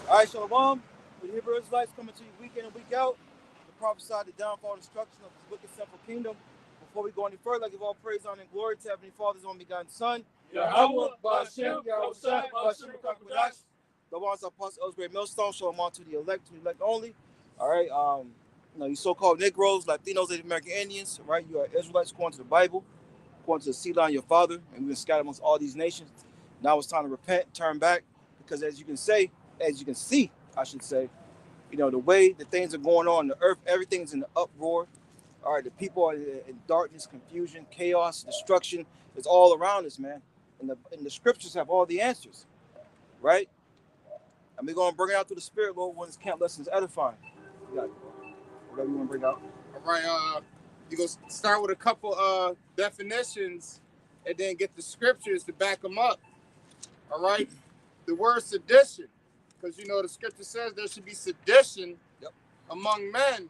All right, Shalom. The Hebrew Israelites coming to you week in and week out to prophesy the downfall and destruction of this wicked sinful kingdom. Before we go any further, I give all praise, honor, and glory to Heavenly Father's only begotten Son, Yahweh, Ba'ashem, Yahushua, Ba'ashem, Kakwadash, the ones apostle, El's great millstone, show them on to the elect only. All right, you so-called Negroes, Latinos, Native American Indians, right? You are Israelites according to the Bible, according to the seed line of your father, and we've been scattered amongst all these nations. Now it's time to repent, turn back, because as you can see, I should say, the way that things are going on the earth, everything's in the uproar. All right, the people are in darkness, confusion, chaos, destruction. It's all around us, man. And the scriptures have all the answers, right? And we're going to bring it out through the Spirit, Lord, when this camp lesson is edifying. You got it. Whatever you want to bring out. All right, you're going to start with a couple definitions and then get the scriptures to back them up. All right? The word sedition, because, the scripture says there should be sedition among men.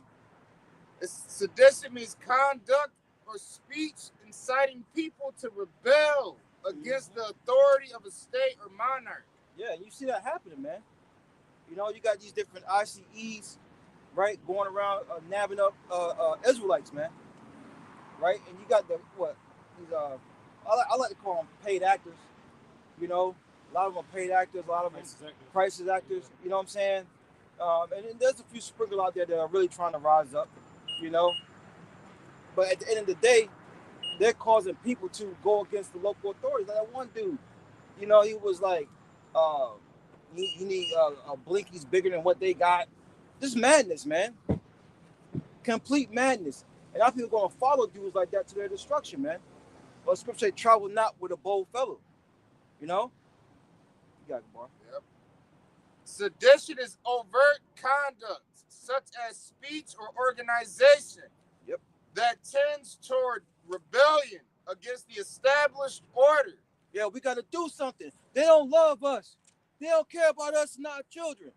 Sedition means conduct or speech inciting people to rebel against the authority of a state or monarch. Yeah, you see that happening, man. You got these different ICEs, right, going around nabbing up Israelites, man. Right? And you got these, I like to call them paid actors. A lot of them are paid actors, a lot of them crisis actors, you know what I'm saying? And there's a few sprinkle out there that are really trying to rise up, But at the end of the day, they're causing people to go against the local authorities. Like that one dude, he was like, you need blinkies bigger than what they got. This madness, man. Complete madness. And I think we're going to follow dudes like that to their destruction, man. Well, scripture say, travel not with a bold fellow. You got it, Bar. Yep. Sedition is overt conduct, such as speech or organization, that tends toward rebellion against the established order. Yeah, we got to do something. They don't love us. They don't care about us and our children.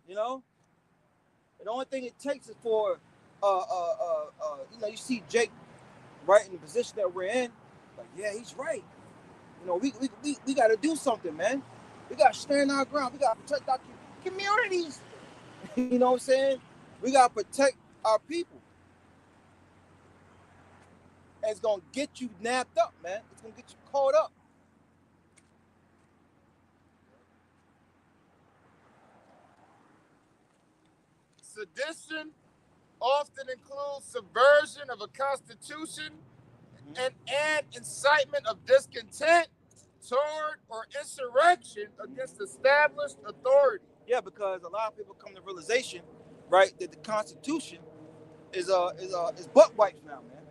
And the only thing it takes is for, you see Jake right in the position that we're in. Like, yeah, he's right. We got to do something, man. We got to stand our ground. We got to protect our communities. You know what I'm saying? We got to protect our people. And it's going to get you napped up, man. It's going to get you caught up. Sedition often includes subversion of a constitution and incitement of discontent toward or insurrection against established authority. Yeah, because a lot of people come to realization, right, that the Constitution is butt wipes now, man.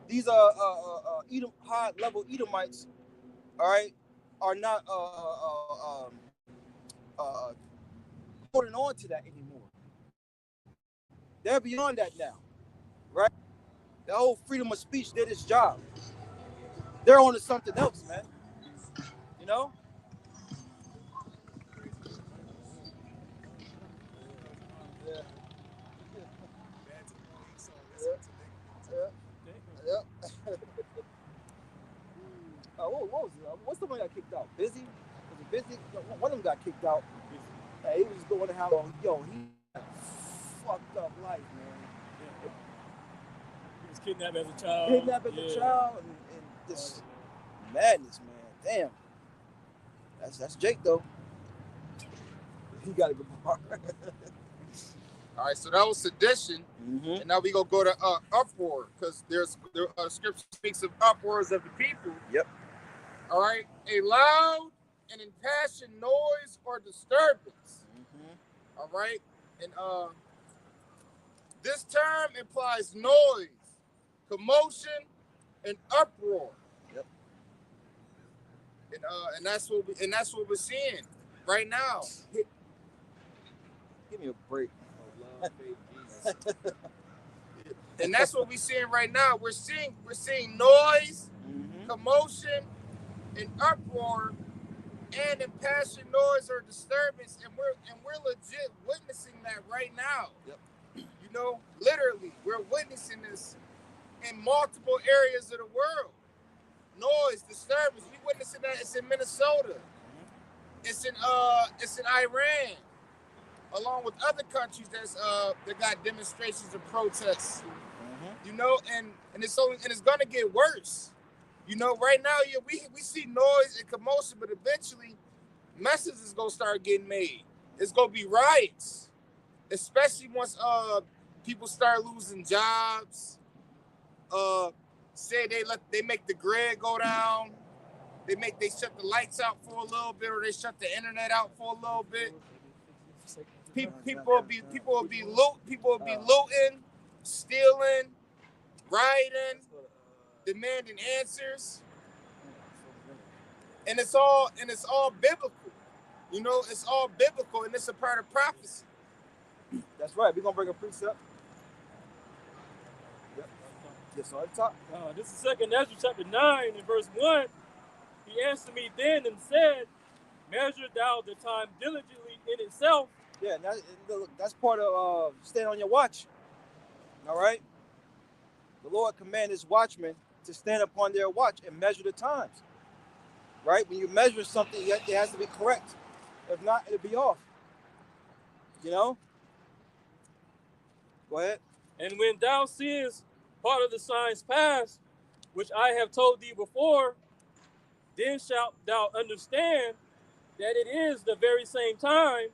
These high-level Edomites, all right, are not holding on to that anymore. They're beyond that now, right? The whole freedom of speech did its job. They're on to something else, man. What was it? What's the one that got kicked out? Busy? Was it Busy? One of them got kicked out. He was going to have he had a fucked up life, man. He was kidnapped as a child. And this madness, man. Damn. That's Jake though. He got a good bar. All right, so that was sedition, and now we gonna go to uproar, because the scripture speaks of uproars of the people. Yep. All right, a loud and impassioned noise or disturbance. All right, and this term implies noise, commotion, and uproar. Yep. And that's what we're seeing right now. Give me a break. And that's what we're seeing right now. We're seeing noise, commotion, and uproar, and impassioned noise or disturbance, and we're legit witnessing that right now. Yep. Literally, we're witnessing this in multiple areas of the world. Noise, disturbance. We witnessing that. It's in Minnesota. it's in Iran, along with other countries that got demonstrations and protests. You know, and it's gonna get worse. You know, right now, yeah, we see noise and commotion, but eventually messages is gonna start getting made. It's gonna be riots, especially once people start losing jobs. Say they make the grid go down. They shut the lights out for a little bit, or they shut the internet out for a little bit. People will be looting, stealing, rioting, demanding answers, and it's all biblical. You know, it's all biblical, and it's a part of prophecy. That's right. We're gonna bring a precept. Yep. Yes, on top. This is 2nd Ezra chapter 9 and verse 1. He answered me then and said, measure thou the time diligently in itself. Yeah, that's part of staying on your watch. All right? The Lord commanded his watchmen to stand upon their watch and measure the times. Right? When you measure something, it has to be correct. If not, it'll be off. You know? Go ahead. And when thou seest part of the signs pass, which I have told thee before, then shalt thou understand that it is the very same time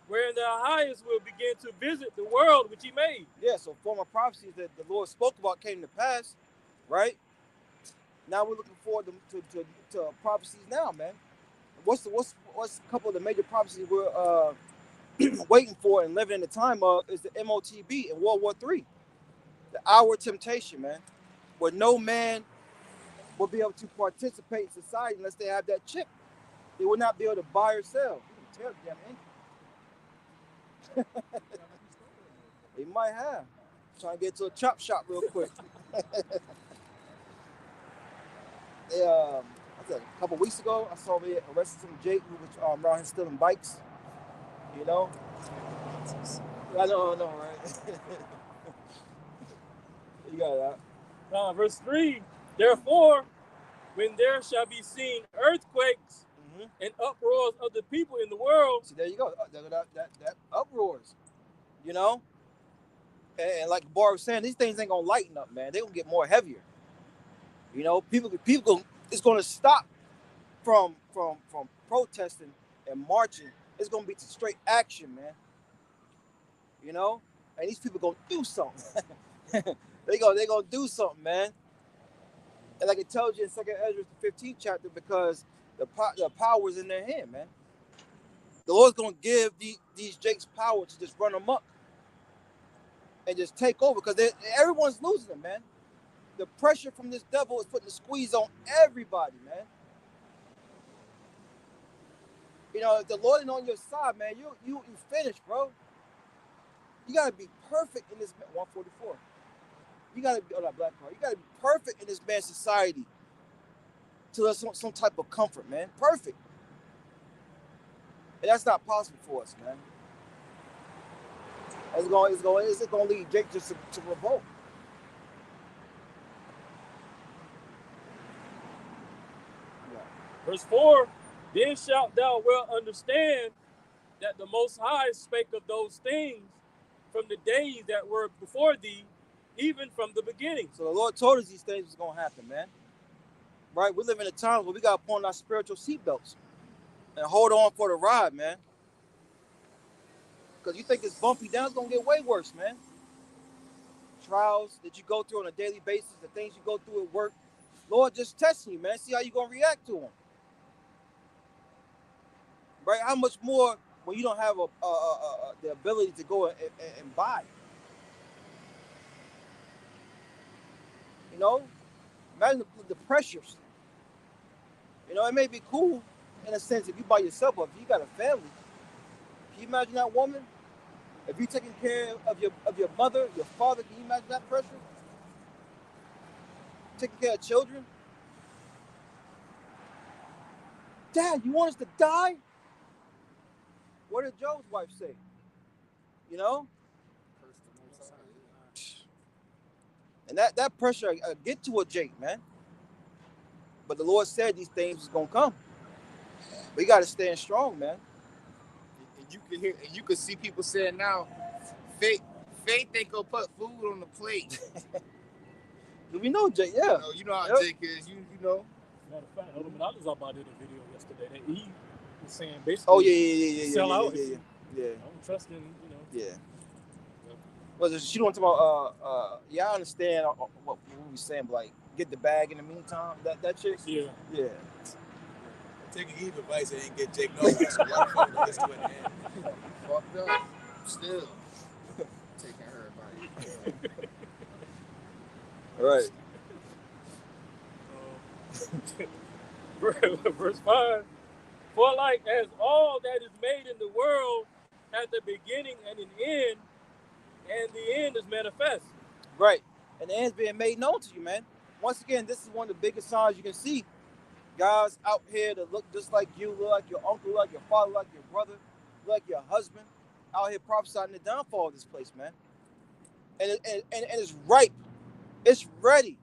wherein the highest will begin to visit the world which he made. Yeah, so former prophecies that the Lord spoke about came to pass, right? Now we're looking forward to prophecies now, man. What's a couple of the major prophecies we're waiting for and living in the time of is the MOTB in World War III, the hour of temptation, man, where no man will be able to participate in society unless they have that chip. They will not be able to buy or sell. You can tell the damn ink. They might have. Trying to get to a chop shop real quick. A couple weeks ago, I saw they arrested some Jake who was around here stealing bikes. You know? I know, right? You got that. Verse 3, therefore, when there shall be seen earthquakes and uproars of the people in the world. See, there you go. That uproars. You know? And like Bar was saying, these things ain't gonna lighten up, man. They're gonna get more heavier. You know, people it's gonna stop from protesting and marching. It's gonna be to straight action, man. You know? And these people gonna do something. they gonna do something, man. And like it tells you in 2nd Ezra 15th chapter, because the power is in their hand, man. The Lord's gonna give these Jakes power to just run them up and just take over, because everyone's losing them, man. The pressure from this devil is putting the squeeze on everybody, man. You know, if the Lord is on your side, man, you finished, bro. You gotta be perfect in this 144. You gotta be that black car. You gotta be perfect in this man's society to have some type of comfort, man. Perfect. And that's not possible for us, man. It's gonna lead Jake just to revolt. Yeah. Verse 4, then shalt thou well understand that the Most High spake of those things from the days that were before thee, even from the beginning. So the Lord told us these things was gonna happen, man. Right? We live in a time where we gotta put on our spiritual seatbelts and hold on for the ride, man. Because you think it's bumpy down, it's gonna get way worse, man. Trials that you go through on a daily basis, the things you go through at work, Lord just testing you, man. See how you gonna react to them. Right? How much more when you don't have the ability to go and buy? You know, imagine the pressures. You know, it may be cool in a sense if you by yourself, but if you got a family, can you imagine that woman? If you're taking care of your mother, your father, can you imagine that pressure? Taking care of children. Dad, you want us to die? What did Job's wife say? You know? And that pressure get to a Jake, man. But the Lord said these things was gonna come. We got to stand strong, man. And you can hear, and you can see people saying now, faith ain't gonna put food on the plate. We know Jake, yeah. You know how Jake is. You know. Matter of fact, Elder did a video yesterday that he was saying basically. Oh yeah. Sell out. Yeah. Don't trust in, Yeah. Was it, she don't talk about yeah, I understand what we saying, but like get the bag in the meantime. That chick. Yeah. Taking Eve advice and ain't get Jake no. So why the fuck this to an end? Fucked up. Still taking her advice. Right. Verse 5. For like as all that is made in the world hath a beginning and an end, and the end is manifest. Right. And the end's being made known to you, man. Once again, this is one of the biggest signs you can see. Guys out here that look just like you, look like your uncle, look like your father, look like your brother, look like your husband, out here prophesying the downfall of this place, man. And it's ripe. It's ready.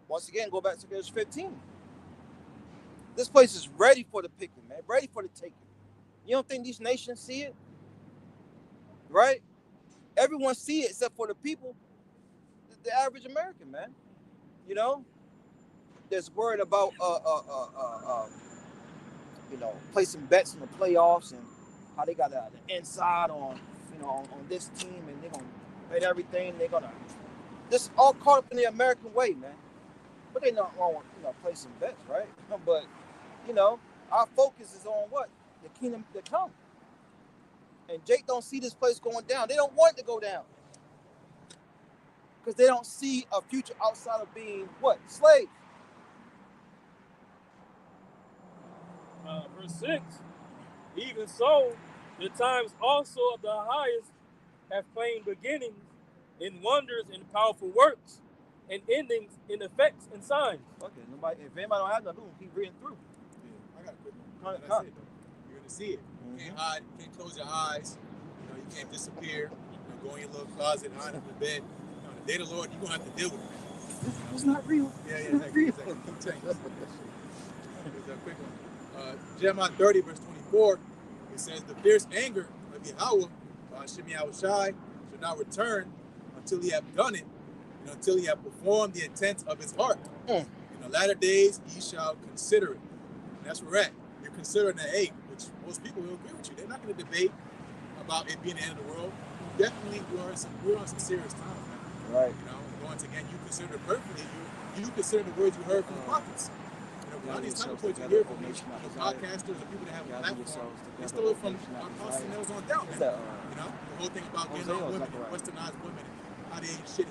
Once again, go back to verse 15. This place is ready for the picking, man. Ready for the taking. You don't think these nations see it? Right? Everyone see it except for the people, the average American, man. You know? There's word about placing bets in the playoffs and how they got the inside on on this team, and they're gonna bet everything. They're gonna just all caught up in the American way, man. But they not wrong with placing bets, right? But our focus is on what? The kingdom to come. And Jake don't see this place going down. They don't want it to go down. Because they don't see a future outside of being what? Slaves. Verse 6. Even so, the times also of the highest have plain beginnings in wonders and powerful works, and endings in effects and signs. Okay, if anybody don't have nothing, keep reading through. Yeah, I got a quick one. That's That's it. You're gonna see it. You can't hide. You can't close your eyes. You can't disappear. Go in your little closet, hide under the bed. The day of the Lord, you're gonna have to deal with it. It's not real. Yeah, exactly. Keep saying this. Here's a quick one. Jeremiah 30, verse 24. It says, "The fierce anger of Yahweh, Hashem Yahushai, shall not return until he have done it, until he have performed the intent of his heart. In the latter days, ye shall consider it." And that's where we're at. You're considering the age, which most people will agree with you. They're not going to debate about it being the end of the world. Definitely, we're on some serious times, man. Right. Once again, you consider it perfectly. You consider the words you heard from the prophets. A lot of these time points you hear from podcasters or people that have a platform, they stole it from Apostate on down, man. The whole thing about getting on women, westernized women, and how they ain't shit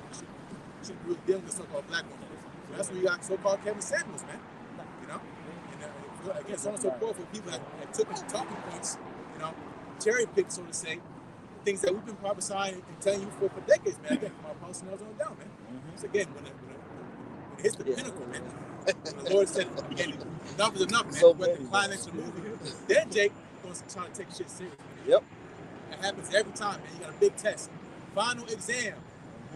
really dealing with so-called black women. So that's where you got so-called Kevin Samuels, man. And again, so on and so forth, for people that took the talking points, cherry picked, so to say, things that we've been prophesying and telling you for decades, man. Again, from Apostate on down, man. So again, when it hits the pinnacle, man. When the Lord said, again, enough is enough, man. So We're at the climax of the movie. Then Jake goes to try to take shit serious. Yep. That happens every time, man. You got a big test. Final exam.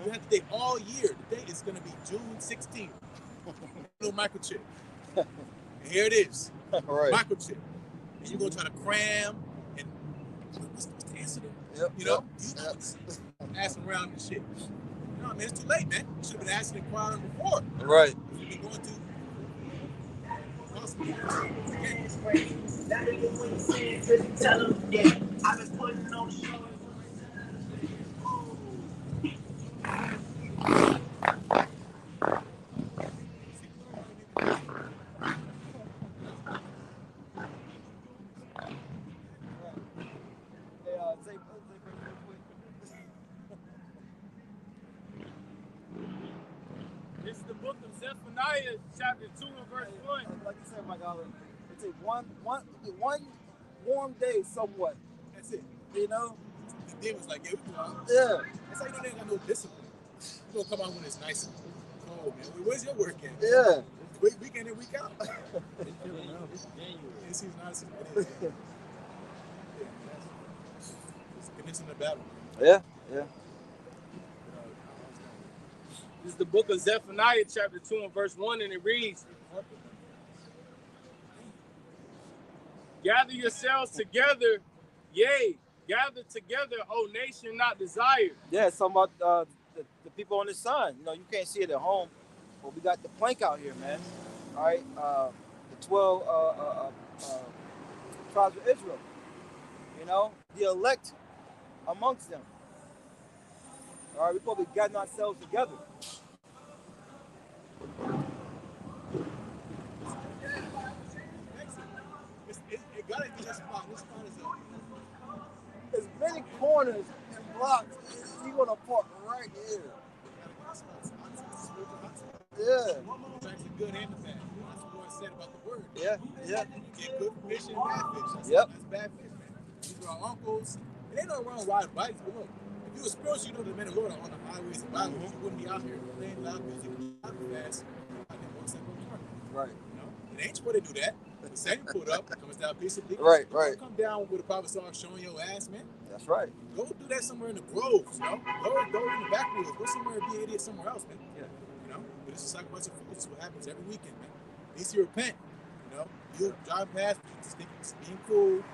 You have to take all year. The date is going to be June 16th. No microchip. And here it is. Right. Microchip. And you're going to try to cram and what's the answer there? Yep. Asking around and shit. No, man, it's too late, man. You should have been asking and inquiring before. Right. You've been going to. Tell them, yeah, I've been putting on shows. This is the book of Zephaniah, chapter 2 and verse 1. Like you said, my God, it takes one warm day, somewhat. That's it. The demons like, yeah. That's how you know they ain't got no discipline. You gonna come out when it's nice and cold, man. Where's your work at? Yeah. Week in and week out. It's nice. It is. It's condition of battle. Yeah. This is the book of Zephaniah, chapter 2 and verse 1, and it reads, gather yourselves together, yea, gather together, O nation not desired. Yeah, it's talking about the people on the sun. You know, you can't see it at home, but we got the plank out here, man. All right, the 12 tribes of Israel. You know, the elect amongst them. All right, we're supposed to be gathering ourselves together. It gotta be this spot. This spot is a. There's many corners and blocks. You're gonna park right here. Yeah. That's a good and a bad. That's what I said about the word. Yeah. Yeah. You get good fish and bad fish. That's, Yep. That's bad fish, man. These are our uncles. It ain't no wrong riding bikes, but look, if you were spiritual, you know the men of Lord are on the highways and byways. You wouldn't be out here playing loud music and driving fast. Like in 171. Right. You know, it ain't supposed to do that. The Satan pulled up, comes down peaceably. Right. Don't come down with a prophet star showing your ass, man. That's right. Go do that somewhere in the groves, you know? Go in the backwoods. Go somewhere and be an idiot somewhere else, man. Yeah. You know? But this is like what's this is what happens every weekend, man. At least you repent. You know? You drive past, just think it's being cool,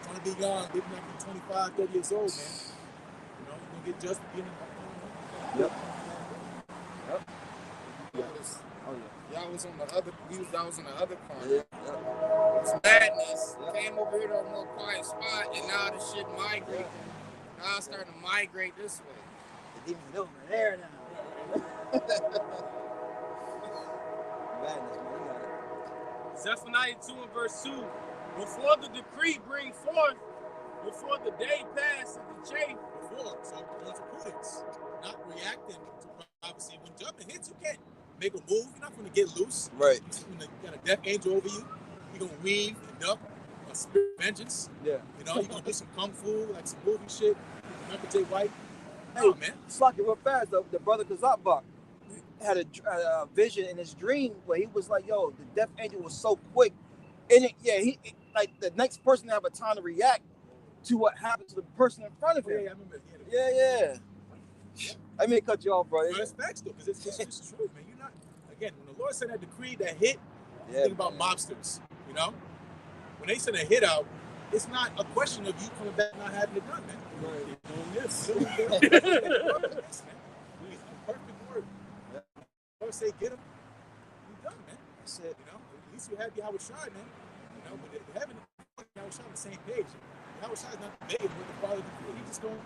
trying to be young, living like you're 25, 30 years old, man. You know, you're gonna get just being Yep. Y'all was on the other, I was on the other corner. Yeah. It's madness. Yep. Came over here to a more quiet spot, and now the shit migrate. Now it's starting to migrate this way. The demons over there now. Madness, man. You got it. Zephaniah 2 and verse 2. Before the decree bring forth, before the day pass and the chafe. before. So there's prudence, not reacting to prophecy. When jumping hits, you can't make a move. You're not going to get loose. Right. You got a death angel over you. You're going to weave and duck. A spirit of vengeance. Yeah. You know, you're going to do some kung fu, like some movie shit. Remember Jay White? Hey, man. Slock it real fast. The brother Kazakbach had a vision in his dream where he was like, yo, the death angel was so quick. And like the next person to have a time to react to what happened to the person in front of him. Yeah, I remember. Yeah. I may cut you off, bro. But it's facts, though, because it's true, man. You're not, again, when the Lord sent that decree that hit, Yeah, think about mobsters, you know? When they send a hit out, it's not a question of you coming back not having it done, man. Right. You're doing this. Perfect word. Lord say, get him. You're done, man. That's it. You know, at least you have Yahweh Shai, man. You know, but the heaven and Yahweh Shai on the same page. Yahweh Shai is not debating with the Father decree. He's just going to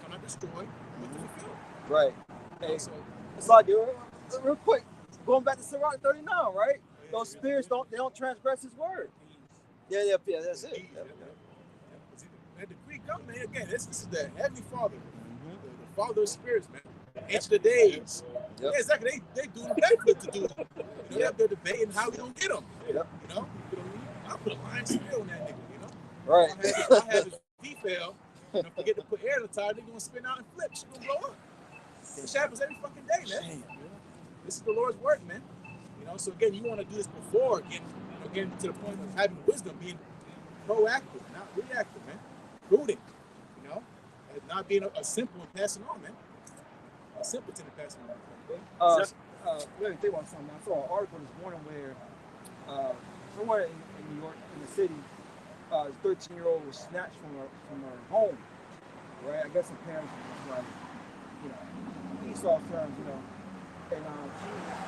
come out destroy what to fulfill. Right. You know, Hey, so, it's like, real quick, going back to Sirach 39, right? Those spirits don't transgress his word. Yeah, that's it. Man, the Greek come, man. Again, this is the Heavenly Father, the Father of spirits, man. Ancient of days. Yep. Yeah, exactly. They doing the backflip to do it. You know, they're debating how we gonna get them. Yep. You know, I put a lion spirit on that nigga. You know, Right. I have his feet fail. You know, forget to put air in the tire. They gonna spin out and flip. She gonna blow up. This happens every fucking day, man. This is the Lord's work, man. You know, so again, you want to do this before getting to the point of having wisdom, being proactive, not reactive, man. Prudent, you know, and not being a simple and passing on, man. A simpleton and passing on. Let me think about something. I saw an article this morning where somewhere in New York, in the city, a 13-year-old was snatched from her home. Right? I guess her parents was like, you know, Esau sons, you know, and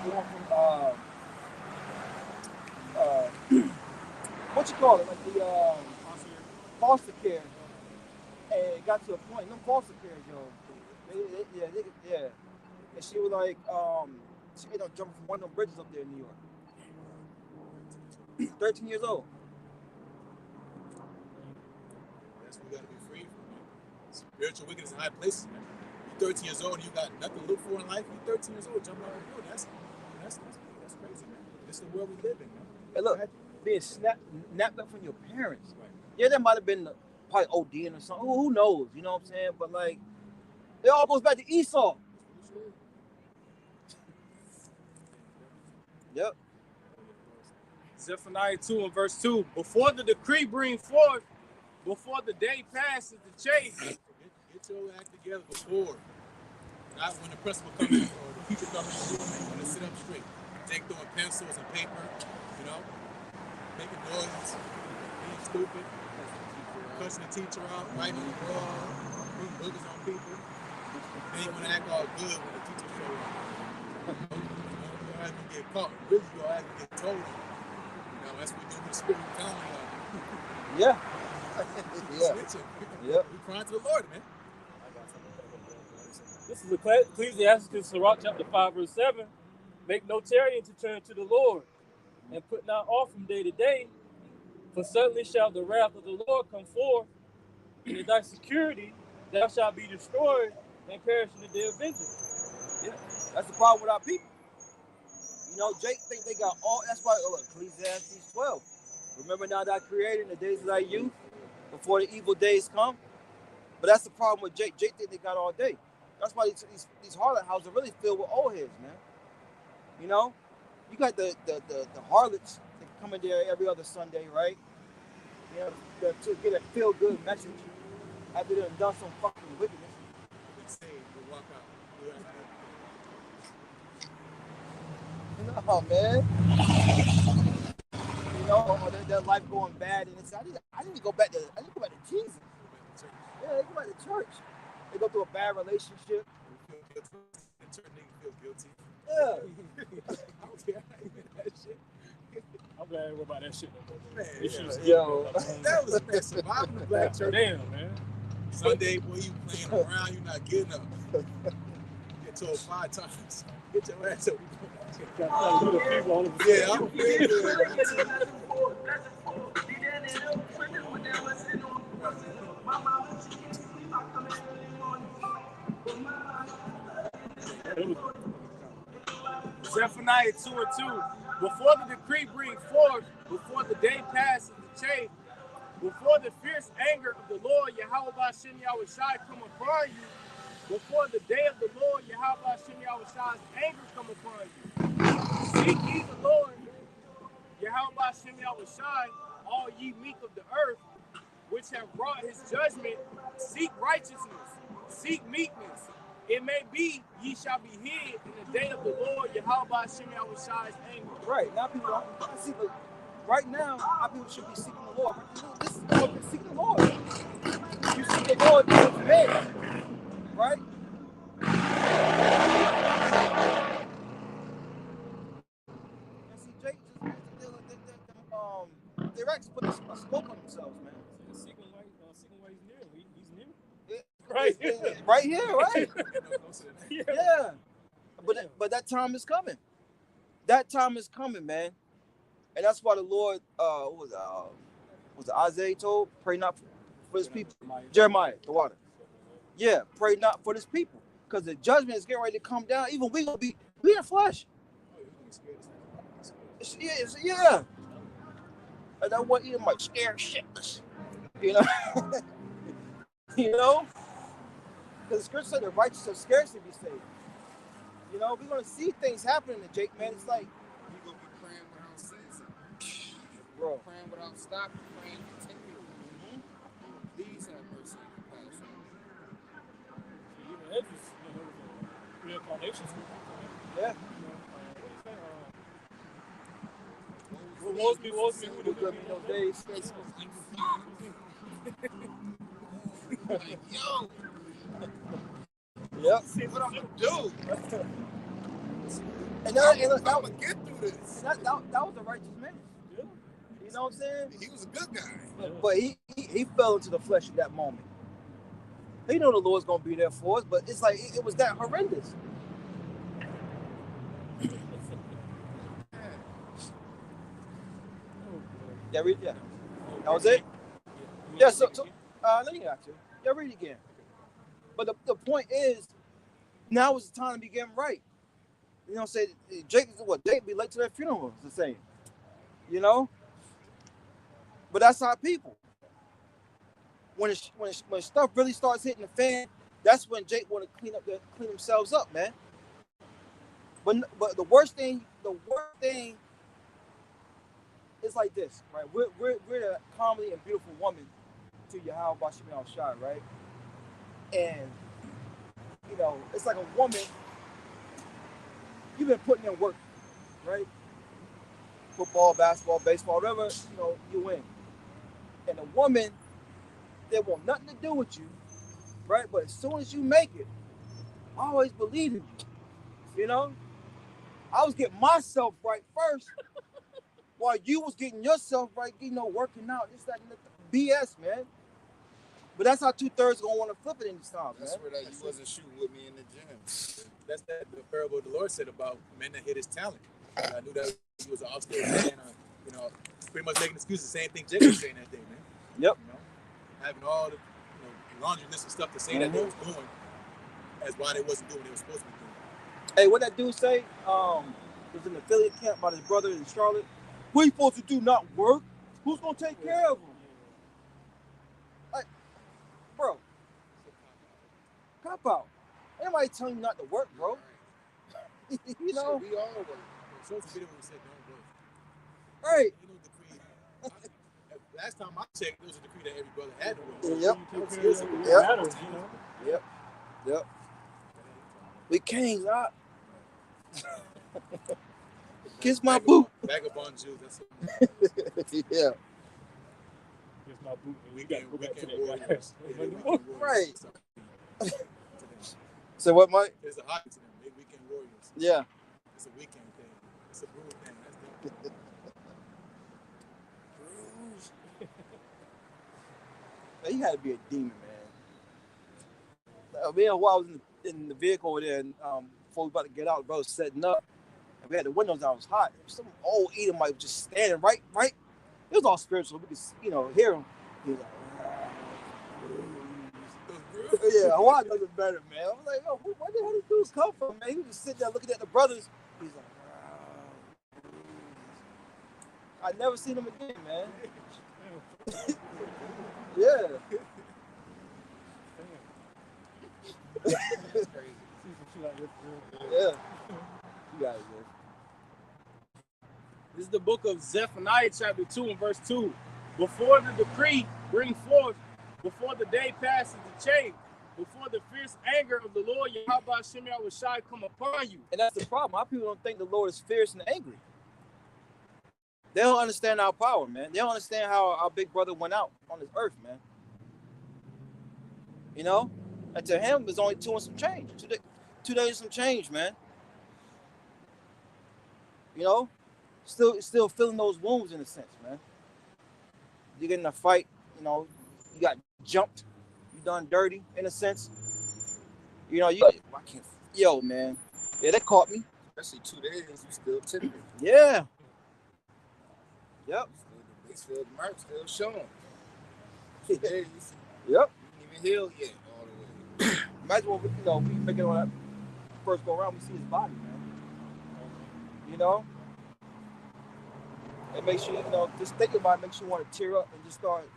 she went from what you call it, like the foster care, and it got to a point. No foster care, yo. Yeah. And she was like, she ended up jumping from one of them bridges up there in New York. 13 years old. That's what we gotta be free from, man. Spiritual wickedness in high places, man. You're 13 years old and you got nothing to look for in life. You're 13 years old, jumping out of the building. That's crazy, man. This is the world we live in, man. Hey, look, being napped up from your parents. Right. Yeah, that might have been probably ODing or something. Who knows? You know what I'm saying? But like, it all goes back to Esau. Yep. Zephaniah 2 and verse 2. Before the decree bring forth, before the day passes the chase. Get your act together before. Not when the principal comes in or the teacher comes in, you want to sit up straight. Take throwing pencils and paper, you know, making noise. being stupid, cussing the teacher out, writing on the wall, putting boogers on people. Then you want to act all good when the teacher shows up. Your ass gonna get caught. Really, your ass gonna get told. You know, that's what we do with the spirit of counting. Yeah. Yeah. Yep. We crying to the Lord, man. This is Ecclesiastes, Sirach chapter 5, verse 7. Make no tarrying to turn to the Lord, and put not off from day to day, for suddenly shall the wrath of the Lord come forth, and in thy security thou shalt be destroyed and perish in the day of vengeance. Yeah. That's the problem with our people. You know, Jake think they got all. That's why, look, Ecclesiastes 12. Remember now that I created in the days of thy youth, before the evil days come. But that's the problem with Jake. Jake think they got all day. That's why these harlot houses are really filled with old heads, man. You know, you got the harlots that come in there every other Sunday, right? You know, to get a feel good message after they've done some fucking wickedness. Say, we walk out. No, man. You know, or their life going bad, and it's I need to go back to Jesus. Yeah, they go back to church. They go through a bad relationship. Feel guilty. Yeah. I'm glad I didn't worry about that shit no more. Man, Yo. That was, man, surviving the black church. Damn, man. Sunday, boy, you playing around, you not getting up. Get told 5 times. Get your ass up. Yeah, I'm Yeah, Zephaniah 2:2. Before the decree bring forth, before the day passes the change, before the fierce anger of the Lord Yahweh Bashem Yahushai come upon you, before the day of the Lord Yahweh Bashem Yahushai's anger come upon you. Seek ye the Lord Yahweh Bashem Yahushai, all ye meek of the earth, which have brought his judgment. Seek righteousness, seek meekness. It may be ye shall be hid in the day of the Lord Yahweh Bashem Yahushai's anger. Right now, people don't see. But right now, our people should be seeking the Lord. This is what we're seeking the Lord. You seek the Lord with men, right? And see, Jake they're actually putting a smoke on themselves, man. Seeking why he's near. He's near. Right. Right here, right? Yeah. But that time is coming. That time is coming, man. And that's why the Lord, was it Isaiah told? Pray not for his people. Jeremiah, the water. Yeah, pray not for his people. Because the judgment is getting ready to come down. Even we in flesh. Yeah. And I want you my scared shitless. You know? You know? Because the scripture said the righteous will scarcely be saved. You know, we're gonna see things happening to Jake, man. It's like You're going to be praying without ceasing. bro. Praying without stopping, praying continually. Please have mercy and compassion. Even that just, reincarnation scripture. Yeah. Woes be Who good in those days. Like, yo, Yep. see what I'm going to do. And I'm going to get through this. that was a righteous man. Yeah. You know what I'm saying? He was a good guy. But he fell into the flesh at that moment. He knew the Lord's gonna be there for us, but it's like it was that horrendous. Yeah, read. Yeah, that was it. Yeah. So let me ask you. Yeah, read it again. But the point is, now is the time to be getting right. You know, say Jake be late to their funeral. It's the same. You know. But that's our people. When stuff really starts hitting the fan, that's when Jake want to clean themselves up, man. But the worst thing is like this, right? We're a comely and beautiful woman to Yahweh Bashem Yahushai, right? And you know, it's like a woman. You've been putting in work, right? Football, basketball, baseball, whatever, you know, you win. And a woman that want nothing to do with you, right? But as soon as you make it, I always believe in you. You know, I was getting myself right first, while you was getting yourself right, working out. It's that BS, man. But that's how 2/3 gonna want to flip it in these times, That's man. where that you wasn't shooting with me in the gym. That's that the parable the Lord said about men that hid his talent. I knew that he was an upstairs man, pretty much making excuses. Same thing Jacob was saying that day, man. Yep. Having all the laundry list of stuff to say that they was doing as why they wasn't doing what they were supposed to be doing. Hey, what that dude say? Was in the affiliate camp by his brother in Charlotte. What are you supposed to do? Not work? Who's gonna take care of him? Like, bro, cop out. Anybody telling you not to work, bro? You know? We all work. So it's a video where we said don't work. Right. You know, decree. Last time I checked, it was a decree that every brother had to work. Yep. Yep. We kings, huh? Kiss my boot. Vagabond Jews, that's it. Yeah. Kiss my boot. We can't warriors. Right. So what, Mike? It's a hockey to them. They weekend warriors. Yeah. It's a weekend thing. It's a bruise thing. That's the Man, you had to be a demon, man. Me and while I was in the vehicle over there, and before we about to get out, bro, was setting up, and we had the windows out. It was hot. Some old Edomite was just standing right. It was all spiritual. We could, hear him. He was like, yeah, Hawaii does it better, man. I was like, yo, where the hell these dudes come from, man? He was just sitting there looking at the brothers. He's like, I never seen him again, man. Yeah. That's crazy. Yeah. You guys, man. This is the book of Zephaniah, chapter 2 and verse 2. Before the decree bring forth, before the day passes to change, before the fierce anger of the Lord Yahweh Shem Yahushai come upon you. And that's the problem. A lot of people don't think the Lord is fierce and angry. They don't understand our power, man. They don't understand how our big brother went out on this earth, man. And to him, it's only 2 and some change. 2 days and some change, man. Still feeling those wounds in a sense, man. You get in a fight, you got jumped, you done dirty in a sense. I can't. Yo, man. Yeah, they caught me. Especially 2 days, you still tipping. Yeah. Yep. The mark still showing. 2 days. Yep. You didn't even heal yet all the way. Imagine when we make it on that first go around, we see his body, man. It makes you, just thinking about it makes you want to tear up and just start,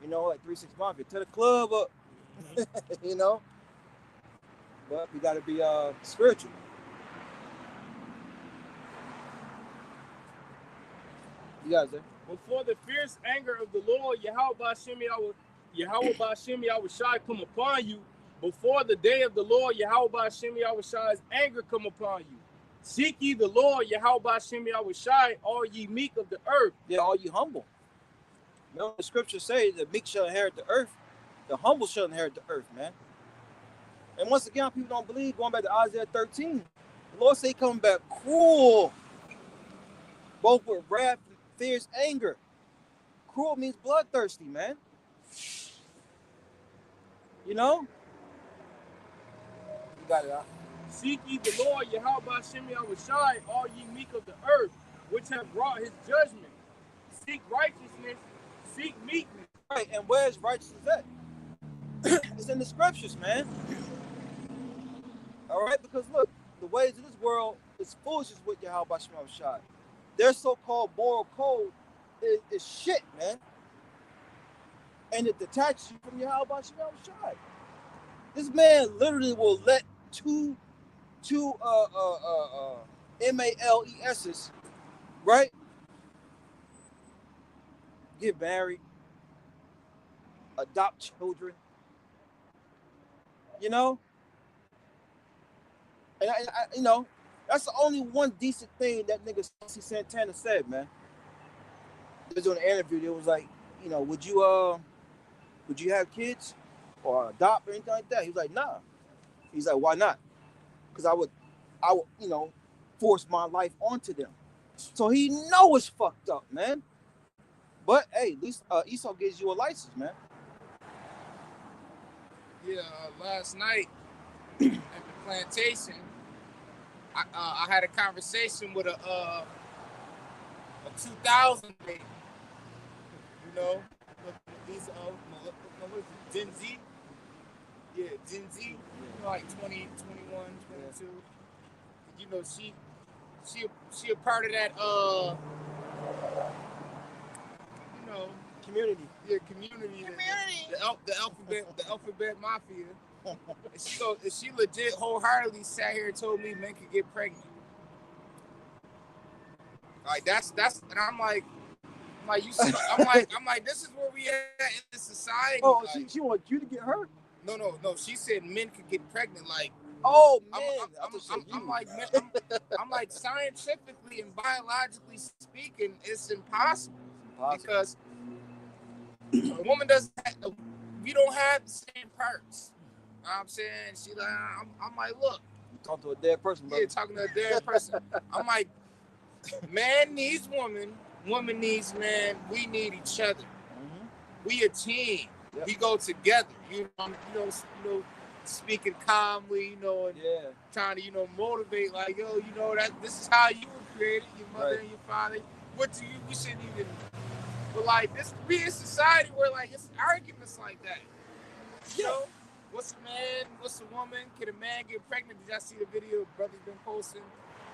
like 3 6 Mafia, tear the club up, But we got to be spiritual. You guys there? Before the fierce anger of the Lord Yahweh Shem Yahushai come upon you, before the day of the Lord Yahweh Shem Yahushai's anger come upon you. Seek ye the Lord Yahweh Shem Yahushai, all ye meek of the earth. Yeah, all you humble. The scriptures say the meek shall inherit the earth, the humble shall inherit the earth, man. And once again, people don't believe, going back to Isaiah 13, the Lord say coming back cruel, both with wrath and fierce anger. Cruel means bloodthirsty, man. You got it, huh? Seek ye the Lord Yahweh Shem Yahushai, all ye meek of the earth, which have brought his judgment. Seek righteousness, seek meekness. Right, and where's righteousness at? It's in the scriptures, man. All right, because look, the ways of this world is foolishness with Yahweh Shem Yahushai. Their so-called moral code is shit, man. And it detaches you from Yahweh Shem Yahushai. This man literally will let two MALESs, right? Get married, adopt children, And I that's the only one decent thing that nigga C. Santana said, man. He was doing an interview. It was like, you know, would you have kids or adopt or anything like that? He was like, nah. He's like, why not? Because I would, you know, force my life onto them. So he know it's fucked up, man. But hey, at least Esau gives you a license, man. Yeah, last night at the plantation, I had a conversation with a 2000 lady. You know, these what is it, Gen Z? Yeah, Gen Z. You know, like 20, 21, 22. You know, she a part of that you know, Community. yeah, community. The alphabet mafia. And she legit wholeheartedly sat here and told me men could get pregnant. Like that's and I'm like you see, I'm like this is where we at in this society. Oh, like, she wants you to get her? No. She said men could get pregnant. Like, oh man, I'm like scientifically and biologically speaking, it's impossible. Because a woman we don't have the same parts. You know what I'm saying? She like, I'm like, look. You talk to a dead person, brother. Yeah, talking to a dead person. I'm like, man needs woman needs man. We need each other. Mm-hmm. We a team. Yep. We go together. You know, speaking calmly, you know, and trying to, you know, motivate. Like, yo, you know that this is how you were created. Your mother and your father. We shouldn't even. But like this, we in society where like it's arguments like that. You know, what's a man? What's a woman? Can a man get pregnant? Did y'all see the video brother's been posting?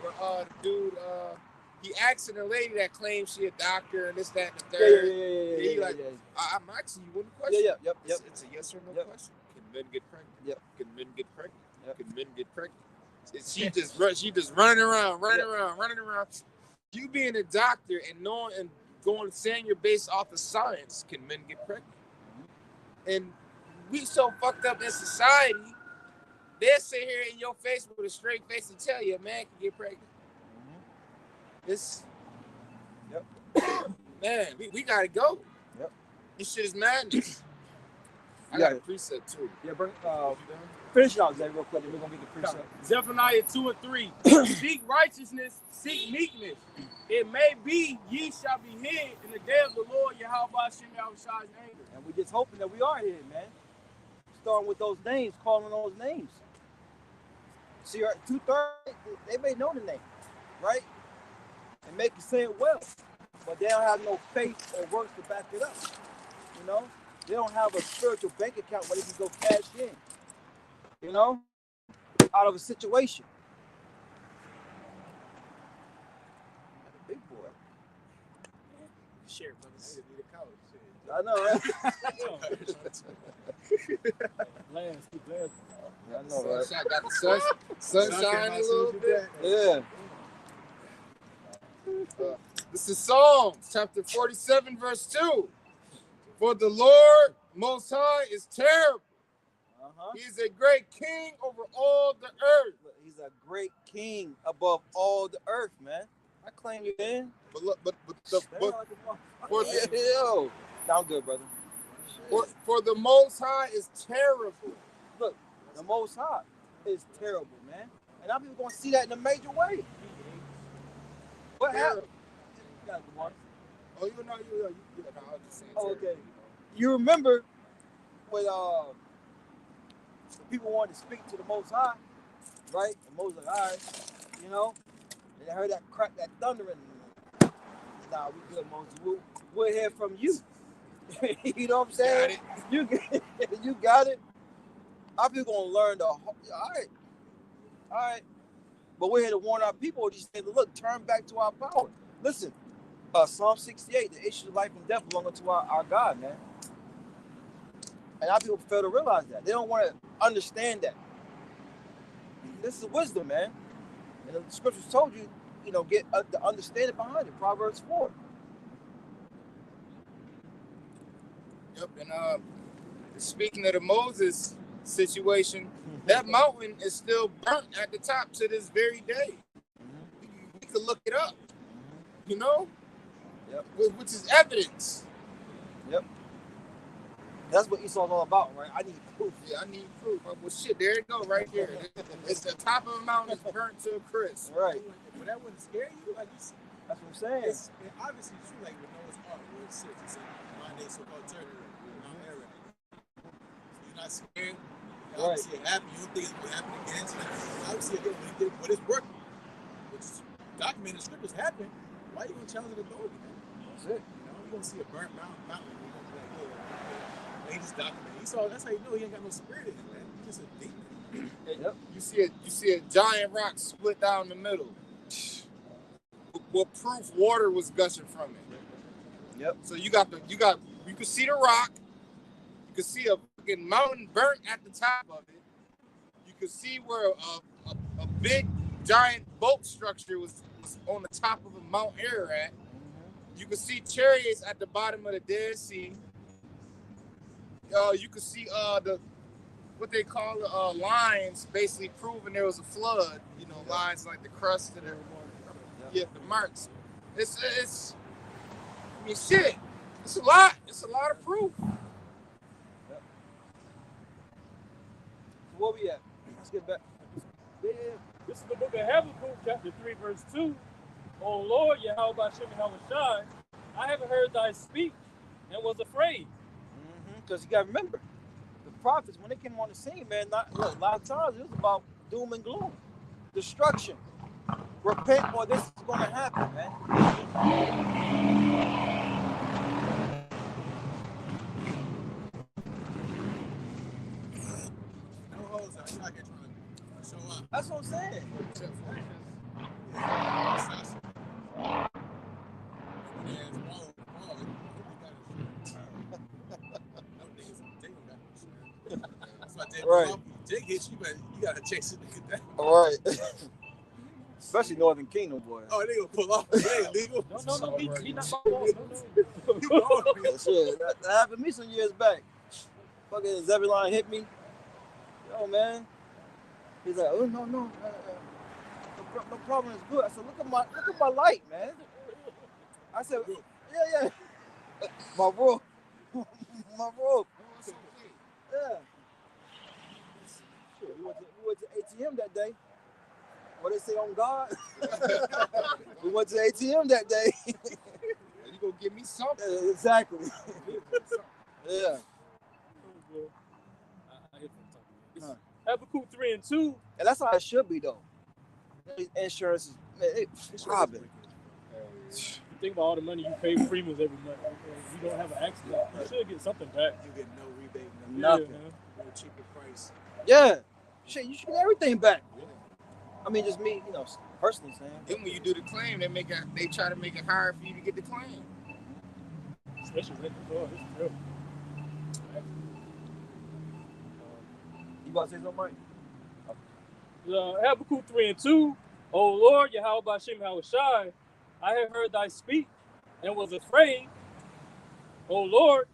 Where the dude he asking a lady that claims she a doctor and this, that, and the third. I'm asking you one question. Yep. It's a yes or no question. Can men get pregnant? Yep. Can men get pregnant? Yep. Can men get pregnant? She just running around. You being a doctor and knowing and saying you're based off of science, can men get pregnant? Mm-hmm. And we so fucked up in society, they'll sit here in your face with a straight face and tell you a man can get pregnant. Man, we gotta go. Yep. This shit is madness. I got a precept too. Yeah, bring finish it out, Zay, real quick, and we're gonna get the precept. Zephaniah 2 and 3. Seek righteousness, seek meekness. It may be ye shall be hid in the day of the Lord Yahweh Shem Yahweh's anger. And we're just hoping that we are hid, man. Starting with those names, calling those names. See, 2/3, they may know the name, right? And make you say it well, but they don't have no faith or works to back it up. You know, they don't have a spiritual bank account where they can go cash in. You know, out of a situation. That's a big boy. Share, brother. I know, right? I know, right? Got the sunshine a little bit. Yeah. This is Psalms chapter 47, verse 2. For the Lord Most High is terrible. He's a great king over all the earth. He's a great king above all the earth, man. I claim you, man. Sound good, brother. For the Most High is terrible. Look, the Most High is terrible, man. And I'm people gonna see that in a major way. What happened? Oh, you know, I was just saying. Oh, okay. You remember when the people wanted to speak to the Most High, right? The Most High, all right, you know, and they heard that crack, that thunder, and nah, we good, Moses. We'll hear from you. You know what I'm saying? You got it. Our people gonna learn all right. But we're here to warn our people. Just say, look, turn back to our power. Listen, Psalm 68, the issue of life and death belong to our God, man. And our people fail to realize that. They don't want to understand that. This is wisdom, man. And the scriptures told you, you know, get the understanding behind it. Proverbs 4. Yep, and speaking of the Moses situation, that mountain is still burnt at the top to this very day. We could look it up, you know? Yep. Which is evidence. Yep. That's what Esau's all about, right? I need proof. Yeah, I need proof. Well, shit, there you go, right there. It's the top of the mountain is burnt to a crisp. Right. But that wouldn't scare you? Like, you see, That's what I'm saying. it's obviously true, like with Noah's Ark, where it sits, it's in my day so-called territory, Mount Ararat. So you're not scared. Obviously it happened. You don't think it's going to happen again. So obviously, again, when he did what is working, which is documented in scriptures happened, why are you going to challenge the authority, man? That's it. You know, you're going to see a burnt mountain. You're going to be like, yeah, he just documented. That's how you know he ain't got no spirit in him, man. He's just a demon. Yep. You see a giant rock split down the middle. What proof water was gushing from it. Yep. So you can see the rock. You can see a fucking mountain burnt at the top of it. You can see where a big giant boat structure was on the top of a Mount Ararat. You can see chariots at the bottom of the Dead Sea. You can see what they call lines, basically proving there was a flood. You know, lines like the crust of the marks. It's I mean, shit. It's a lot. It's a lot of proof. Yep. So where we at? Let's get back. Yeah. This is the book of Habakkuk, chapter 3, verse 2. O Lord, Yahweh Hashem Shai, I haven't heard thy speech and was afraid. Because you got to remember, the prophets, when they came on the scene, man, a lot of times it was about doom and gloom, destruction. Repent or this is going to happen, man. No hoes out here trying to show up. That's what I'm saying. Right. Jake hits you, but you gotta chase it nigga down. All right. Especially Northern Kingdom, boy. Oh, they gonna pull off. It ain't illegal. No, he not my fault. No. Shit, that happened to me some years back. Fucking Zebulon hit me. Yo, man. He's like, oh no. No problem is good. I said, look at my light, man. I said, yeah. My rope. My rope. Yeah. Sure, we went to ATM that day. What they say on God? We went to ATM that day. You gonna give me something? Exactly. Yeah. Habakkuk 3 and 2. And that's how it should be, though. Insurance is, man, it's robbing. Think about all the money you pay premiums every month. If you don't have an accident, you should get something back. You get no rebate, Nothing. For a cheaper price. Yeah. Shit, you should get everything back. I mean, just me, personally saying. Then when you do the claim, they try to make it hard for you to get the claim. Especially with the door, it's true. You about to say something, Mike? Habakkuk 3 and 2. O Lord, Yahweh Hashem Shai, I have heard thy speech and was afraid. O Lord,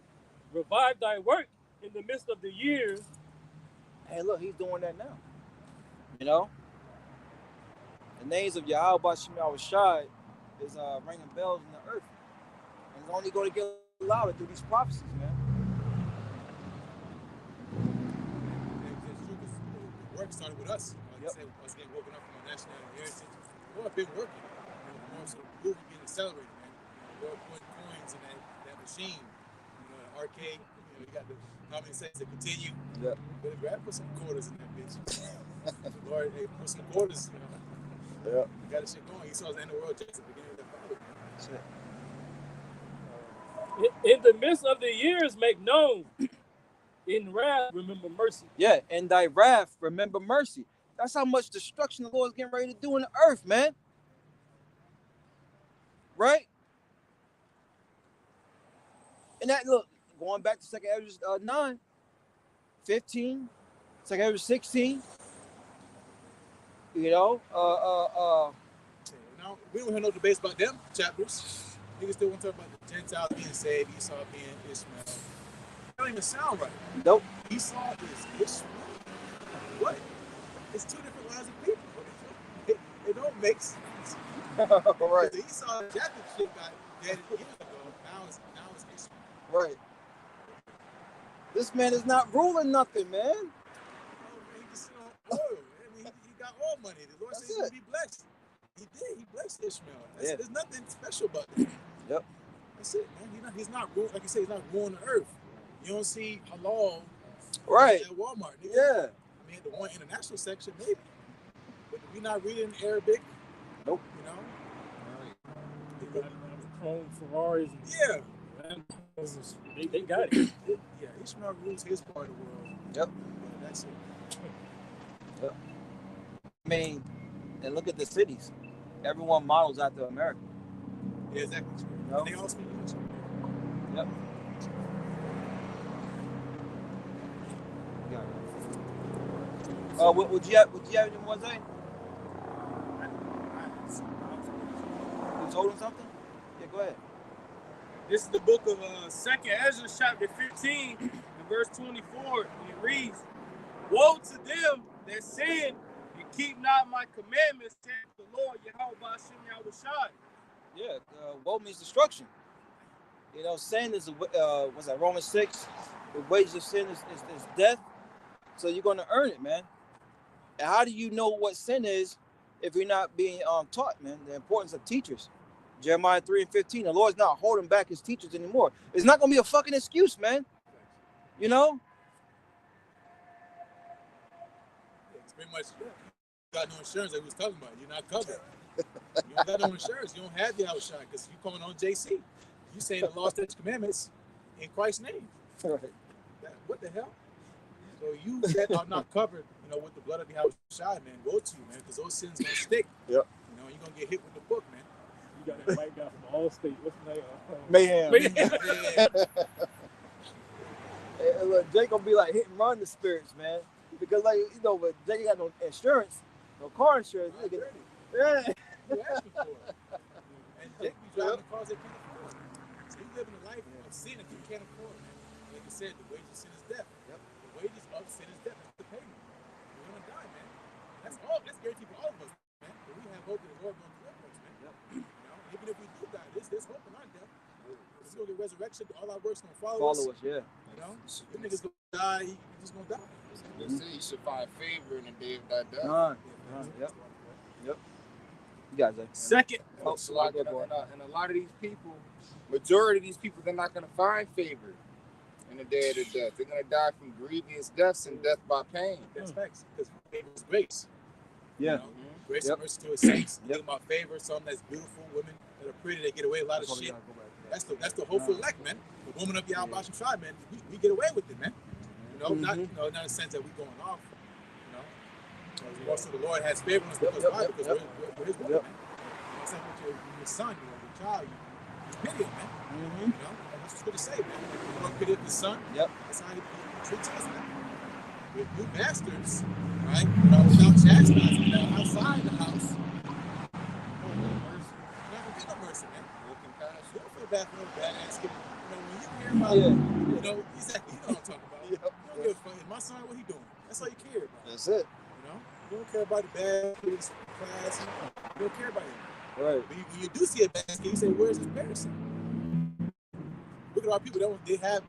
revive thy work in the midst of the years. Hey, look, he's doing that now. You know? The names of Yahweh Hashem Shai is ringing bells in the earth. And it's only going to get louder through these prophecies, man. The work started with us. Like I said, us getting woken up from our national heritage. Well, I've been working. The more so the movement getting accelerated, man. We're putting coins in that machine. The arcade. You got the common sense to continue. Yeah. Better grab put some quarters in that bitch. Lord, hey, put some quarters. Yeah. You got this shit going. He saw the end of the world just at the beginning of the Bible. That's it. In the midst of the years, make known. In wrath, remember mercy. Yeah, in thy wrath, remember mercy. That's how much destruction the Lord is getting ready to do in the earth, man. Right? And that, look, going back to 2 Ezra 9, 15, 2 Ezra 16, Now, we don't have no debates about them chapters. Niggas still want to talk about the Gentiles being saved, Esau being Ishmael. That don't even sound right. Nope. Esau is Ishmael. What? It's two different lines of people. It don't make sense. Right. The Esau Jacob shit got dead years ago. Now it's Ishmael. Right. This man is not ruling nothing, man. Oh, man, he just sit on oil. I mean, he got all money. The Lord said he's going to be blessed. He did. He blessed Ishmael. There's nothing special about that. Yep. That's it, man. He's not like you say, he's not ruling the earth. You don't see halal Right. at Walmart. Nigga. Yeah. I mean, the one international section, maybe. But if we're not reading Arabic, nope. You know? They got chrome Ferraris. Yeah. They got it. Yeah, Ishmael rules his part of the world. Yep. Yeah, that's it. Yep. I mean, and look at the cities. Everyone models after America. Yeah, exactly. No? And they all speak English. Yep. Would you have any more say? You was holding something? Yeah, go ahead. This is the book of 2nd Ezra, chapter 15, and verse 24, and it reads, "Woe to them that sin and keep not my commandments, saith the Lord Yahweh Ba'ashem Yahushai." Yeah, woe means destruction. You know, sin is, what's that, Romans 6? The wages of sin is death. So you're going to earn it, man. And how do you know what sin is if you're not being taught, man? The importance of teachers. Jeremiah 3:15. The Lord's not holding back his teachers anymore. It's not going to be a fucking excuse, man. You know? Yeah, it's pretty much, you got no insurance like we was talking about. You're not covered. You don't got no insurance. You don't have the outshine because you coming on JC. You saying the law, statutes, commandments in Christ's name. Right. What the hell? So you that are not covered, you know, with the blood of the outshine, man, go to you, man, because those sins gonna stick. Yep. You know, you're gonna get hit with the book, man. You got that white guy from Allstate. What's his name? Mayhem. Yeah. Hey, look, Jake gonna be like hit and run the spirits, man. Because like, you know, but Jake got no insurance, no car insurance. Right, Yeah. you asking for it. And Jake be driving the cars they can't afford. So you living a life of sin that you can't afford, man. Like I said, the wages of sin is death. Yep. The wages of sin is death. That's the payment. You're gonna die, man. That's all. That's guaranteed for all of us, man. But we have hope that the Lord gonna deliver us, man. Yep. You know, even if we do die, there's hope in our death. There's gonna get resurrection. All our works gonna follow us. Yeah. You know, you niggas gonna die. You just gonna die. They say you should find favor in the day of that death. Yep. Yep. You guys, Second. So like, and a lot of these people, majority of these people, they're not gonna find favor in the day of the death. They're gonna die from grievous deaths and death by pain. That's facts. Because favor is grace. Yeah. You know? Grace and mercy to his saints. Yep. Think about favor, some that's beautiful, women that are pretty, they get away with a lot of shit. That's the hopeful elect, man. The woman of Yahweh Ba'ashem Shai, man. We get away with it, man. You know, not in the sense that we going off. You know, also the Lord has favor on us because why? Because we're His woman, man. It's like with your son, you know, your child, you pity him, man. You know, and that's what's good to say, man. You don't pity the son. Yep. That's how He treats us, man. We're new bastards, right? You know, without chastising, now outside the house. Get no mercy, man. You don't feel bad for no bad ass kid. You know, when you hear about, you know, exactly, you know what I'm talking about. You don't give a fuck. Is my son, what he doing? That's all you care about. That's it. You know, you don't care about the bad kids class. You don't care about it. Right. But when you do see a bad kid, you say, "Where's his parents?" Look at our people. There's a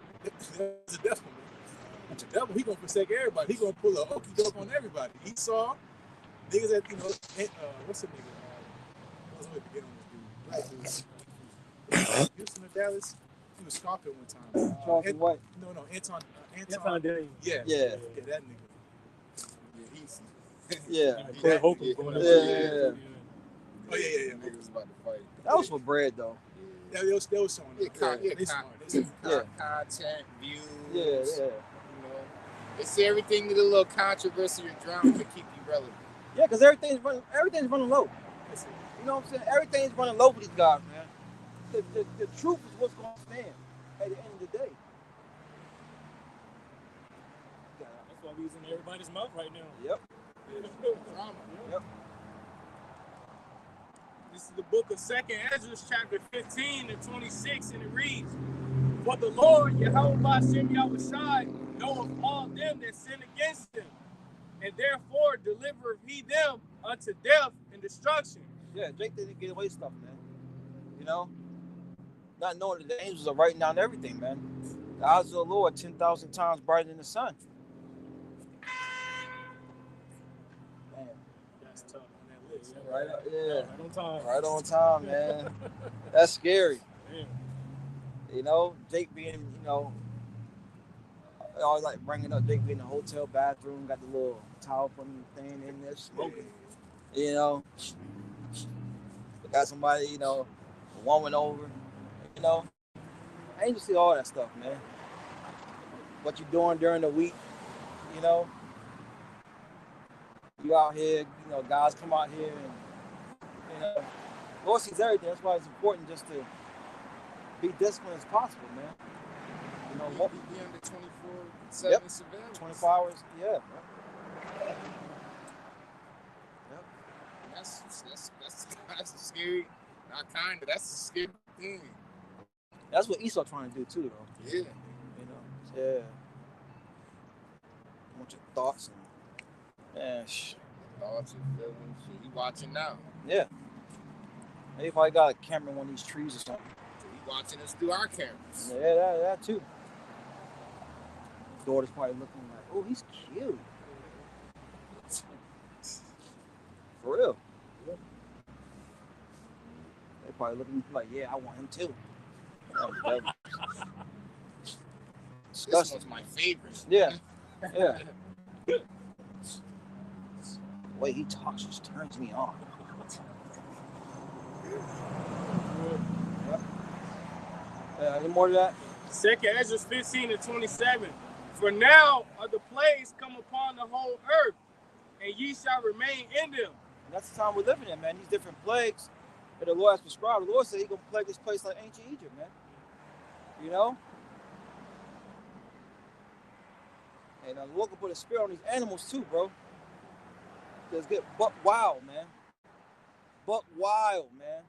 devil, man. The devil, he gonna forsake everybody. He gonna pull a okey doke on everybody. Esau, niggas that what's the nigga? I was going to get on this dude. Black dude. Houston or Dallas. He was stalking one time. Charleston White. No, Anton Daniels. Yeah, that nigga. Yeah, he's. Yeah. Hope was going Yeah. Oh yeah. Niggas about to fight. That was for bread, though. They was showing Yeah, up. They smart. content, views. Yeah. You know, they say everything with a little controversy or drama to keep you relevant. Yeah, because everything's running low. You know what I'm saying? Everything's running low for these guys, man. The truth is what's going to stand at the end of the day. That's why we's in everybody's mouth right now. Yep. Drama. Yep. This is the book of 2nd Ezra, chapter 15 and 26, and it reads, "For the Lord, Yahweh Ba'ashem Yahushai, knoweth all them that sin against him, and therefore delivereth he them unto death and destruction." Yeah, Jake didn't get away with stuff, man. You know? Not knowing that the angels are writing down everything, man. The eyes of the Lord 10,000 times brighter than the sun. Man. That's tough on that list. Right, Right on time. Right on time, man. That's scary. Man. You know, Jake being, you know, I always like bringing up Jake being in the hotel bathroom, got the little towel from the thing in there smoking. You know, got somebody, you know, a woman over. You know, I ain't to see all that stuff, man. What you doing during the week, you know? You out here, you know, guys come out here and, you know, Lord sees everything. That's why it's important just to be disciplined as possible, man. You know, Be under 24/7 Yep. surveillance. 24 hours, yeah. Yep. That's a scary, not kind of. That's a scary thing. That's what Esau trying to do too, though. Yeah. You know, yeah. I want your thoughts and, man, Thoughts and feelings. He watching now. yeah. Maybe if I got a camera in one of these trees or something. He watching us through our cameras. Yeah, that too. Daughter's probably looking like, oh, he's cute. For real. They probably looking like, yeah, I want him too. Disgusting. This one's my favorite. Yeah. Yeah. The way he talks just turns me on. Any more to that? 2nd Ezra 15-27. For now are the plagues come upon the whole earth, and ye shall remain in them. And that's the time we're living in, man. These different plagues that the Lord has prescribed. The Lord said He's gonna plague this place like ancient Egypt, man. You know? And the Lord can put a spirit on these animals too, bro. Just get buck wild, man. Buck wild, man.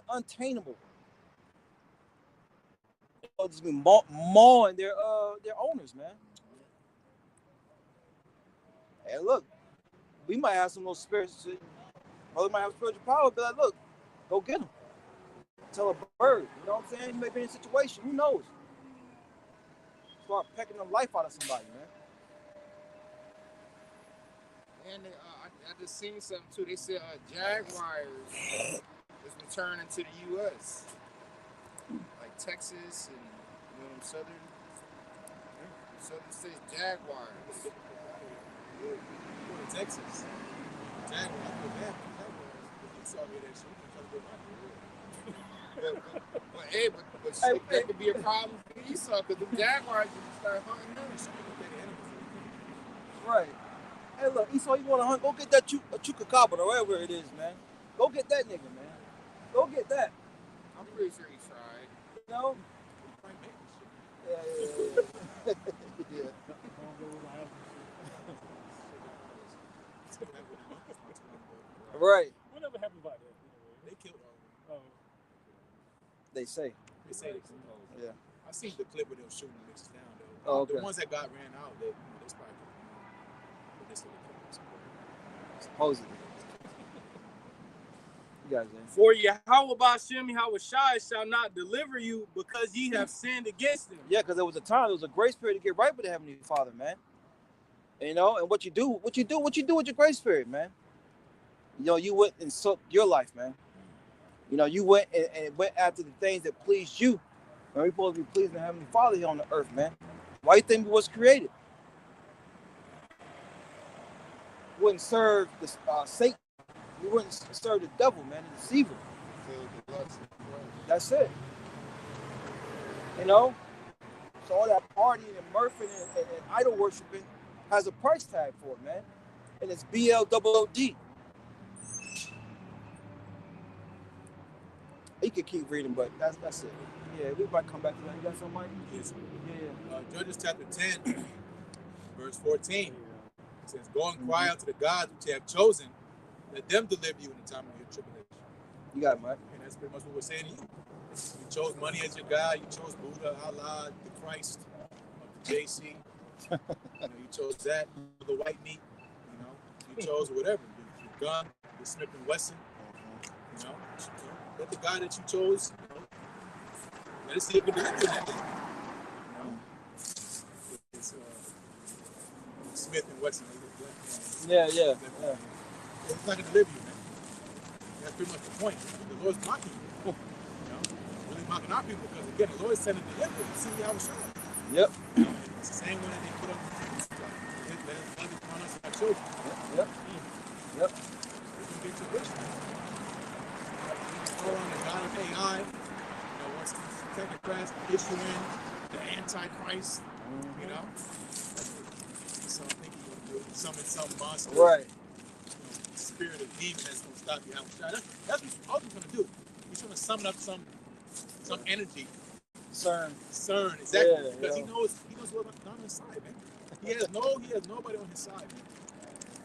Untainable. They'll just be mauling their owners, man. Hey, look, we might have some little spirits. Well, we might have spiritual power, but like, look, go get them. Tell a bird, you know what I'm saying? You may be in a situation, who knows? Start pecking the life out of somebody, man. And I just seen something too. They said Jaguars is returning to the U.S. Like Texas and them southern states. Jaguars. Texas. Jaguars. But that could be a problem for Esau because the Jaguars just start hunting them. Right. Hey, look, Esau, you want to hunt? Go get that chupacabra or whatever it is, man. Go get that nigga, man. Go get that. I'm pretty sure he tried. You know? Yeah. Yeah. Right. Whatever happened about that? They killed all of them. They say. They say they killed all of them. Yeah. I seen the clip where they were shooting the mixes down, though. Oh, okay. The ones that got ran out, they probably but they still Supposedly. You guys, man. For Yahweh Ba'Shem Yahushai shall not deliver you because ye have sinned against him. Yeah, because there was a time, there was a grace period to get right with the Heavenly Father, man. You know, and what you do with your grace period, man. You know, you went and sought your life, man. You know, you went and went after the things that pleased you. And we're supposed to be pleasing the Heavenly Father here on the earth, man. Why do you think we was created? You wouldn't serve the Satan. You wouldn't serve the devil, man, the deceiver. That's it. You know? So all that partying and mirthing and idol worshiping has a price tag for it, man. And it's BLOOD. You could keep reading, but that's it. Yeah, we might come back to that. You got somebody? Yes. Yeah. Judges chapter 10, verse 14. It says, go and cry out to the gods which you have chosen. Let them deliver you in the time of your tribulation. You got it, Mike. And that's pretty much what we're saying to you. You chose money as your God. You chose Buddha, Allah, the Christ, the JC. You chose that, the white meat. You chose whatever. The gun, the Smith & Wesson. Let the guy that you chose, let us see if we can deliver that. Smith and Wesson. Yeah. It's not going to deliver you, man. That's pretty much the point. The Lord's mocking you. You know, really mocking our people because, again, the Lord sent a deliverer to see how it's shot. Yep. It's the same one that they put up let us love upon us and our children. Yep. You can get your wish. Throw on the God of AI. You know, what's the technocrats issuing the Antichrist, you know? So I think you summon some monster. Right. Spirit of demon that's going to stop you. That's what he's ultimately going to do. He's going to summon up some energy. CERN, exactly. Yeah, because he knows what's on his side, man. He has nobody on his side, man.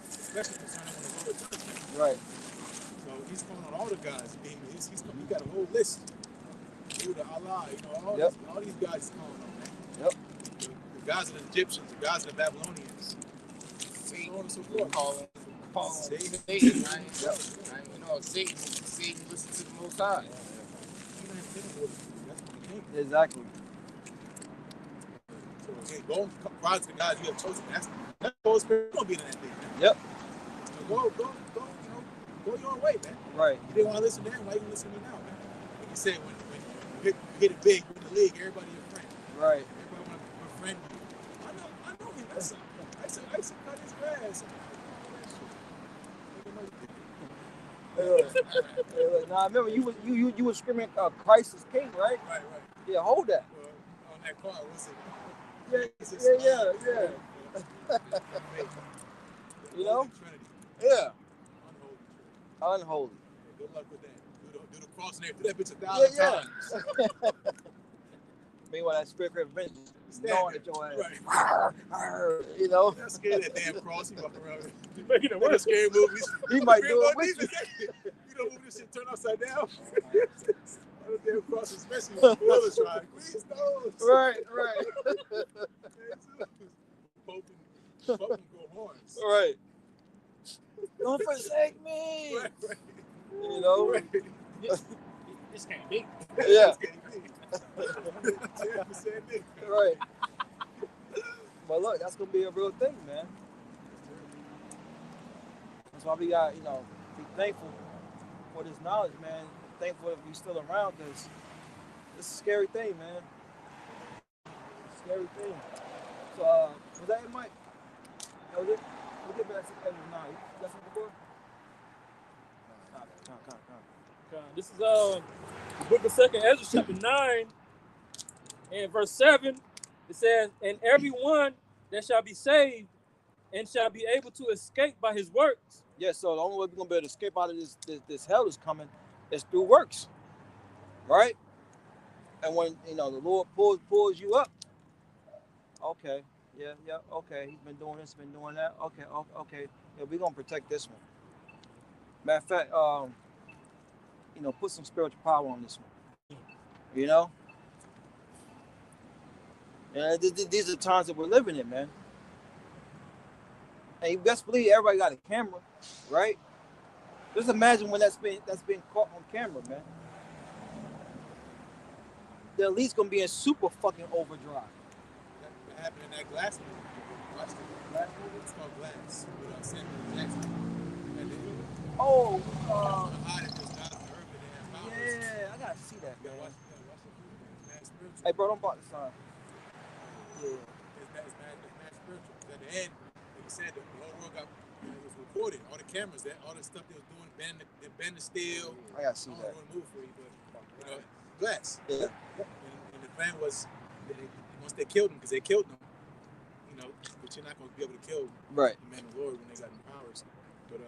Especially concerning when the Lord does, man. Right. So he's calling on all the guys. He got a whole list. Buddha, Allah, you know, all these guys he's calling on, man. Yep. The guys are the Egyptians, the guys are the Babylonians. So on and so forth. Satan. Satan listen to the Most High. Exactly. So again, go rise to the guys you have chosen. That's the Holy Spirit gonna be in that thing, man. Yep. So go your own way, man. Right. You didn't want to listen to him, why you gonna listen to me now, man? Like you said, when you hit it big, in the league, everybody your friend. Right. Everybody want to befriend you. I know him. I used to cut his grass. Nah, I remember you were screaming Christ is King, right? Right. Yeah, hold that. On that car, what's it? Yeah. You know? Trinity. Yeah. Unholy. Unholy. Good luck with that. Do the cross and do that bitch 1,000 times. Meanwhile, that spirit of vengeance is gnawing at your ass. Right. You know? I'm scared of that damn cross. He walk around. You making it worse. Scary movies. He might do it with you. You know, move this shit turn upside down. The damn cross is messy. Please don't. Right. Pope and go horns. Right. Don't forsake me. Right. You know? Right. This can't be. Yeah. Same thing. Right. But look, that's gonna be a real thing, man. That's why we got, be thankful for this knowledge, man. Thankful that we're still around, because it's a scary thing, man. Scary thing. So, was that it, Mike? That was it? We'll get back to the end of the night. You got something before? Come. This is the book of 2nd Ezra, chapter 9, and verse 7. It says, "And everyone that shall be saved and shall be able to escape by his works." Yeah, so the only way we're gonna be able to escape out of this hell that's coming is through works, right? And when the Lord pulls you up, okay, okay, he's been doing this, been doing that, okay, yeah, we're gonna protect this one. Matter of fact, put some spiritual power on this one, And these are the times that we're living in, man. And you best believe everybody got a camera, right? Just imagine when that's been caught on camera, man. They're at least gonna be in super fucking overdrive. That happened in that Glass movie. Watch the Glass movie. It's called Glass with Samuel Jackson. Oh, yeah, I gotta see that, man. Watch the movie. Hey, bro, don't block the sign. Yeah. It's mad spiritual. At the end, like you said, the whole world was recorded. All the cameras, all the stuff they was doing, bend the steel. I gotta see that. I that. don't want to move for you, but Glass. Yeah. And the plan was, once they killed him, because they killed him, but you're not going to be able to kill right. the man of the Lord when they got the powers. But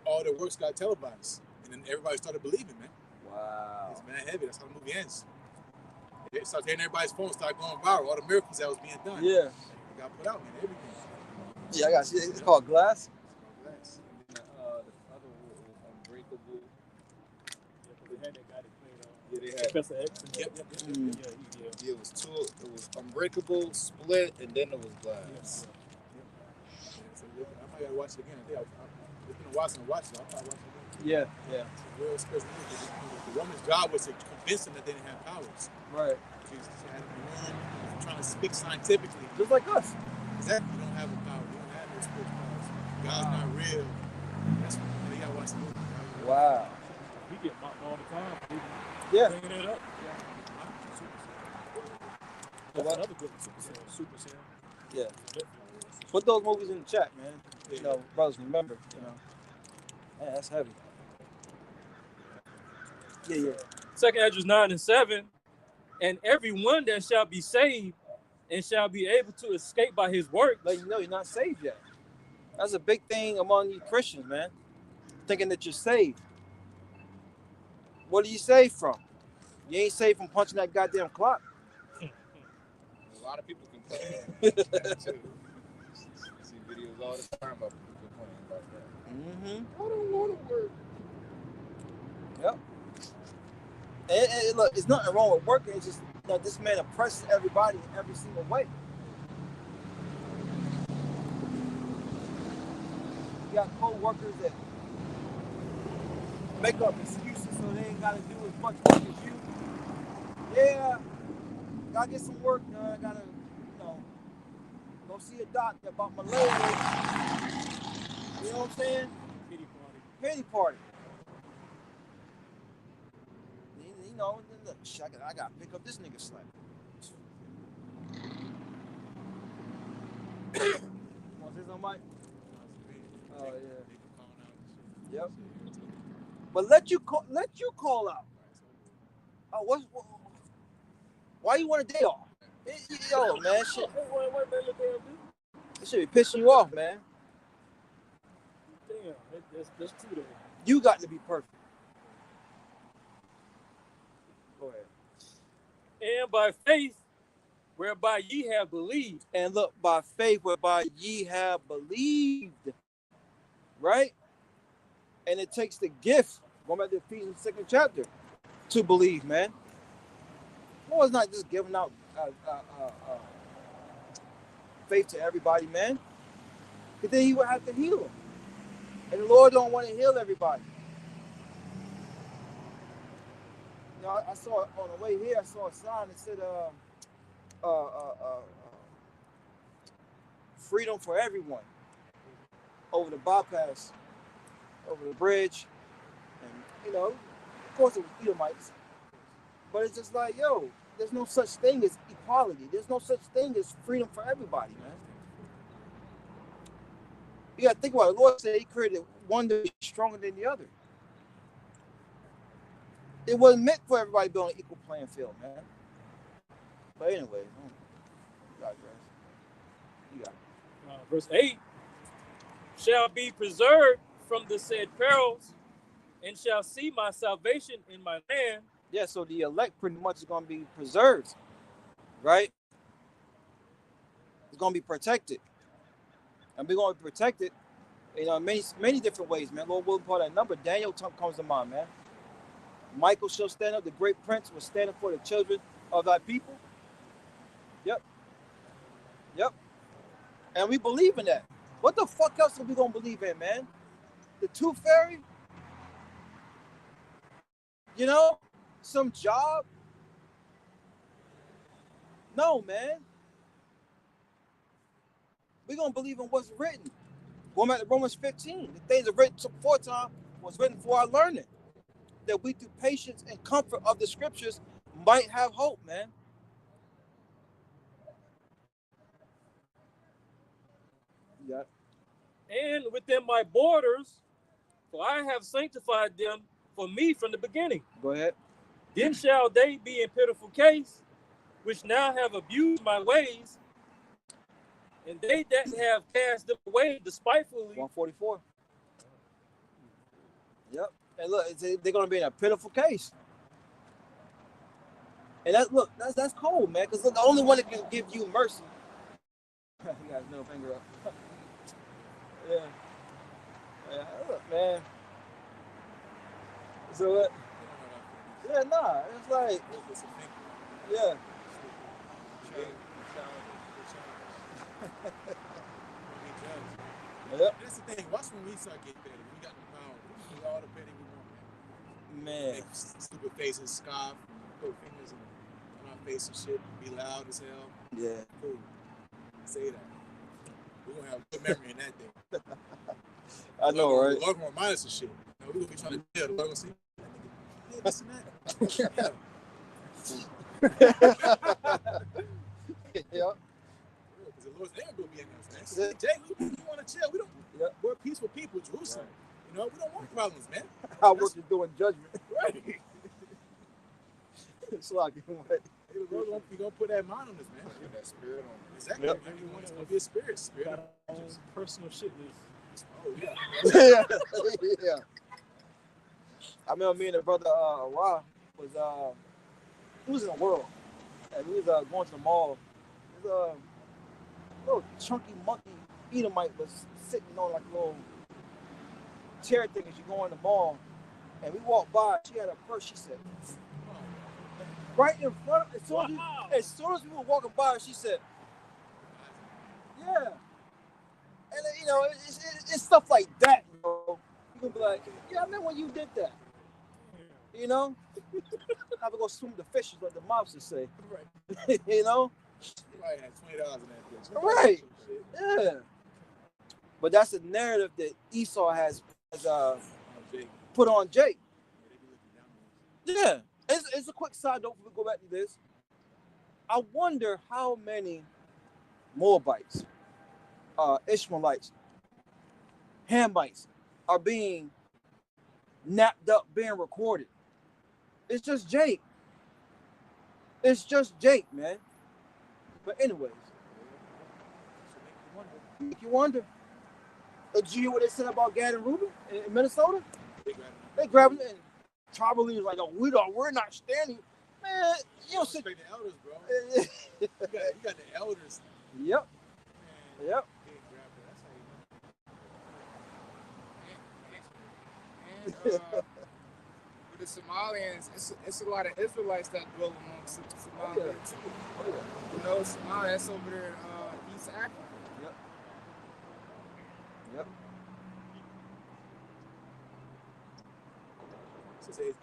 all their works got televised, and then everybody started believing, man. Wow. It's mad heavy. That's how the movie ends. It starts hearing everybody's phone start going viral. All the miracles that was being done. Yeah. They got put out, man. Everything. Yeah, I got to see it. It's called Glass. Glass. The other one was Unbreakable. Yeah, they had that guy that played Yeah, they had. Professor X. Yeah, it was two. It was Unbreakable, Split, and then it was Glass. So I might gotta watch it again. It's been a while since I watched it. I'll probably watch it again. Yeah. It's a real special movie. The woman's job was to convince them that they didn't have powers. Right. She had to learn, trying to speak scientifically. Just like us. Exactly. You don't have a power. You don't have sports cars. God's not real. That's what you gotta watch the movie. Wow. We get mocked all the time. Yeah. Bringing it up. That's What? another good Super Sam. Yeah. Put those movies in the chat, man. You know, brothers, remember. You know, man, that's heavy. Yeah. 2nd Ezra 9 and 7, and everyone that shall be saved and shall be able to escape by his work. Let you know you're not saved yet. That's a big thing among you Christians, man. Thinking that you're saved. What are you saved from? You ain't saved from punching that goddamn clock. A lot of people complain about that too. I see videos all the time about people complaining about that. Mm-hmm. I don't want to work. Yep. And look, there's nothing wrong with working. It's just that this man oppresses everybody in every single way. You got co-workers that make up excuses so they ain't got to do as much work as you. Yeah, gotta get some work done. I gotta, go see a doctor about my leg. You know what I'm saying? Pity party. You know, look, I gotta pick up this nigga slack. Want to say something, Mike? Oh yeah. Yep. But let you call out. Oh, why you want a day off? Yo, man, shit. It should be pissing you off, man. Damn, that's true though. You got to be perfect. Go ahead. And by faith, whereby ye have believed. And look, by faith, whereby ye have believed. Right? And it takes the gift, going back to Ephesians 2nd chapter, to believe, man. Lord's not just giving out faith to everybody, man. Because then he would have to heal them. And the Lord don't want to heal everybody. You know, I saw on the way here, I saw a sign that said freedom for everyone over the bypass, over the bridge. And, of course it was Edomites. But it's just like, yo, there's no such thing as equality. There's no such thing as freedom for everybody, man. You got to think about it. The Lord said he created one to be stronger than the other. It wasn't meant for everybody to be on an equal playing field, man. But anyway, you got it. Verse 8, shall be preserved from the said perils, and shall see my salvation in my land. Yeah, so the elect pretty much is going to be preserved, right? It's going to be protected. And we're going to be protected, many different ways, man. Lord will part that number. Daniel comes to mind, man. Michael shall stand up. The great prince was standing for the children of thy people. Yep. And we believe in that. What the fuck else are we going to believe in, man? The tooth fairy? Some job? No, man. We're going to believe in what's written. Going back to Romans 15, the things are written aforetime was written for our learning, that we through patience and comfort of the scriptures might have hope, man. Yeah. And within my borders, for I have sanctified them for me from the beginning. Go ahead. Then shall they be in pitiful case, which now have abused my ways, and they that have cast them away despitefully. 144. Yep. And look, they're going to be in a pitiful case. And that's cold, man, because the only one that can give you mercy. You got his middle finger up. Yeah, look, man. So what? Yeah, nah, it's like, yeah. Yep. That's the thing. Watch when we start getting petty. We got the power. We do all the petty we want, Man. Make stupid faces, scoff, put fingers on our face and shit. Be loud as hell. Yeah. Cool. Say that. We're gonna have good memory in that day. I know, right? The Lord gonna remind us of shit. You know, we're gonna be trying to tell the Lord gonna say, yeah, this and that. Yeah. Because the Lord's anger will be in us, man. Jay, we want to chill. We don't. Yeah. We're peaceful people, Jerusalem. You know, we don't want problems, man. Our work is doing judgment. Right. It's like, what? The Lord gonna put that mind on us, man. Get that spirit on us. Exactly. Yep. Everyone is gonna be a spirit. Spirit. Personal shit list. Oh yeah. Yeah. I remember me and the brother Ra was he was in the world, and we was going to the mall. This little chunky monkey Edomite was sitting on like a little chair thing as you go in the mall, and we walked by. She had a purse. She said, right in front. As soon as we were walking by, she said, "Yeah." And you know, it's stuff like that. You know, you can be like, "Yeah, I remember when you did that." You know, I would go swim with the fishes, like the mobsters say. Right. You know. You might have $20 in that bitch. Right. Yeah. But that's the narrative that Esau has put on Jake. Yeah. It's a quick side note before we go back to this. I wonder how many Moabites, Ishmaelites, Hamites are being napped up, being recorded. It's just Jake. It's just Jake, man. But anyways, make you wonder. Did you hear what they said about Gad and Reuben in Minnesota? They grabbed it and tribal leaders like, "Oh, we're not standing." Man, you don't sit. The elders, bro. you got the elders. Yep. Man, Yep. And with the Somalians, it's a lot of Israelites that dwell amongst Somalia too. Oh, yeah. You know, Somalia, that's over there in East Africa. Yep. Yep.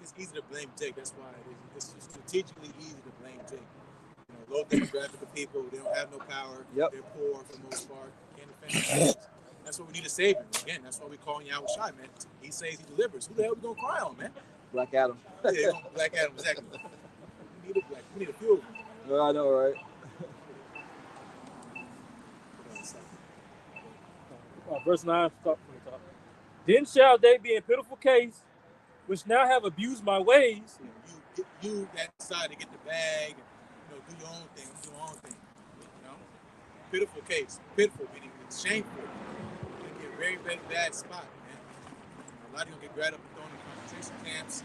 It's easy to blame Jake. That's why it's strategically easy to blame Jake. You know, low demographic of people, they don't have no power. Yep. They're poor for the most part. Can't defend themselves. That's what we need a savior. Again, that's why we call Yahweh Shai, man. He says he delivers. Who the hell we gonna cry on, man? Black Adam. Yeah, Black Adam, exactly. We need a few of them. Well, I know, right? Verse 9, start from the top. Then shall they be in pitiful case, which now have abused my ways. You that decide to get the bag, and, do your own thing, You know, pitiful case, pitiful meaning it's shameful. It's gonna be a very, very bad spot, man. A lot of you gonna get grabbed up and thrown in concentration camps. A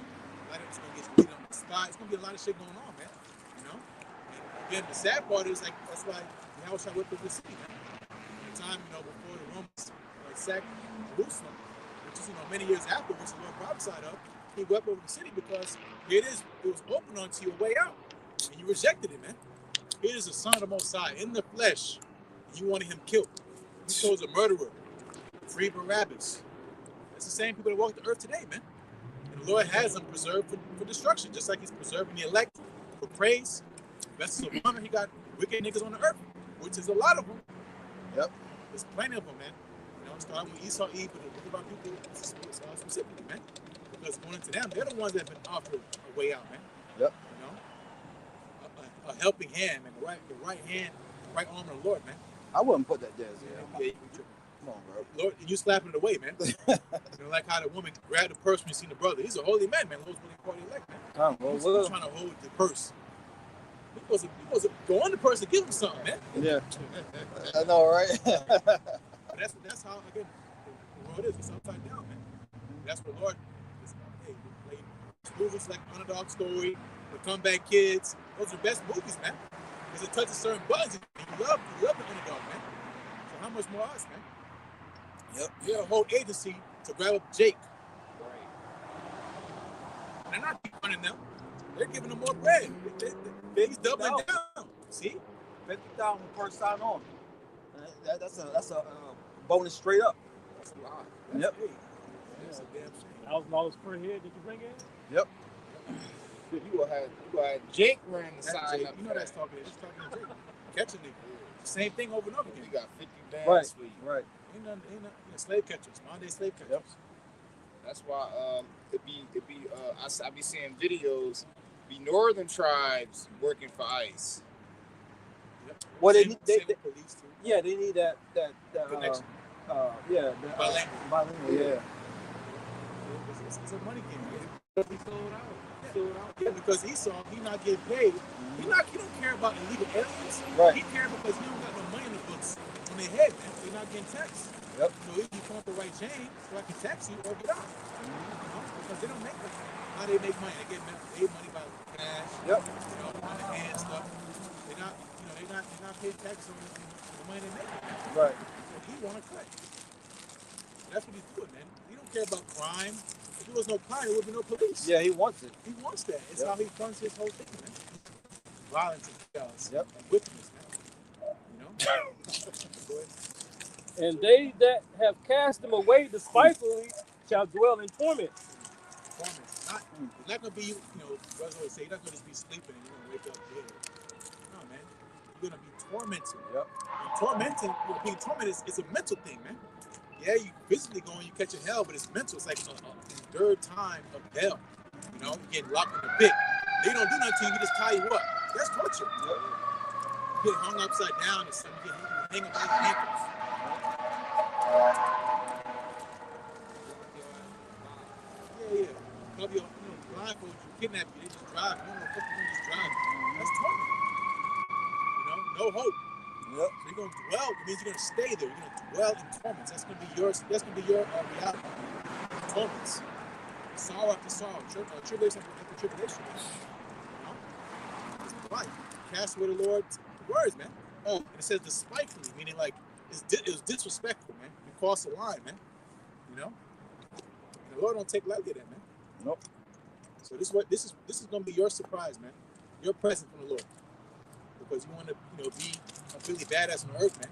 lot of it's gonna get beat on the spot. It's gonna be a lot of shit going on, man. You know. And again, the sad part is like that's why Yahweh Shai whipped up the city, man. At the time, before the Romans sacked Jerusalem, which is many years after, which the Lord prophesied of. He wept over the city because it was open unto you a way out, and you rejected it, man. It is the Son of the Most High in the flesh, and you wanted him killed. You chose a murderer, free Barabbas. That's the same people that walk the earth today, man. And the Lord has them preserved for destruction, just like he's preserving the elect for praise. Vessels of honor, he got wicked niggas on the earth, which is a lot of them. Yep. There's plenty of them, man. Starting with Esau, Eve, but look about people specifically, man. Because according to them, they're the ones that have been offered a way out, man. Yep. A helping hand, man. The right hand, right arm of the Lord, man. I wouldn't put that there. Yeah, Come on, bro. Lord, and you slapping it away, man. Like how the woman grabbed the purse when you seen the brother. He's a holy man, man. Lord's really party elect, man. He's trying to hold the purse. You're supposed to go on the purse and give him something, man. Yeah. I know, right? That's how, again, the world is. It's upside down, man. That's what Lord is. Hey, movies like Underdog Story, The Comeback Kids, those are the best movies, man. Because it touches certain buttons. And you love the underdog, man. So how much more us, man? Yep. You got a whole agency to grab up Jake. Right. They're not defunding them. They're giving them more bread. He's doubling down. See? 50,000 per sign on. That's a bonus straight up. That's a lot. Yep. That's a damn shame. $1,000 per head did you bring in? Yep. You will have Jake running the That's side Jake. up. You know that's talking to Jake. Catching niggas. The same thing over and over again. We got 50 bands Right. for you. Right. Ain't nothing, slave catchers, modern day slave catchers. Yep. That's why I be seeing videos, be northern tribes working for ICE. Yep. Well, Same with police too. yeah, they need that Connection. bilingual, yeah. It's a money game. He sold out. Yeah, because Esau, he not getting paid. He don't care about illegal aliens. Right. He cares because he don't got no money in the books on their head, man. They're not getting taxed. Yep. So if you come up the right chain, so I can tax you or get out. You know? Because they don't make money. How they make money? They get paid money by cash. Yep. You know, on the hand stuff. They're not paying tax on the money they make. Right. So he want to cut. That's what he's doing, man. He don't care about crime. If there was no crime, there would be no police. Yeah, he wants it. He wants that. It's how he funds his whole thing, man. Violence and chaos. Yep. And wickedness, man. You know? Go ahead. And they that have cast him away despitefully shall dwell in torment. Torment. It's not going to be, brothers always say, you're not going to just be sleeping and you're going to wake up dead. No, man. You're going to be tormented. Yep. And being tormented is a mental thing, man. Yeah, you physically going, you catching hell, but it's mental. It's like a third time of hell. You know, you get locked in the pit. They don't do nothing to you, you just tie you up. That's torture. Yep. You get hung upside down or something, you get hanging by your ankles. Yeah. Probably, blindfold you, kidnap you, they just drive. You don't know what they just drive. That's torment. No hope. Yep. So you're gonna dwell. It means you're gonna stay there. You're gonna dwell in torments. That's gonna be your reality. Torments. Sorrow after sorrow. Tribulation after tribulation. It's life. Cast away the Lord's words, man. And it says despitefully, meaning like it was disrespectful, man. You crossed the line, man. You know. And the Lord don't take lightly that, man. Nope. So this is gonna be your surprise, man. Your present from the Lord. Because you want to, be a really badass on earth, man.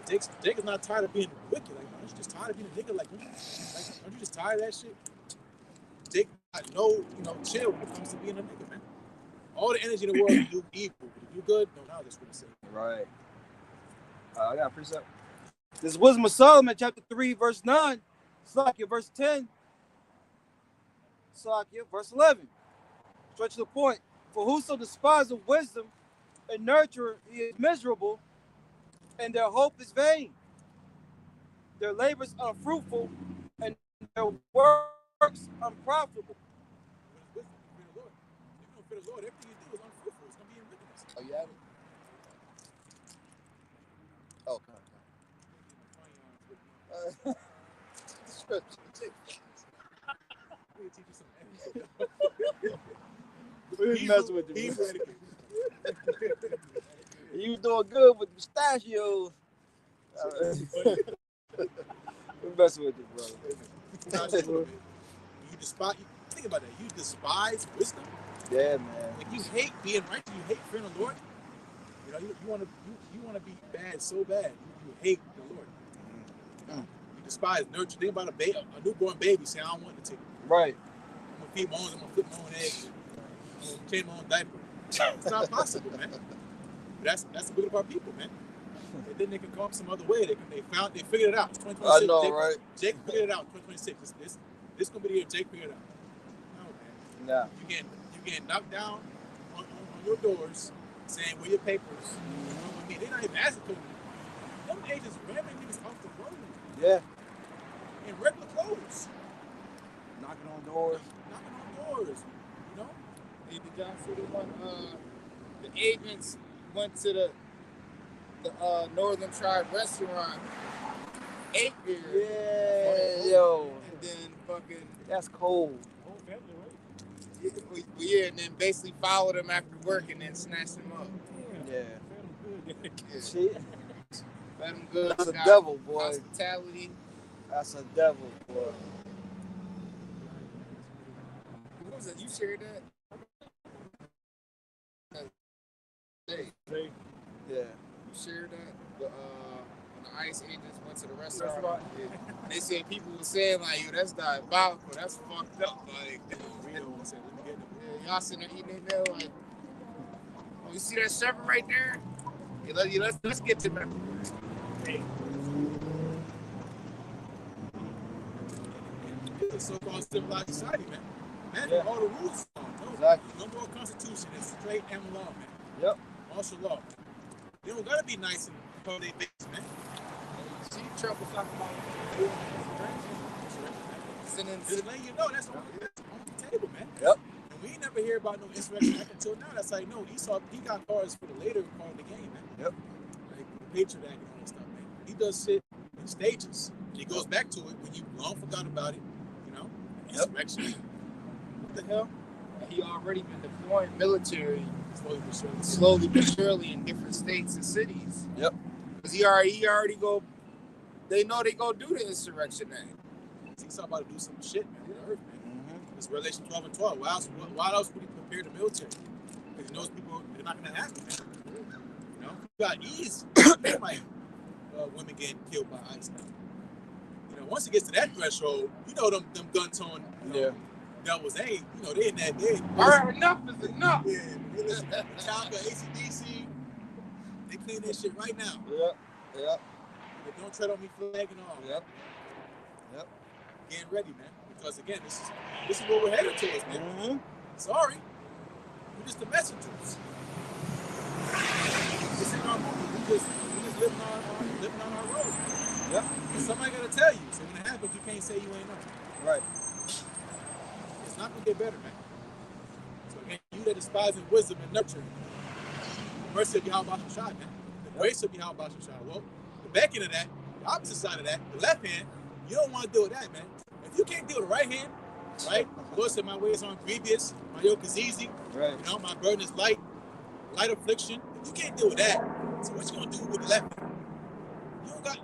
Jake is not tired of being wicked. Like, aren't you just tired of being a nigga? Like, aren't you just tired of that shit? Jake got no, chill when it comes to being a nigga, man. All the energy in the world to do evil, but to do good, no, now that's what he said. Right. I got a precept. This is Wisdom of Solomon, chapter 3, verse 9. Slakia, verse 10. Slakia, verse 11. Stretch to the point. For whoso despises wisdom and nurture, he is miserable, and their hope is vain. Their labors unfruitful, and their works unprofitable. What is wisdom? Fear the Lord. If you don't fear the Lord, everything you do is unfruitful. It's going to be in wickedness. Oh, you have it? Oh, come on. Scripture. We'll teach you some We messing with you. Hebrew etiquette. You doing good with the pistachios. We messing with you, brother. Think about that. You despise wisdom. Yeah, man. Like you hate being righteous. You hate fearing the Lord. You want to be bad so bad. You hate the Lord. You despise nurture. Think about a newborn baby saying, "I don't want to take." Right. I'm gonna feed my own. I'm gonna flip my own eggs. I'm gonna change my own diaper. It's not possible, man. But that's the good of our people, man. And then they can come up some other way. They figured it out. It's 2026. I know, right? Jake figured it out. 2026. This gonna be the year Jake figured it out. No, man. Nah. You getting knocked down on your doors, saying where your papers. I mean, they're not even asking for you. Them agents ramming niggas off the road. Yeah. In regular clothes. Knocking on doors. Did y'all see the one? The agents went to the Northern Tribe restaurant, ate there. Yeah, yo. And then fucking. That's cold. Whole family, right? Yeah, and then basically followed him after work and then snatched him up. Yeah. Yeah. Shit. Let him good. That's a devil, boy. Hospitality. That's a devil, boy. What was that? You shared that? They Yeah. You shared that? When the ICE agents went to the restaurant. Yeah. And they said people were saying like, yo, that's diabolical. That's fucked up. Like, yeah, y'all sitting there eating their meal like, oh, you see that shepherd right there? Let's get to that. It's a so-called civilized society, man. Man, Yeah. all the rules are on. No, Exactly. no more constitution. It's straight M law, man. Yep. Martial law. They don't gotta be nice and how they face, man. See, Trump was talking about Just letting you know that's on the table, man. Yep. And we ain't never hear about no insurrection act until now. That's how you know he got cards for the later part of the game, man. Yep. Like the Patriot Act and all that stuff, man. He does shit in stages. He goes back to it when you long forgot about it, you know? Insurrection. What the hell? he already been deploying military Slowly but surely. slowly but surely in different states and cities. Yep. Because he already go. They know they go do the insurrection act. He's about to do some shit, man. On the earth, man. Mm-hmm. It's Revelation 12 and 12. Why else would he prepare the military? Because he knows people they're not gonna have it, man. You know, you got ease. Like women getting killed by ICE now. You know, once it gets to that threshold, you know them gun-tone devils. They in that. All right, enough is enough. Yeah, they listen to Metallica, AC/DC. They clean that shit right now. Yep. Yep. But don't tread on me flag and all. Yep. Yep. Getting ready, man. Because again, this is what we're headed towards, man. Mm-hmm. Sorry, we're just the messengers. This ain't our movie. We just living on our road. Yep. And somebody gotta tell you. So when it happens, you can't say you ain't know. Right. It's not gonna get better, man. So again, you that despising wisdom and nurturing, the mercy of Yahweh Shai, man. The grace of Yahweh Shai. Well, the back end of that, the opposite side of that, the left hand, you don't want to deal with that, man. If you can't deal with the right hand, right? The Lord said, my ways aren't grievous, my yoke is easy. Right. You know, my burden is light affliction. If you can't deal with that, so what you gonna do with the left hand? You don't got.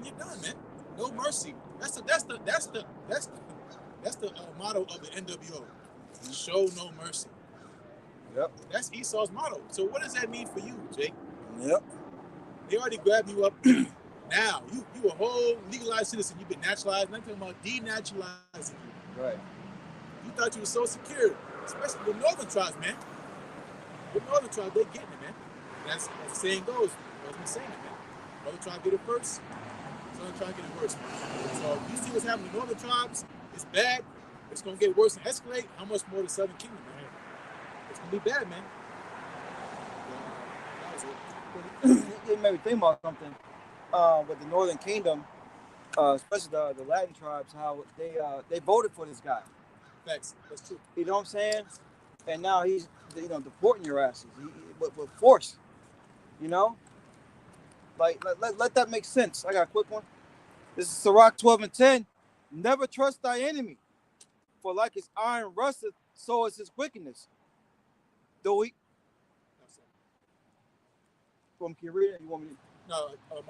You're done, man. No mercy. That's the motto of the NWO. Show no mercy. Yep. That's Esau's motto. So what does that mean for you, Jake? Yep. They already grabbed you up. Now you a whole legalized citizen. You've been naturalized. I'm talking about denaturalizing you. Right. You thought you were so secure, especially the northern tribes, man. The northern tribes, they getting it, man. That's as the saying goes. Wasn't saying it, man. Northern tribe get it first. Southern tribe get it worse, man. So you see what's happening to the northern tribes. It's bad. It's gonna get worse and escalate. How much more the Southern Kingdom, man? It's gonna be bad, man. It made me think about something with the Northern Kingdom, especially the Latin tribes, how they voted for this guy. Facts. That's true. You know what I'm saying? And now he's deporting your asses with force. You know, like let that make sense. I got a quick one. This is Sirach 12 and 10. Never trust thy enemy, for like his iron rusteth, so is his wickedness. Though he. You want me to read it? You want me to? No, I'm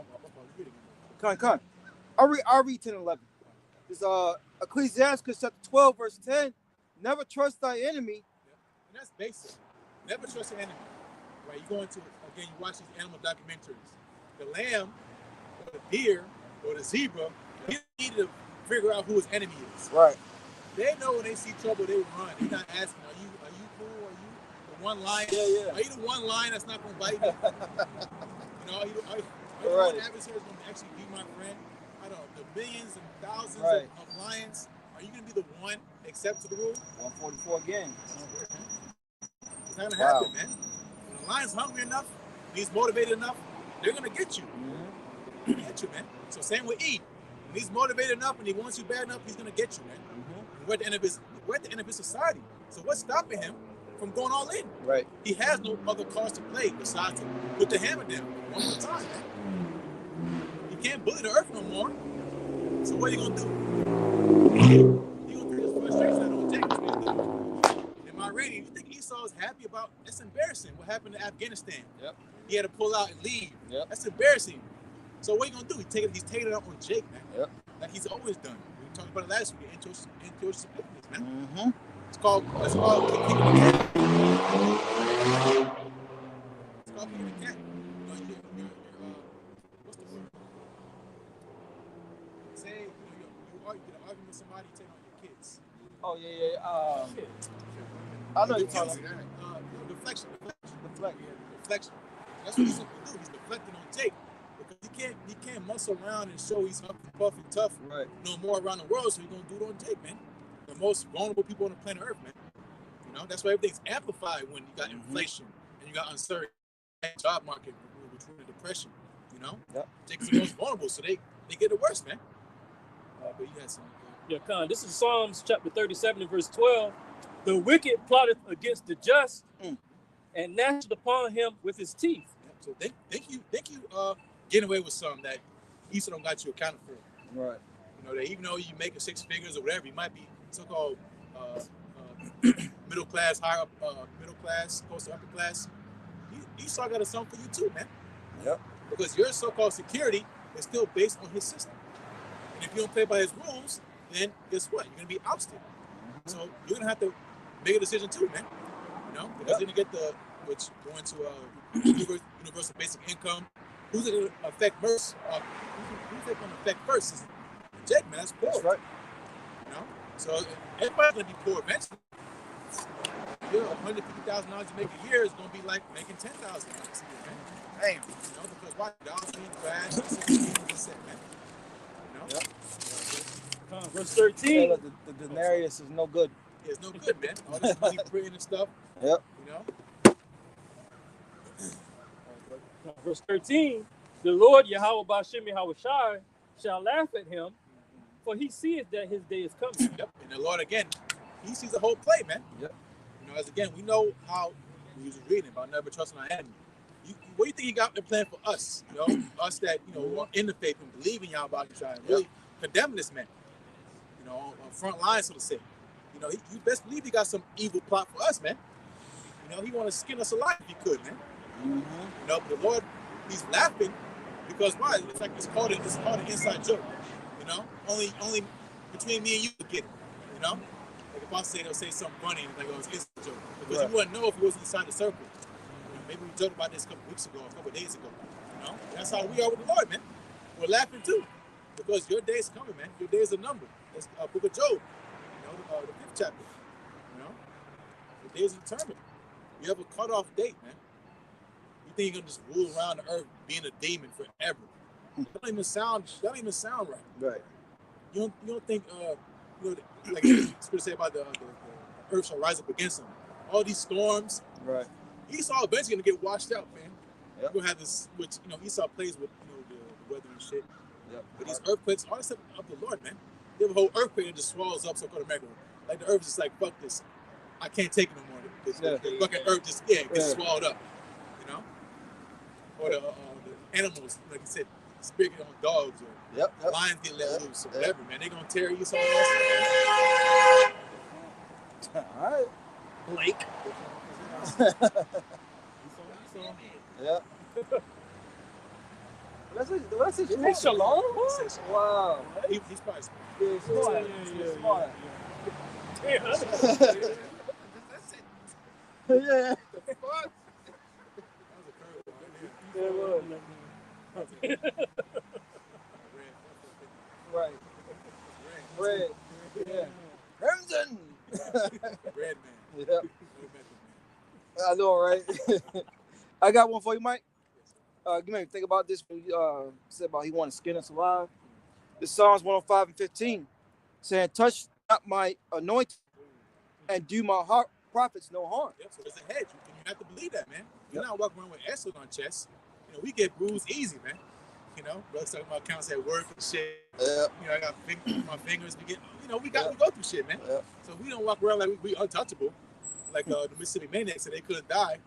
reading it. Come. I'll read 10 and 11. This Ecclesiastes chapter 12, verse 10. Never trust thy enemy. And that's basic. Never trust an enemy. Right? You go into again, you watch these animal documentaries. The lamb or the deer or the zebra, you need to figure out who his enemy is. Right. They know when they see trouble, they run. They're not asking, are you cool? Are you the one lion? Yeah. Are you the one lion that's not gonna bite me? You know, are you the one adversary that's gonna actually be my friend? I don't know, the millions and thousands of lions. Are you gonna be the one except to the rule? 144 again. It's not gonna happen, man. When the lion's hungry enough, he's motivated enough, they're gonna get you. Mm-hmm. Get you, man. So same with E. When he's motivated enough and he wants you bad enough, he's gonna get you, man. Mm-hmm. We're at the end of his society. So what's stopping him from going all in? Right. He has no other cards to play besides to put the hammer down one more time, man. He can't bully the earth no more. So what are you gonna do? You're gonna take his frustration out on James. Am I ready? You think Esau is happy about? That's embarrassing. What happened to Afghanistan? Yep. He had to pull out and leave. Yep. That's embarrassing. So what are you gonna do? He's taking it out on Jake, man. Yep. Like he's always done. We talked about it last week. Intuition, man. Mm-hmm. It's called kicking the cat. It's called kicking the cat. What's the word? Say you get an argument with somebody, you take on your kids. Oh yeah. I know you're talking. Deflection. Deflect. Deflection. That's what he's supposed to do. He's deflecting on Jake because he can't muscle around and show he's huff and puff and tough no more around the world. So he's gonna do it on Jake, man. The most vulnerable people on the planet Earth, man. You know, that's why everything's amplified when you got inflation and you got uncertainty, job market, which we're in depression. You know, Jake's the most vulnerable, so they get it worse, man. But you had some. Yeah, Khan. This is Psalms chapter 37 and verse 12. The wicked plotteth against the just and gnasheth upon him with his teeth. Yeah, so think you getting away with something that Esau don't got you accounted for. Right. You know, that even though you making 6 figures or whatever, you might be so-called middle class, higher up, middle class, close to upper class. Esau got a something for you too, man. Yep. Because your so-called security is still based on his system. And if you don't play by his rules, then guess what? You're gonna be ousted. So you're gonna have to make a decision too, man. You know, because you're gonna get going to universal basic income. Who's it gonna affect first? Who's it gonna affect first? Is Jake, man. That's poor. That's right. You know, so everybody's gonna be poor eventually. You know, $150,000 you make a year is gonna be like making $10,000 a year, man. Damn. You know, because why? Dollars being bad, man. You know. Verse 13. The denarius is no good. Yeah, it's no good, man. All this money printing and stuff. Yep. You know. Verse 13. The Lord Yahweh Ba'Shem Yahweh Shai shall laugh at him, for he seeth that his day is coming. Yep. And the Lord again, he sees the whole play, man. Yep. You know, as again, we know how we was reading about never trusting our enemy. What do you think he got in plan for us? You know, us that are in the faith and believe in Yahweh Shai and really condemning this man. You know, on front line, so to say. You know, you best believe he got some evil plot for us, man. You know, he want to skin us alive if he could, man. You know, but the Lord, he's laughing because why? It's like it's called an inside joke. You know, only between me and you get it. You know, like if I say they'll say something funny, like it's an inside joke because you wouldn't know if he was inside the circle. You know, maybe we joked about this a couple weeks ago, a couple days ago. You know, that's how we are with the Lord, man. We're laughing too because your day's coming, man. Your days are numbered. That's Book of Job. You know, the 5th chapter. You know, the days are determined. You have a cutoff date, man. You think you're gonna just rule around the earth being a demon forever? That don't even sound right. Right. You don't think like the Spirit say about the earth shall rise up against them. All these storms. Right. Esau eventually gonna get washed out, man. Yep. You're gonna have this, which Esau plays with the weather and shit. Yep. But these earthquakes, all this stuff of the Lord, man. You have a whole earthquake that just swallows up so-called America. Like the earth is just like, fuck this. I can't take it no more. The fucking earth just gets swallowed up. You know? Or the animals, like you said, speaking on dogs or lions get let loose or whatever, man. They gonna tear you something else. All right. Blake. Yeah. That's it. Hey, Shalom? Wow. He's probably smart. Yeah, smart. Yeah. Smart. Yeah. That's it. Yeah. The fuck? It was. Right. Red. Yeah. Crimson. Red man. Yeah. I know, right? I got one for you, Mike. You may think about this when you said about he wanted to skin us alive. This Psalms 105 and 15 saying, touch not my anointed and do my heart prophets no harm. Yep, so there's a hedge. You have to believe that, man. You're not walking around with S's on chest. We get bruised easy, man. Brothers talking about counts at work and shit. Yeah. I got my fingers. We get, we go through shit, man. Yeah. So we don't walk around like we untouchable. Like the Mississippi Maniacs said they couldn't die.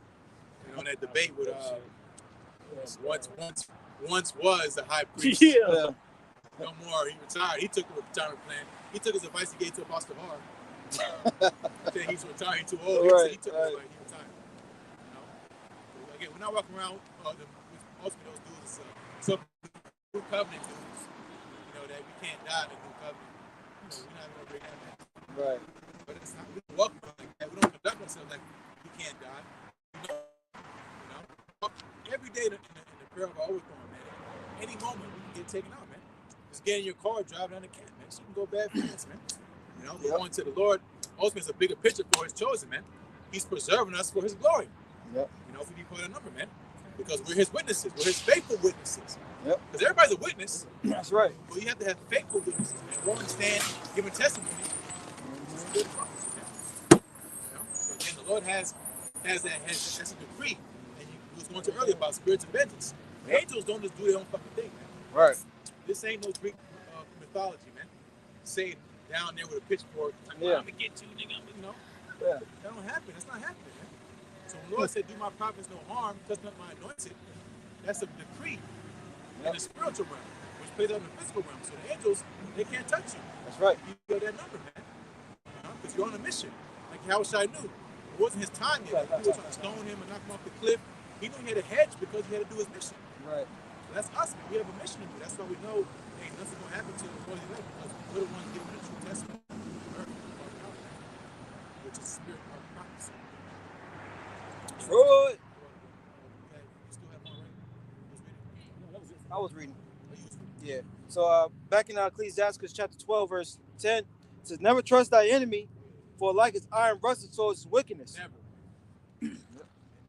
In that debate with once was the high priest. Yeah. No more. He retired. He took the retirement plan. He took his advice he gave to Apostate. He's retired. He's too old. Right. He took his advice. He retired. Again, we're not walking around. Ultimately, those dudes, some new covenant dudes. That we can't die in the new covenant. We're not going to bring that back. Right. But it's not. We walk like that. We don't conduct ourselves like we can't die. Every day in the prayer of our always going, man. Any moment we can get taken out, man. Just get in your car, drive down the camp, man. So you can go bad fast, man. Going to the Lord. Ultimately, it's a bigger picture for His chosen, man. He's preserving us for His glory. Yep. If we be put a number, man. Because we're his witnesses. We're his faithful witnesses. Yep. Because everybody's a witness. That's right. But you have to have faithful witnesses. And won't stand giving testimony. You know? So again, the Lord has that's a decree. And you was going to earlier about spirits of vengeance. Yep. Angels don't just do their own fucking thing, man. Right. This ain't no Greek mythology, man. Satan down there with a pitchfork, like, Yeah. I'm gonna get you, nigga. You know, Yeah. that don't happen. That's not happening, man. So when the Lord said, "Do my prophets no harm, touch not my anointed," that's a decree in the spiritual realm, which plays out in the physical realm. So the angels, they can't touch you. That's right. You know that number, man. Because you're on a mission. Like Yahushua knew. It wasn't his time yet. Like, people were trying to stone him and knock him off the cliff. He knew he had a hedge because he had to do his mission. Right. So that's us, man. We have a mission to do. That's why we know ain't nothing gonna happen to the Holy Land because we're the ones giving the true testament on earth, which is spirit of prophecy. Troy. You still have more, right? I was reading. Oh, you was reading. Yeah. So back in Ecclesiastes chapter 12, verse 10, it says, "Never trust thy enemy, for like his iron rusted towards his wickedness." Never.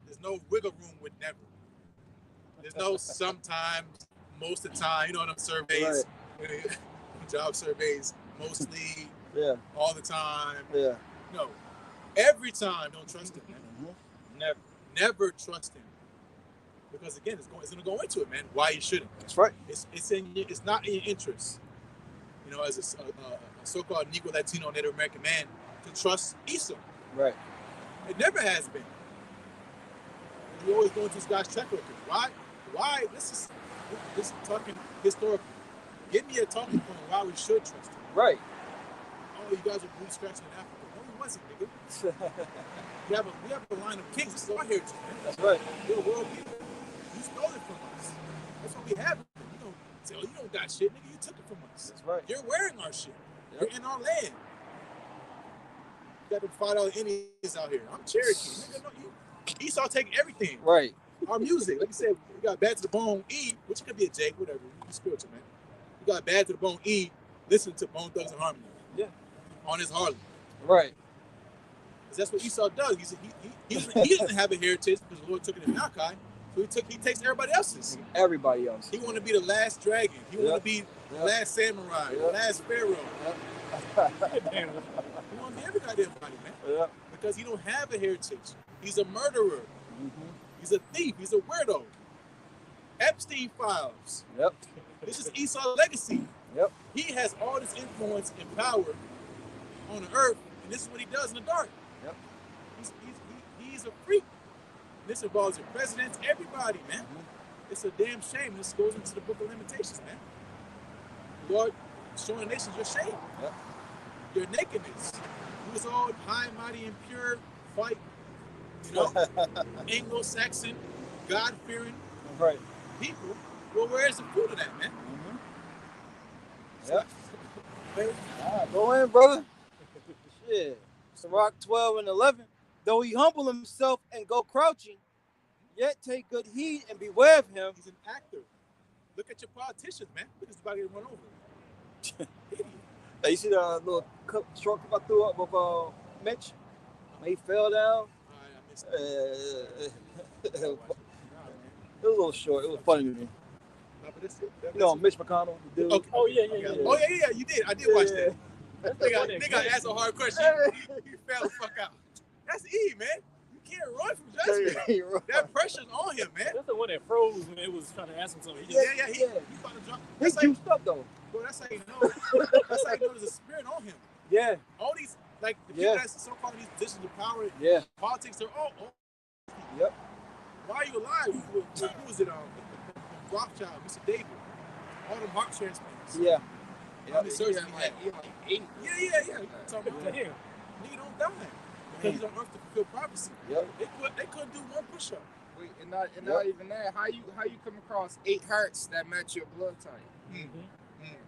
There's no wiggle room with never. There's no sometimes, most of the time. You know them surveys, job surveys, mostly, Yeah. all the time. Yeah. No, every time. Don't trust him, man. Never. Never trust him, because again, it's going to go into it, man. Why you shouldn't? That's right. It's not in your interest. You know, as a so-called Negro, Latino, Native American man, to trust Esau. Right. It never has been. We always go into this guy's track record. Why? This is talking historical. Give me a talking point on why we should trust him. Right. Oh, you guys are blue scratching in Africa. No, he wasn't, nigga. We have a line of kings. This is our heritage, man. That's right. We're a world leader. You stole it from us. That's what we have. You don't say, oh, you don't got shit, nigga. You took it from us. That's right. You're wearing our shit. Yep. You're in our land. You got them $5 Indians out here. I'm Cherokee. Nigga, no, Esau take everything. Right. Our music, like you said, we got Bad to the Bone E, which could be a J, whatever. You spiritual, man. We got Bad to the Bone E. Listen to Bone Thugs and Harmony. Yeah. On his Harley. Right. Because that's what Esau does. He doesn't have a heritage because the Lord took it in Malachi. So he takes everybody else's. Everybody else. He want to be the last dragon. He want to be the last samurai, the last pharaoh. Damn. He want to be every goddamn body, man. Yeah. Because he don't have a heritage. He's a murderer. Mm-hmm. He's a thief. He's a weirdo. Epstein files. Yep. This is Esau's legacy. Yep. He has all this influence and power on the earth, and this is what he does in the dark. Yep. He's a freak. This involves your presidents, everybody, man. Mm-hmm. It's a damn shame. This goes into the book of Lamentations, man. The Lord showing the nations your shame. Yep. Your nakedness. He was all high, mighty, and pure, fight, you know, Anglo-Saxon, God-fearing Right. people. Well, where's the fruit of that, man? Mm-hmm. Yep. Go in, brother. Shit. Sirach 12 and 11. Though he humble himself and go crouching, yet take good heed and beware of him. He's an actor. Look at your politicians, man. Look at this about to get run over. Idiot. Hey, you see the little short clip I threw up with Mitch? When he fell down. All right, I missed it. It was a little short. It was funny to me. No, but that's it. You know, Mitch McConnell, the dude. Okay. Oh yeah. Oh yeah, you did. I did watch that. They got asked a hard question. You fell the fuck out. That's E, man. You can't run from judgment. That pressure's on him, man. That's the one that froze when it was trying to ask him something. He Yeah, just, he about to drop. He's That's like, juiced up though. bro, that's how you know. That's how you know there's a spirit on him. Yeah. All these, like the people that's so-called these positions of power, Yeah. politics, they're all. Yep. Why are you alive? Who was it? Rothschild, Mr. David, all them heart transplants. Yeah. How many surgeries he had? Like 8. Yeah. Talking about yeah. nigga don't die because he's on earth to fulfill prophecy. Yep. They couldn't do one push-up. Wait, and not even that. How you come across 8 hearts that match your blood type?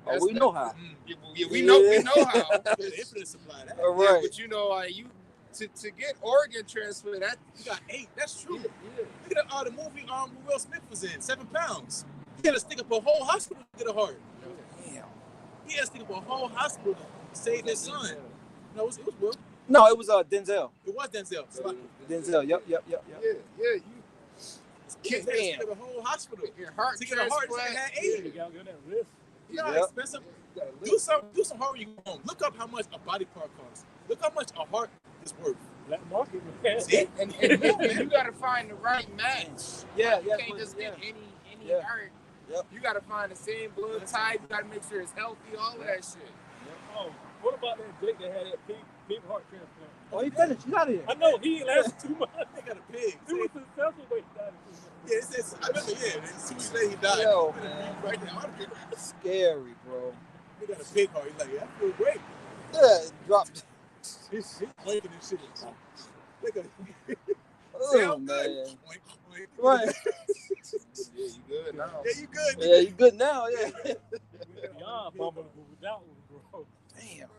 Oh, we know how. Yeah, we know how. There's an infinite supply of that. All Yeah, right. but you know, you to get organ transplant, that You got 8. That's true. yeah. Look at the movie Will Smith was in, 7 pounds. He had to stick up a whole hospital to get a heart. Damn. He had to stick up a whole hospital to save his son. No, it was Will. No, it was Denzel. It was Denzel. Denzel. Yep. Yeah, Kick They in. had a whole hospital. Your heart To get a heart, transplant. they had You 80. gotta get that risk. You know how Yep. expensive. Do some heart when you go home. Look up how much a body part costs. Look how much a heart is worth. Black market, man. See? And you gotta find the right match. Yeah, You yeah, can't just yeah. get any Yeah. heart. Yep. You gotta find the same blood type. You gotta make sure it's healthy. All of that shit. Oh, what about that Jake that had that pig heart transplant? Oh, he finished. You out of here. I know he ain't lasted 2 months. They got a pig. He was successful, but he died in 2 months. Yeah, it says, I remember, yeah, 2 weeks later he died. Yo, He man. right there. Scary, bro. He got a pig heart. He's like, yeah, I feel great. Yeah, it dropped. He's blinking and shit. Look at Oh, man. Right. Right. Yeah, you good now. Yeah, you good. Yeah, you good now, yeah. Y'all bumping with that one, bro. Damn. Bro.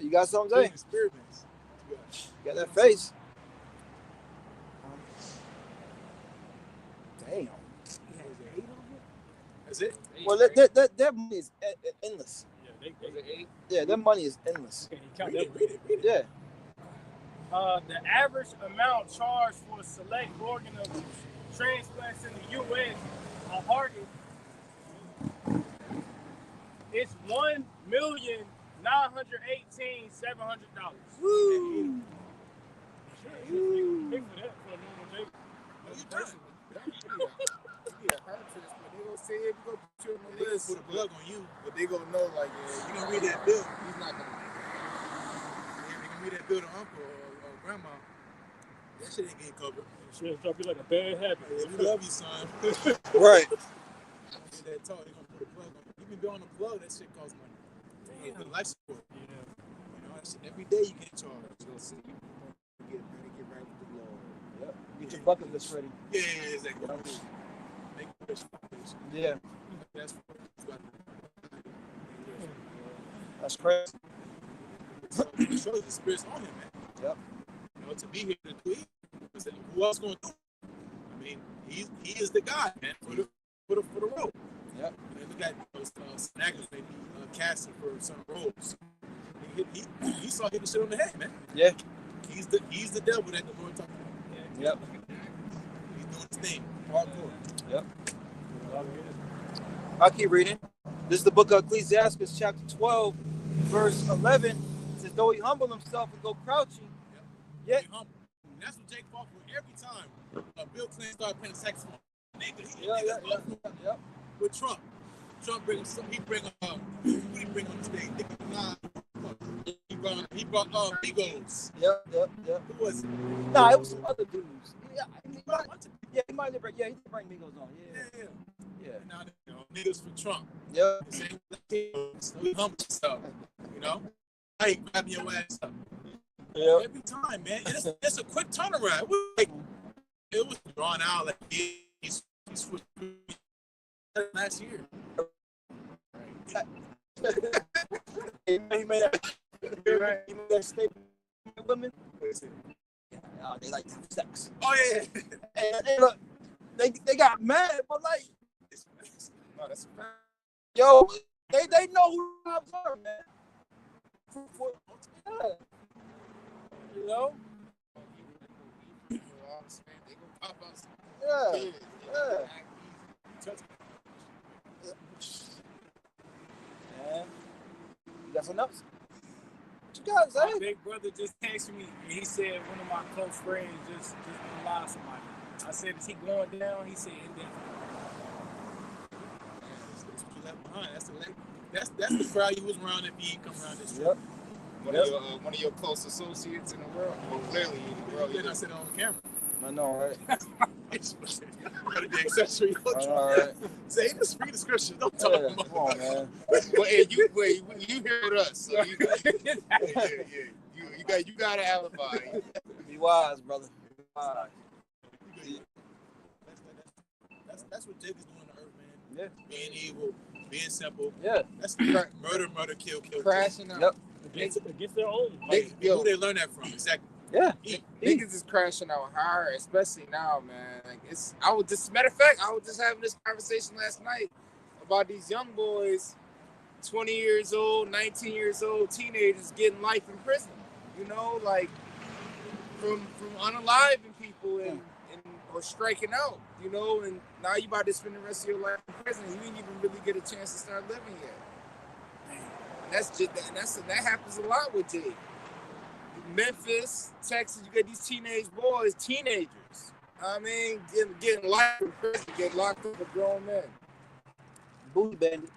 You got something to say? Experiments. You got that face. Damn. That's it. Well, that money is endless. Yeah, they Was it 8? Yeah, that money is endless. can't count Read that. it. Yeah. The average amount charged for a select organ of transplants in the U.S. a heart is $1,918,700. Woo. You pay for that for a normal day. They gonna say if you go put you on the They gonna list, put a plug on you, but they gonna know, like, yeah, you gonna read that bill. he's not gonna make Yeah, they gonna read that bill to uncle or grandma. That shit ain't getting covered. Shit, drop you like a bad habit. Yeah, we love you, son. Right. Get that talk, they gonna put a plug on you. Even doing a plug, that shit costs money. The life support. Yeah. You know, that shit, every day you get charged. it. So you get right with the Lord. Yep. Get your bucket list ready. Yeah, exactly. Make a wish. Yeah. That's That's crazy. it shows the spirit's on him, man. Yep. You know, to be here to do it, who else gonna do it? I mean, he is the guy, man, for the role. Yep. And then look at Snaggers maybe casting for some roles. He saw hit the shit on the head, man. Yeah. He's the devil that the Lord talked about. Yep. He's doing his thing, hardcore. Yep. I'll keep reading. This is the book of Ecclesiastes, chapter 12, verse 11. It says, though he humble himself and go crouching, yet Be humble. And that's what Jake fought for every time. Bill Clinton started playing saxophone. Nigga, Yep. with Trump. Trump bring him. He bring what he bring on stage? He brought Migos. Yep. Who was it? Nah, it was some other dudes. Yeah, he might have bring Migos on. Yeah. Now, niggas for Trump. Yep. The same thing. So he humble himself. You know, I ain't grabbing your ass up. Yep. Every time, man. It's a quick turnaround. It was drawn out like he's last year. He made that statement to women. They like to have sex. Oh yeah. And look, they got mad, but like, No, that's a fact. yo, they know who the cops are, man. Yeah. You know? They gonna pop out some Yeah. kids. Yeah. Man. You got something else? What you got, My Zay? big brother just texted me and he said one of my close friends just lost somebody. I said, is he going down? He said, indefinitely. That's what you left behind. That's the crowd you was around if he ain't come around this Yep. One of your close associates in the world. Well, clearly in the world. You didn't sit on camera. I know, right? Gotta be accessory. All right. Say this free description. Don't talk Yeah, about come on, man. Well, hey, you here with us, so you got an alibi. Be wise, brother. Be wise. That's what Jake is doing on earth, man. Yeah. Being evil, being simple. Yeah. That's murder, kill. Crashing out. Yep. Against their own. Who they learn that from? Exactly. Yeah. Niggas is crashing out hard, especially now, man. Like matter of fact, I was just having this conversation last night about these young boys, 20 years old, 19 years old, teenagers getting life in prison. You know, like from unaliving people and or striking out, you know, and now you about to spend the rest of your life in prison. You didn't even really get a chance to start living yet. And that happens a lot with Jay. Memphis, Texas, you get these teenagers. I mean, getting locked in prison, getting locked up with grown men. Booty bandit.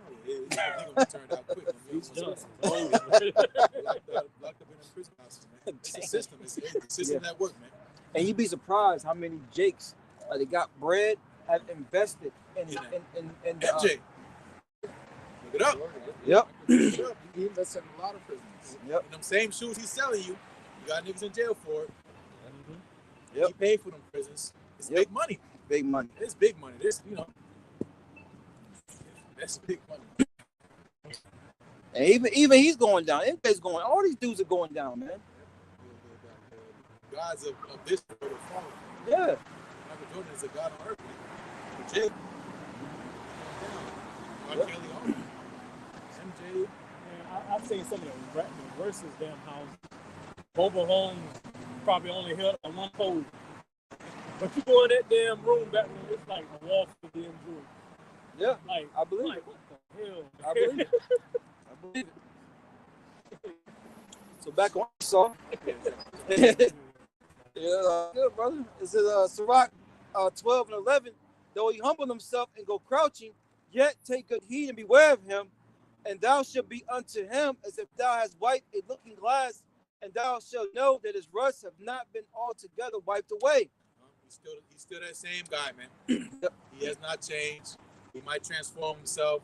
Oh, yeah, he's gonna turn out quick. He's done. Locked up in them prison houses, man. It's a system. It's the system that work, man. And you'd be surprised how many Jakes they got bread, have invested in MJ. Look it up. Yep. He invested in a lot of prisons. Yep. And them same shoes he's selling you, you got niggas in jail for it. Yep. He paid for them prisons. It's Yep. big money. Big money. It's big money. This, you know, that's big money. And even he's going down. MJ's going. All these dudes are going down, man. The gods of this world are falling. Yeah. Michael Jordan is a god on earth, man. Legit. R. Yep. Kelly, all MJ. Man, I've seen some of the verses, damn how mobile homes probably only held on one pole. But you go in that damn room back when it's like a wall for the damn room. Yeah. Like, I believe like, it. what the hell? I believe it. I believe it. So back on Esau. Yeah, good brother. This is Sirach 12 and 11. Though he humble himself and go crouching, yet take good heed and beware of him. And thou shalt be unto him as if thou hast wiped a looking glass, and thou shalt know that his rust have not been altogether wiped away. He's still that same guy, man. Yep. He has not changed. He might transform himself.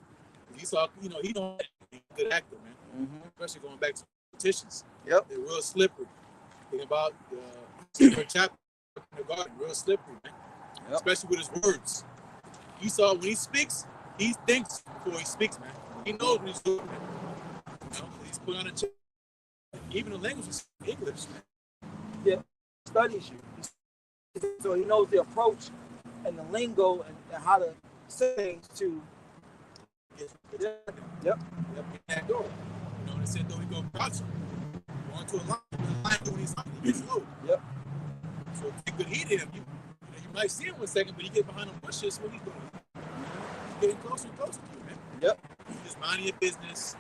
Esau, you know, he don't be a good actor, man. Mm-hmm. Especially going back to politicians. Yep. They're real slippery. Think about the chapter in the garden, real slippery, man. Yep. Especially with his words. Esau, when he speaks, he thinks before he speaks, man. He knows what he's doing, man. You know, he's put on a check. Even the language is English, man. Yeah, studies you. So he knows the approach and the lingo and how to say things to. Yep. Yep, in that door. You know, they said though he go crouching. Going to a line when he's on, he gets low. Yep. So take good heed of him. You might see him 1 second, but you get behind them bushes, what he's doing? He's getting closer and closer to you, man. Yep. Just minding your business.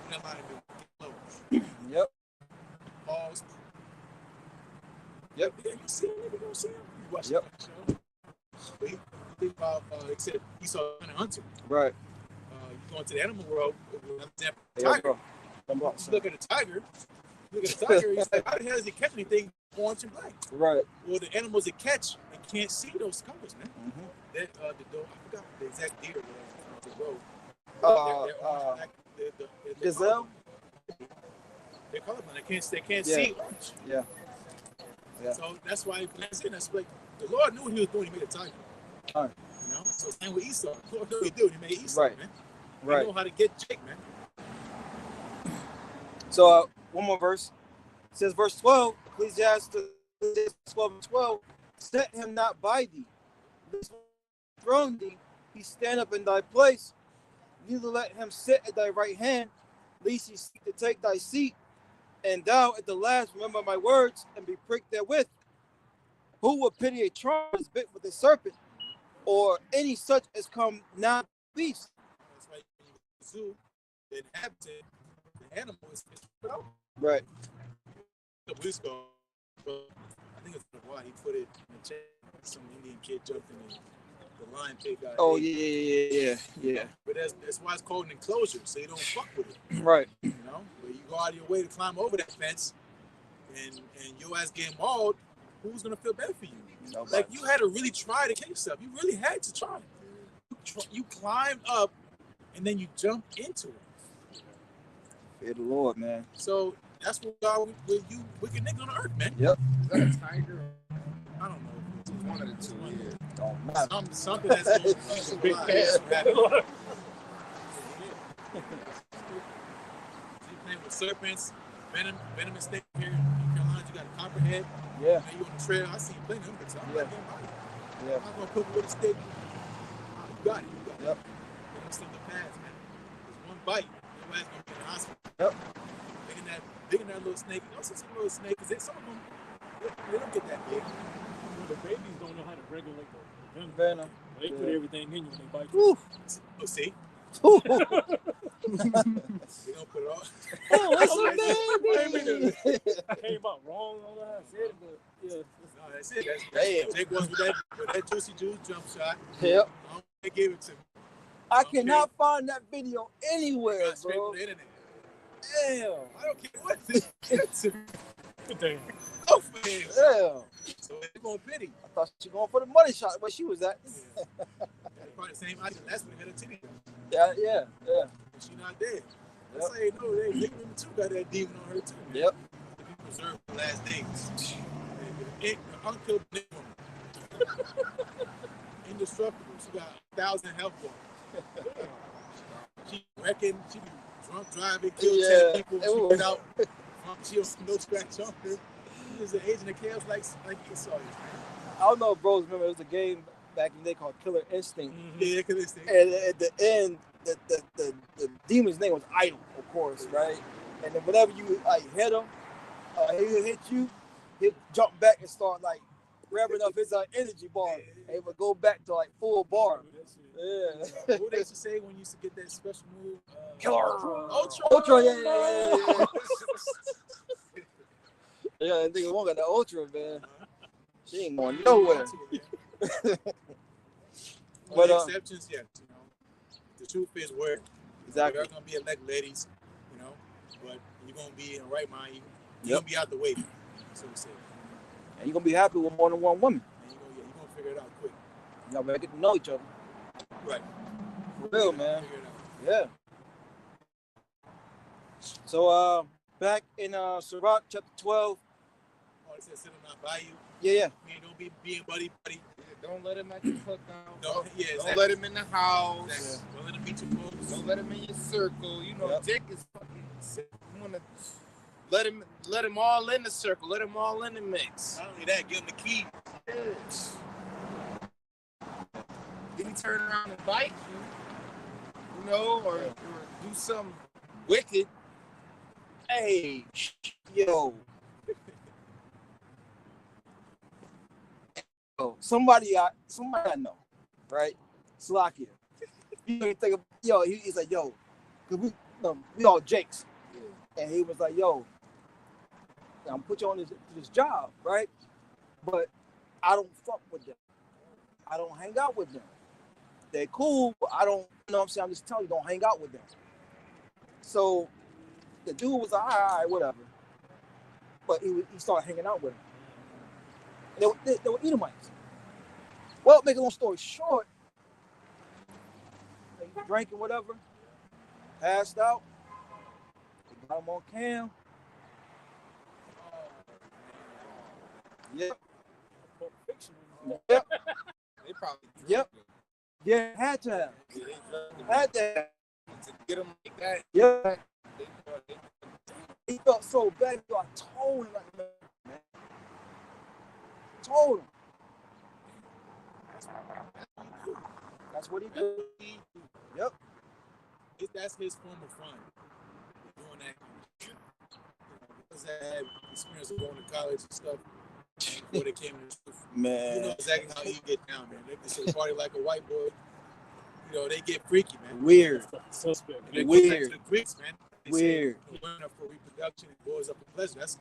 You got a lot to do. Get low. Yep. Pause. Yep. Yeah, you see him, you don't see him. You watch Yep. that show. But you think about, except Esau and a hunter. Right. You go into the animal world, for example, Yeah, tiger. bro. You look at a tiger, he's like, how the hell does he catch anything orange and black? Right. Well, the animals that catch, they can't see those colors, man. Mm-hmm. That, the doe, I forgot the exact deer was the road. They're orange, black, they're Gazelle? They're colorblind. They can't Yeah. see orange. Yeah. Yeah. So that's why that's like the Lord knew what he was doing. He made a tiger. Right. You know. So same with Esau. The Lord knew what he did. He made Esau, Right. man. Right. He know how to get Jake, man. So one more verse. It says verse 12, Ecclesiastes 12 and 12, set him not by thee, lest when he throne thee, he stand up in thy place, neither let him sit at thy right hand, lest he seek to take thy seat, and thou at the last remember my words and be pricked therewith. Who will pity a charm is bit with a serpent, or any such as come not beast? That's why when you go to the zoo, the inhabitant, the animal is put out. Right. A couple weeks ago, I think it's why he put it in the chat. Some Indian kid jumped in the lion pig got Oh, ate. yeah. But that's why it's called an enclosure, so you don't fuck with it. Right. You know, where you go out of your way to climb over that fence, and your ass getting mauled. Who's gonna feel better for you? Nobody. Like you had to really try to kill yourself. You really had to try. You climbed up, and then you jump into it. Fear the Lord, man. So that's what God with you wicked niggas on the earth, man. Yep. Is that a tiger? I don't know. It's one of the two. Yeah. Don't matter. Something that's going to keep you Big alive. cat. You playing with serpents, venomous snake here in Carolina. You got a copperhead. Yeah. And you on the trail. I see you playing them. So I'm Yeah. not getting by you. Yeah. I'm not gonna poke you with a stick. You got it. You got it. Yep. You don't slip the pads, man. There's one bite. Your ass gonna be in the hospital. Yep. Digging that little snake. You know, some little snake. Cause some of them, They don't get that big. Well, the babies don't know how to regulate the Venom. They put Yeah. everything in you and they bite you. Woo. Oh, see? Ooh. They don't put it all. Oh, it's Okay, a baby. I came out wrong on how I said it, but yeah. No, that's it. Damn. Jake was with that juicy juice jump shot. Yep. They gave it to me. I cannot find that video anywhere, Got straight bro. from the internet. Damn. I don't care what this is. Damn. Oh, for him. Damn. So they're going to pity. I thought she going for the money shot where she was at. That's probably the same idea. That's when they had a titty. Yeah. She not dead. Yep. I say, no, they women too got that demon on her too. Man. Yep. They be preserved the last days. The unkilled woman. Indestructible. She got 1,000 health points. She wrecking. She be drunk driving, kill 10 people. She get out. She don't no scratch on her. She is an agent of chaos like Esau. I don't know if bros remember, it was a game back in the day called Killer Instinct. Yeah, because it's And at the end, the demon's name was Idol, of course, right? And then whenever you hit him, he'll hit you, he'll jump back and start like revving up his energy bar. And it would go back to like full bar. Yeah. What they used to say when you used to get that special move? Killer. Ultra. Yeah. Yeah, I think one got the Ultra, man. She ain't going nowhere. But exceptions, yes. You know, the truth is where Exactly. there are going to be elect ladies, you know, but you're going to be in the right mind. You're going to be out the way. So we say. And you're going to be happy with more than one woman. And you're going to figure it out quick. Y'all better get to know each other. Right. For real, man. Figure it out. Yeah. So, back in Sirach chapter 12. Oh, it says, sit him not by you. Yeah. Man, don't be being buddy. Don't let him at your cookout. Don't Don't let him in the house. Exactly. Don't let him be too close. Don't let him in your circle. You know, Yep. Dick is fucking. You wanna let him all in the circle. Let him all in the mix. Not only that, give him the key. Then he turn around and bite you know, or do something wicked. Hey, yo. Somebody I know, right? Slakia. You know, think of, he's like, yo, because we all Jakes. And he was like, yo, I'm gonna put you on this job, right? But I don't fuck with them. I don't hang out with them. They're cool, but I don't, you know what I'm saying? I'm just telling you, don't hang out with them. So the dude was like, all right, whatever. But he started hanging out with them. They were Edomites. Well, make a long story short, they drinking whatever, passed out, they got him on cam. Yep. Yep. They probably. Yep. Yeah, had to have. Had to have. To get him like that. Yeah. He felt so bad, so I told him, like, man. Told him. That's what he did. Yep. That's his form of fun. Doing that. Because I had experience of going to college and stuff before they came to the truth. Man. You know exactly how you get down, man. They just party like a white boy. You know, they get freaky, man. Weird. Suspect. And they Weird. go back to the Greeks, man. They Weird. Say, women are for reproduction and boys are for pleasure. That's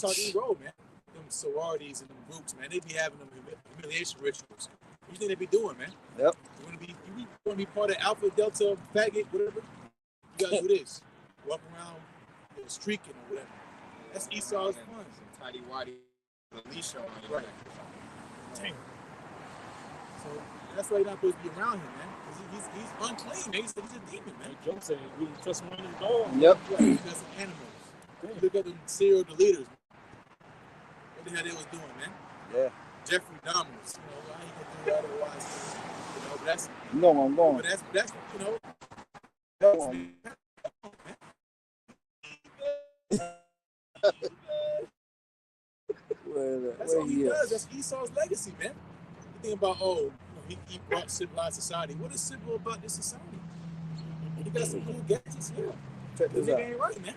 how they roll, man. Them sororities and them groups, man. They be having them humiliation rituals. What you think they be doing, man? Yep. You want to be part of Alpha, Delta, faggot, whatever? You gotta do this. Walk around streaking or whatever. That's Esau's fun. Some tidy waddy Alicia on you. Right. Damn. So that's why you're not supposed to be around him, man. Because he's unclean, man. He's a demon, man. Like Joe said, we don't trust one of them dogs. Yep. Yeah, he's just animals. Look at them serial deleters. What the hell they was doing, man? Yeah. Jeffrey Dahmer's. You know, why he gonna do that otherwise? You know, but that's You know where I'm going. but that's you know. That's That's all he does. That's Esau's legacy, man. You think about, he brought civilized society. What is civil about this society? You got some cool gadgets here. Check This this out. nigga ain't right, man.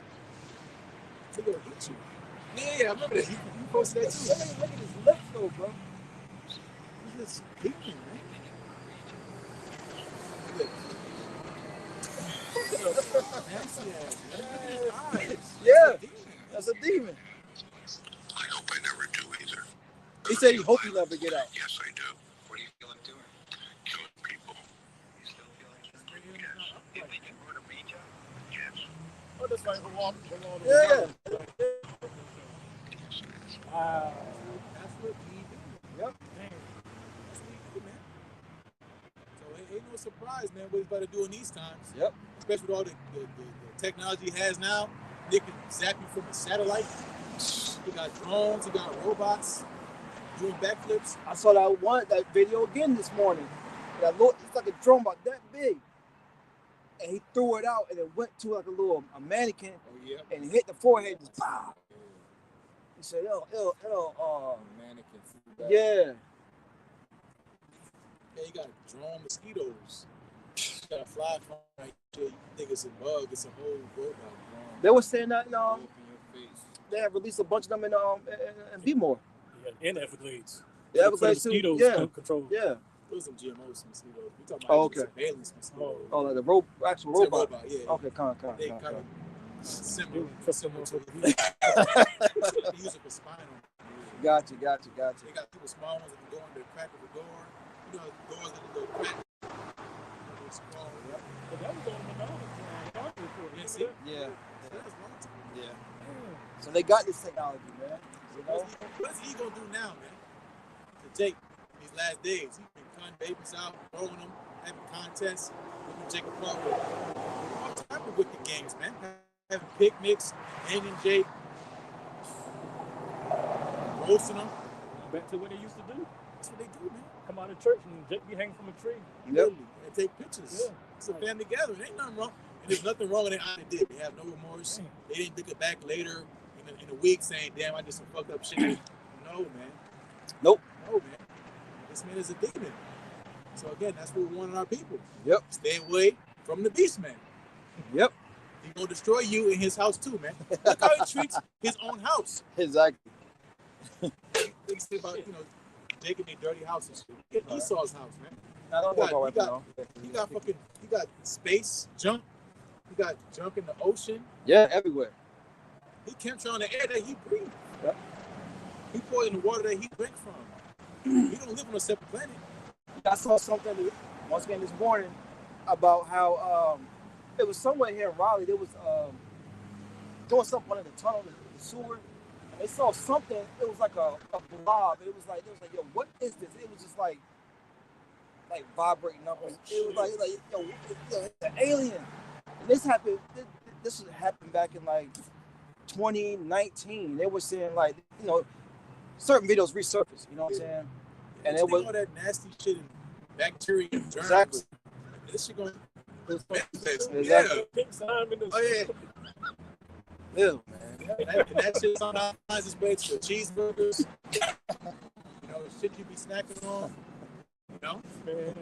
They gonna eat you. Yeah, I remember that. You close to that too. Look at his lips, though, bro. He's just peeking, man. Look. Nasty ass, man. Look at his eyes. Yeah, That's a demon. that's a demon. I hope I never do either. He said he hoped he never get out. Yes, I do. What do you feel like doing? Killing people. You still feel like killing people? Yes. You think you're going to beat you? Yes. Oh, that's like along the Yeah. Wow. That's what he did. Yep. Man. That's what he did, man. So it ain't no surprise, man, what he's about to do in these times. Yep. Especially with all the technology he has now. They can zap you from a satellite. He got drones, he got robots doing backflips. I saw that video again this morning. That look, it's like a drone about that big, and he threw it out, and it went to like a mannequin, Oh, yeah. and it hit the forehead. Just, pow. He said, Mannequins. yeah. Yeah, you got drone mosquitoes. You got a fly from right there. You think it's a bug, it's a whole robot. They were saying that Open your face. they have released a bunch of them in B-more. Yeah, in Everglades. The For Everglades too. mosquitoes Yeah, control. yeah. Those are GMOs mosquitoes. We talking Oh, about okay. surveillance mosquitoes. Oh, like the actual It's a robot. yeah. Okay, They kind of similar to they use it for spinal. Gotcha. They got people small ones that can go under the crack of the door. You know, doors that can go crack. They're small. But that was on the McDonald's. Yeah, see? Yeah, That's a long time. yeah. So they got this technology, man. You know? What's he gonna do now, man? To Jake, these last days, he's been cutting babies out, throwing them, having contests, looking Jake apart with all type of wicked games, man. Having picnics, hanging Jake, roasting them. Back to what they used to do. That's what they do, man. Come out of church and Jake be hanging from a tree. Yep. Literally. And take pictures. Yeah. It's a family gathering. Ain't nothing wrong. And there's nothing wrong with it. They did. They have no remorse. They didn't pick it back later in a week saying, damn, I did some fucked up shit. No, man. Nope. No, man. This man is a demon. So again, that's what we want in our people. Yep. Stay away from the beast man. Yep. He's gonna destroy you in his house too, man. Look how he treats his own house. Exactly. They say about, Jake and their dirty house and shit. Get Esau's house, man. I don't know about right now. He got space junk. He got junk in the ocean. Yeah, everywhere. He chemtrail on the air that he breathes. Yep. He poison the water that he drank from. He don't live on a separate planet. I saw something once again this morning about how it was somewhere here in Raleigh. They was doing something under the tunnel, the sewer. They saw something. It was like a blob. It was like, yo, what is this? It was just like vibrating up. It was like, yo, it's an alien. And this happened. This happened back in like 2019. They were saying like, certain videos resurfaced. You know what I'm saying? And it was all that nasty shit and bacteria and germs. Exactly. This shit going. Exactly. Yeah. Pink slime in the Oh yeah. Ew, man. And that shit sometimes is made to cheeseburgers. Shit you be snacking on. Man,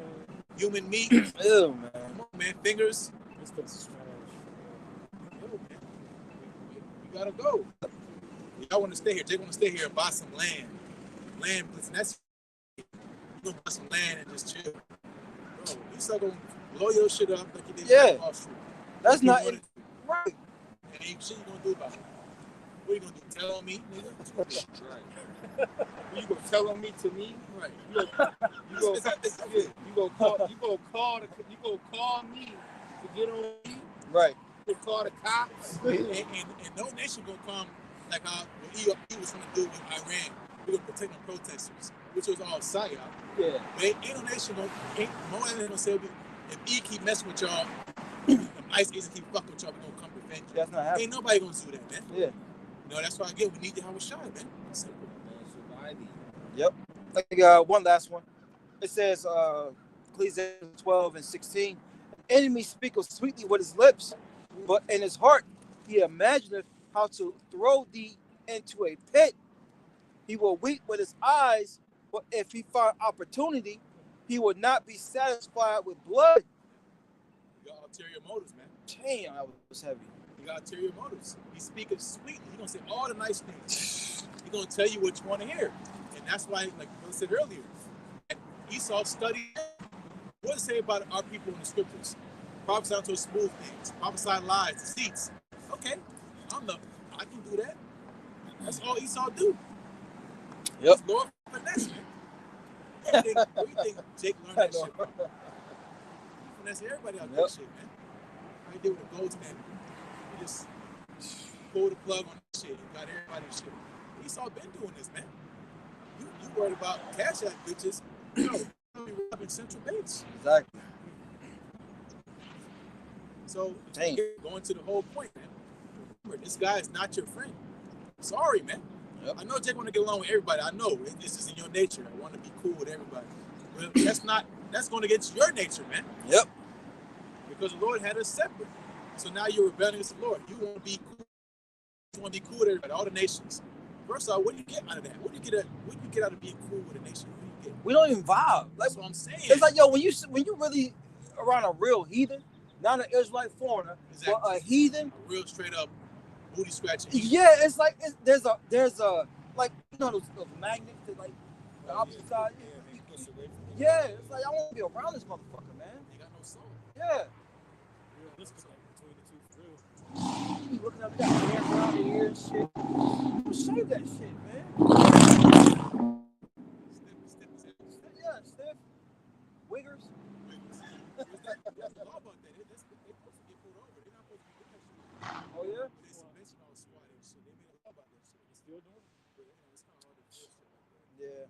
Human meat. Ew, man. Come on, man. Fingers. this place is trash. Yo, man. We gotta go. Y'all want to stay here. Jake want to stay here and buy some land. Listen, that's you gonna buy some land and just chill. Bro, you start gonna blow your shit up like you did Yeah. Wall Street. That's You not wanna- right. And ain't shit you gonna do about it. What you gonna do? Tell on me, nigga? What you gonna do? Right. You gonna tell on me to me? Right. You gonna call me to get on me? Right. You gonna call the cops? And no nation gonna come like how what he was gonna do with Iran. He was protecting protesters, which was all psyop. Yeah. But ain't no nation gonna say if he keep messing with y'all, if ICE agents keep fucking with y'all, we gonna come defend you. That's not happening. Ain't nobody gonna do that, man. Yeah. That's why again we need to have a shot, man. Simple. Yep. Like one last one. It says Ecclesiastes 12:16. An enemy speaketh sweetly with his lips, but in his heart he imagineth how to throw thee into a pit. He will weep with his eyes, but if he find opportunity, he will not be satisfied with blood. You got ulterior motives, man. Damn, that was heavy. You got ulterior motives. He speaketh sweetly. He gonna say all the nice things. He's gonna tell you what you want to hear, and that's why, like I said earlier, Esau studied. What does it say about our people in the scriptures? Prophesy unto smooth things, prophesy lies, deceits. Okay, I can do that. That's all Esau do. Yep. He's Lord finesse, man. Where do you think Jake learned that shit from? He finesse everybody out there, shit, man. How he did with the gold standard. He just pulled the plug on that shit and got everybody shit. Esau been doing this, man. You worried about cash app bitches? No, you robbing central banks. Exactly. So Dang. Going to the whole point, man. Remember, this guy is not your friend. Sorry, man. Yep. I know Jake want to get along with everybody. I know this is in your nature. I want to be cool with everybody. But that's going against your nature, man. Yep. Because the Lord had us separate. So now you're rebelling against the Lord. You want to be cool. You want to be cool with everybody, all the nations. First off, what do you get out of that? What do you get out of being cool with a nation? What do you get? We don't even vibe. Like, That's what I'm saying. it's like, yo, when you really around a real heathen, not an Israelite foreigner, Exactly. but a heathen, A real straight up booty scratching. yeah, it's like there's a like, you know, those magnets that, like, the opposite side. Yeah, it's like, I want to be around this motherfucker, man. You got no soul. Yeah. This is like between the two for real. You be looking up that hair around the ear and shit. You shave that shit, man. Yeah, stiff. Wiggers. There's a law about that. They're supposed to get pulled over. They're not supposed to be doing that shit. Oh, yeah? They subvention all SWAT and shit. They made a law about that shit. They still doing it. But it's kind of hard to enforce shit like that. Yeah.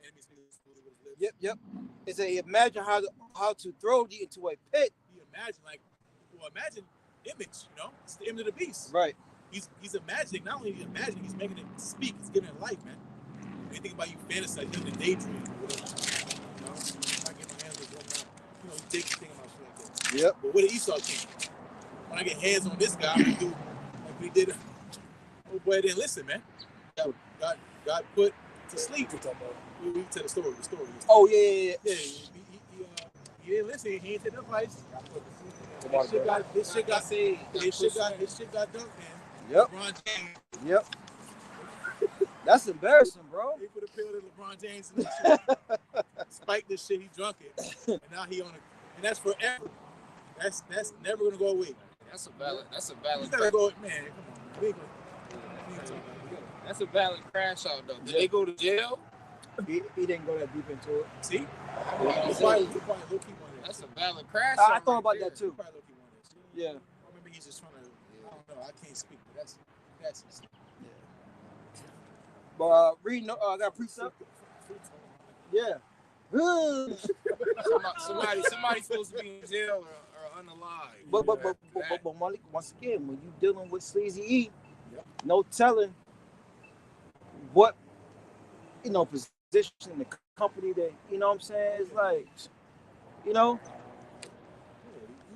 Enemies need to with his lips. Yep. It's a imagine how to throw thee into a pit. Imagine image, you know? It's the image of the beast. Right. He's imagining, not only is he imagining, he's making it speak. He's giving it life, man. When you think about you fantasize, you in a daydream or whatever. You know? I get my hands on one now. You know, Jake's thinking about shit like that. Yep. But what did Esau think? When I get hands on this guy, I'm gonna do like we did. Oh boy, didn't listen, man. Got put to sleep. We tell the story. Oh, yeah. Yeah, he didn't listen. He didn't take advice. His shit got dunked, man. Yep. LeBron James. Yep. That's embarrassing, bro. He put a pill to LeBron James and shit. Spiked this shit. He drunk it, and now he on it, and that's forever. That's never gonna go away. That's a valid. You gotta go, man. Come on, That's a valid crash out though. Did they go to jail? He didn't go that deep into it. See? He probably low-key wanted that. That's a valid crash. I thought about that too. He probably low-key wanted that shit. Yeah. Or maybe he's just trying to. I don't know. I can't speak, but that's his. But I got a precept. Yeah. Somebody's supposed to be in jail or unalive. But Malik, once again, when you dealing with Sleazy E, no telling what, you know, position in the company that, you know what I'm saying? It's like, you know.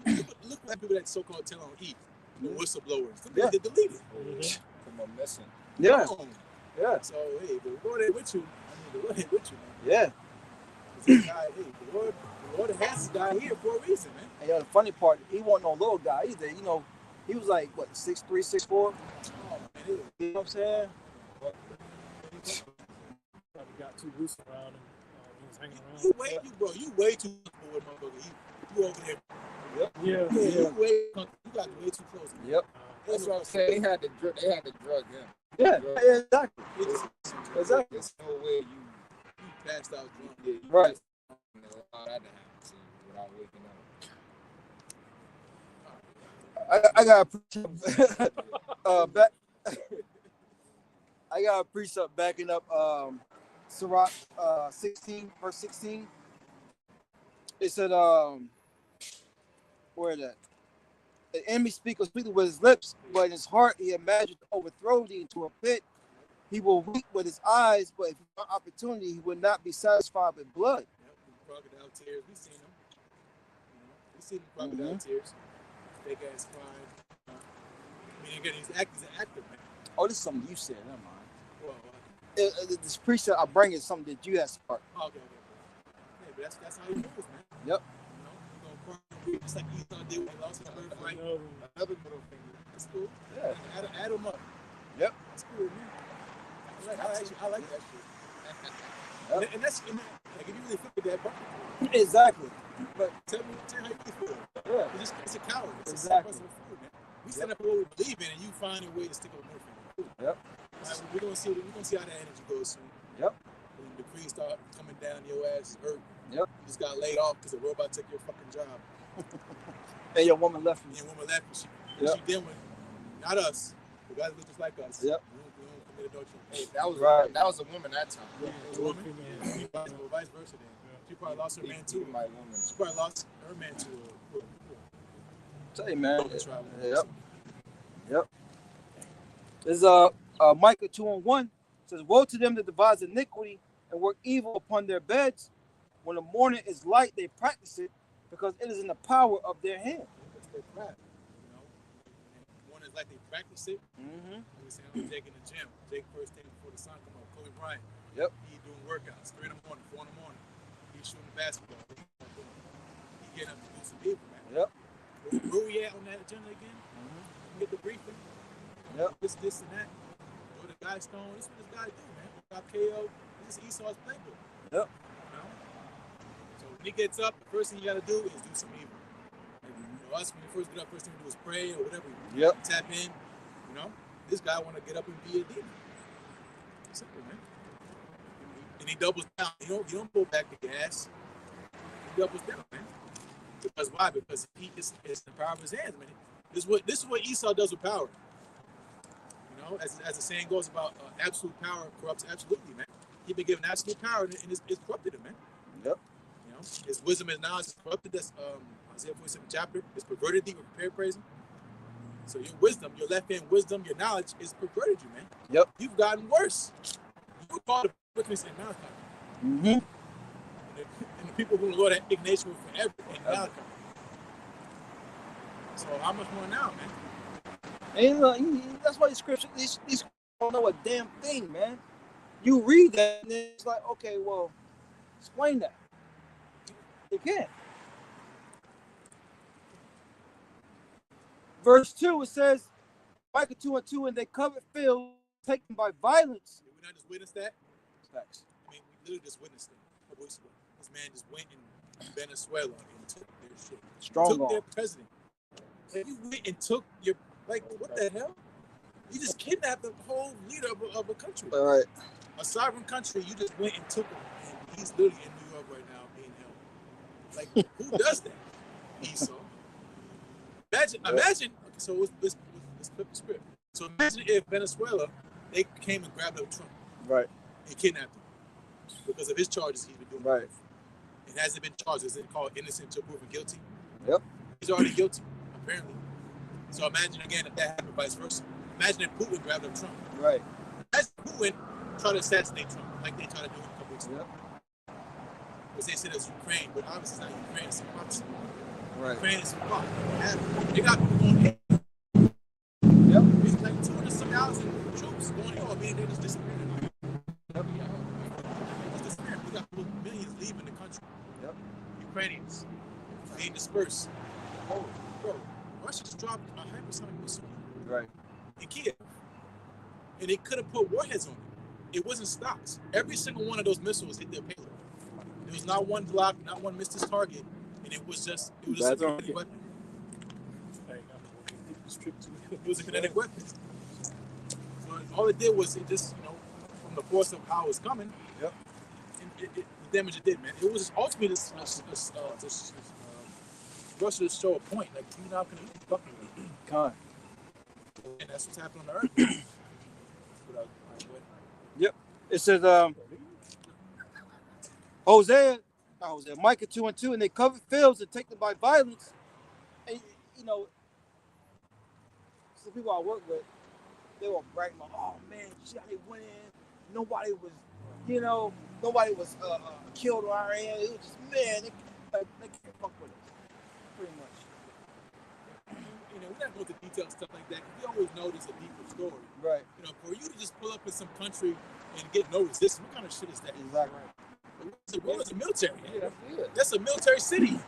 Look at people that so-called tell on E, the whistleblowers. Yeah. They deleted. Come on, missing. Yeah. Yeah. So, hey, the Lord ain't with you. The Lord ain't with you, man. Yeah. The Lord has this guy here for a reason, man. And the funny part, he wasn't no little guy either. You know, he was like, what, 6'3", 6'4"? Oh, man, You know what I'm saying? Probably got too loose around him. He was hanging around. You way too comfortable with motherfucker. You over there. Yep. Yeah. You got way too close. Yep. That's what I'm saying. They had to drug him. Yeah, exactly. Exactly. There's no way you passed out drunk. you Right. allow that to happen to you without waking up. I got a precept back. I got a precept backing up Sirach 16 verse 16. It said where is that? The enemy speaketh with his lips, but in his heart he imagined to overthrow thee into a pit. He will weep with his eyes, but if he found opportunity, he would not be satisfied with blood. Crocodile tears. We seen them. We seen them crocodile tears. Fake ass crying. I mean, again, he's an actor, man. Oh, this is something you said. Never mind. Well, This precept I bring is something that you have sparked. okay. Yeah, but that's how he moves, man. Yep. You know, he's gonna cry just like Esau did when he lost his birthright. Another middle finger. That's cool. Yeah. add them up. Yep. That's cool, man. I like that shit. Yep. And that's, like, if you really think of that, but Exactly. But tell me how you really feel. yeah, It's a coward. It's exactly. a food, man. We stand up for what we believe in, and you find a way to stick up with Murphy. Yep. Right, we're gonna see how that energy goes soon. Yep. When the creeds start coming down, your ass is hurt. Yep. You just got laid off because the robot took your fucking job. And your woman left And you. your woman left, and she Yep. did with not us. The guys look just like us. Yep. We don't commit adultery. Hey, that was Right. that was a woman that time. Yeah, it was a woman. Well, vice versa then. She probably lost her man too. My woman. She probably lost her man to Tell you, man. a Yep. Yep. This is Micah 2:1 says, "Woe to them that devise iniquity and work evil upon their beds. When the morning is light, they practice it, because it is in the power of their hand." That's their craft, you know. And one is like they practice it. Mm-hmm. Like we say, I'm Jake in the gym. Jake first thing before the sun come up. Kobe Bryant. Yep. He doing workouts 3 in the morning, 4 in the morning. He's shooting basketball. He getting up to do some evil, man. Yep. Where we at on that agenda again? Get the briefing. Yep. This and that. Go to Guy Stone. This is what this guy do, man. Got KO. This is Esau's playbook. Yep. You know? So when he gets up, the first thing you gotta do is do some evil. Like, you know, us when we first get up, first thing we do is pray or whatever. Yep. Tap in. You know? This guy wanna get up and be a demon. Simple, man. And he doubles down. You don't pull back the gas. He doubles down, man. Because why? Because it's the power of his hands, man. This is what Esau does with power. You know, as the saying goes about absolute power corrupts absolutely, man. He's been given absolute power and it's corrupted him, man. Yep. You know, his wisdom and knowledge is corrupted. That's Isaiah 47 chapter. It's perverted thee with paraphrasing. So your wisdom, your left hand wisdom, your knowledge is perverted you, man. Yep. You've gotten worse. You were called a witness in Malachi. Mm-hmm. And the people who Lord had indignation with forever in Malachi. So how much more now, man? And that's why these scriptures don't know a damn thing, man. You read that and it's like, okay, well, explain that. They can't. Verse 2, it says, Micah 2:2, "And they covered fields taken by violence." Did we not just witness that? Facts. I mean, we literally just witnessed it a couple weeks ago. This man just went in Venezuela and took their shit. Strong Took their arm. president. Like, you went and took your, like, what the hell? You just kidnapped the whole leader of a country. All right. A sovereign country, you just went and took him. And he's literally in New York right now being held. Like, who does that? Esau. Imagine. Okay, so let's flip the script. So imagine if Venezuela, they came and grabbed up Trump Right. and kidnapped him because of his charges he's been doing. Right. It hasn't been charged. Is it called innocent until proven guilty? Yep. He's already guilty, apparently. So imagine again if that happened vice versa. Imagine if Putin grabbed up Trump. Right. Imagine Putin tried to assassinate Trump like they tried to do it a couple weeks ago. Yep. Because they said it's Ukraine, but obviously it's not Ukraine, it's Russia. Right. Ukraine is fucked. They got people going in. Yep. It's like 200,000 troops going in. I mean, they just disappeared. Yep. They just disappeared. We got millions leaving the country. Yep. Ukrainians being dispersed. Oh, bro, Russia just dropped a hypersonic missile Right. in Kiev. And they could have put warheads on it. It wasn't stocked. Every single one of those missiles hit their payload. There was not one block, not one missed its target, and it was just a kinetic weapon. It was a kinetic weapon. So all it did was it just, from the force of how it was coming, Yep. the damage it did, man. It was ultimately this Russia to show a point, like, you're not going to fucking with me. Con. And that's what's happening on the earth. Yep. It says, Micah 2:2, "And they covered fields and take them by violence." And some people I work with, they were bragging like, "Oh man, shit, they went in. Nobody was killed on our end. It was just, man, they can't fuck with us, pretty much." We're not going to detail stuff like that. We always know there's a deeper story. Right. For you to just pull up in some country and get no resistance, what kind of shit is that? Exactly. It's a military. Yeah. That's a military city.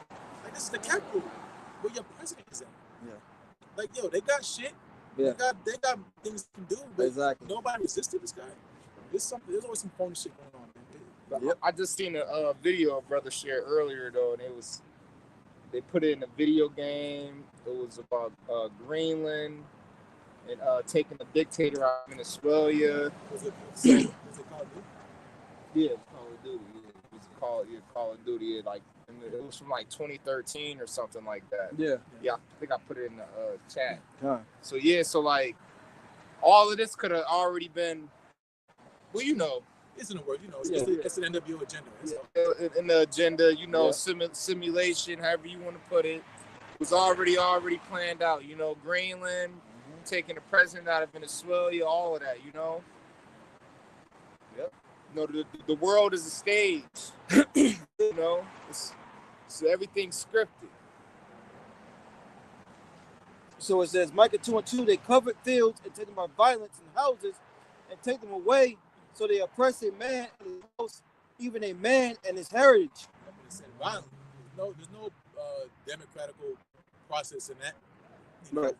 Like, this is the capital where your president is at. Yeah. Like, yo, they got shit. Yeah. They got things to do, but Exactly. nobody resisted this guy. There's always some phony shit going on, man. Yep. I just seen a video a brother shared earlier though, and they put it in a video game. It was about Greenland and taking a dictator out of Venezuela. Was it Call of Duty? Yeah, Call of Duty. Yeah. It was Call of Duty. It was from like 2013 or something like that. Yeah. Yeah, I think I put it in the chat. Huh. So yeah, so like all of this could have already been, well, you know, It's in the word, you know. Yeah. It's an NWO agenda. in the agenda, you know, Yeah. simulation, however you want to put it, was already planned out. You know, Greenland, taking the president out of Venezuela, all of that. You know. Yep. You know, the world is a stage. You know, so everything's scripted. So it says, Micah 2:2, they covered fields and take them by violence and houses and take them away. So they oppress a man and his house, even a man and his heritage. It said violent. There's no democratical process in that. You know, Right.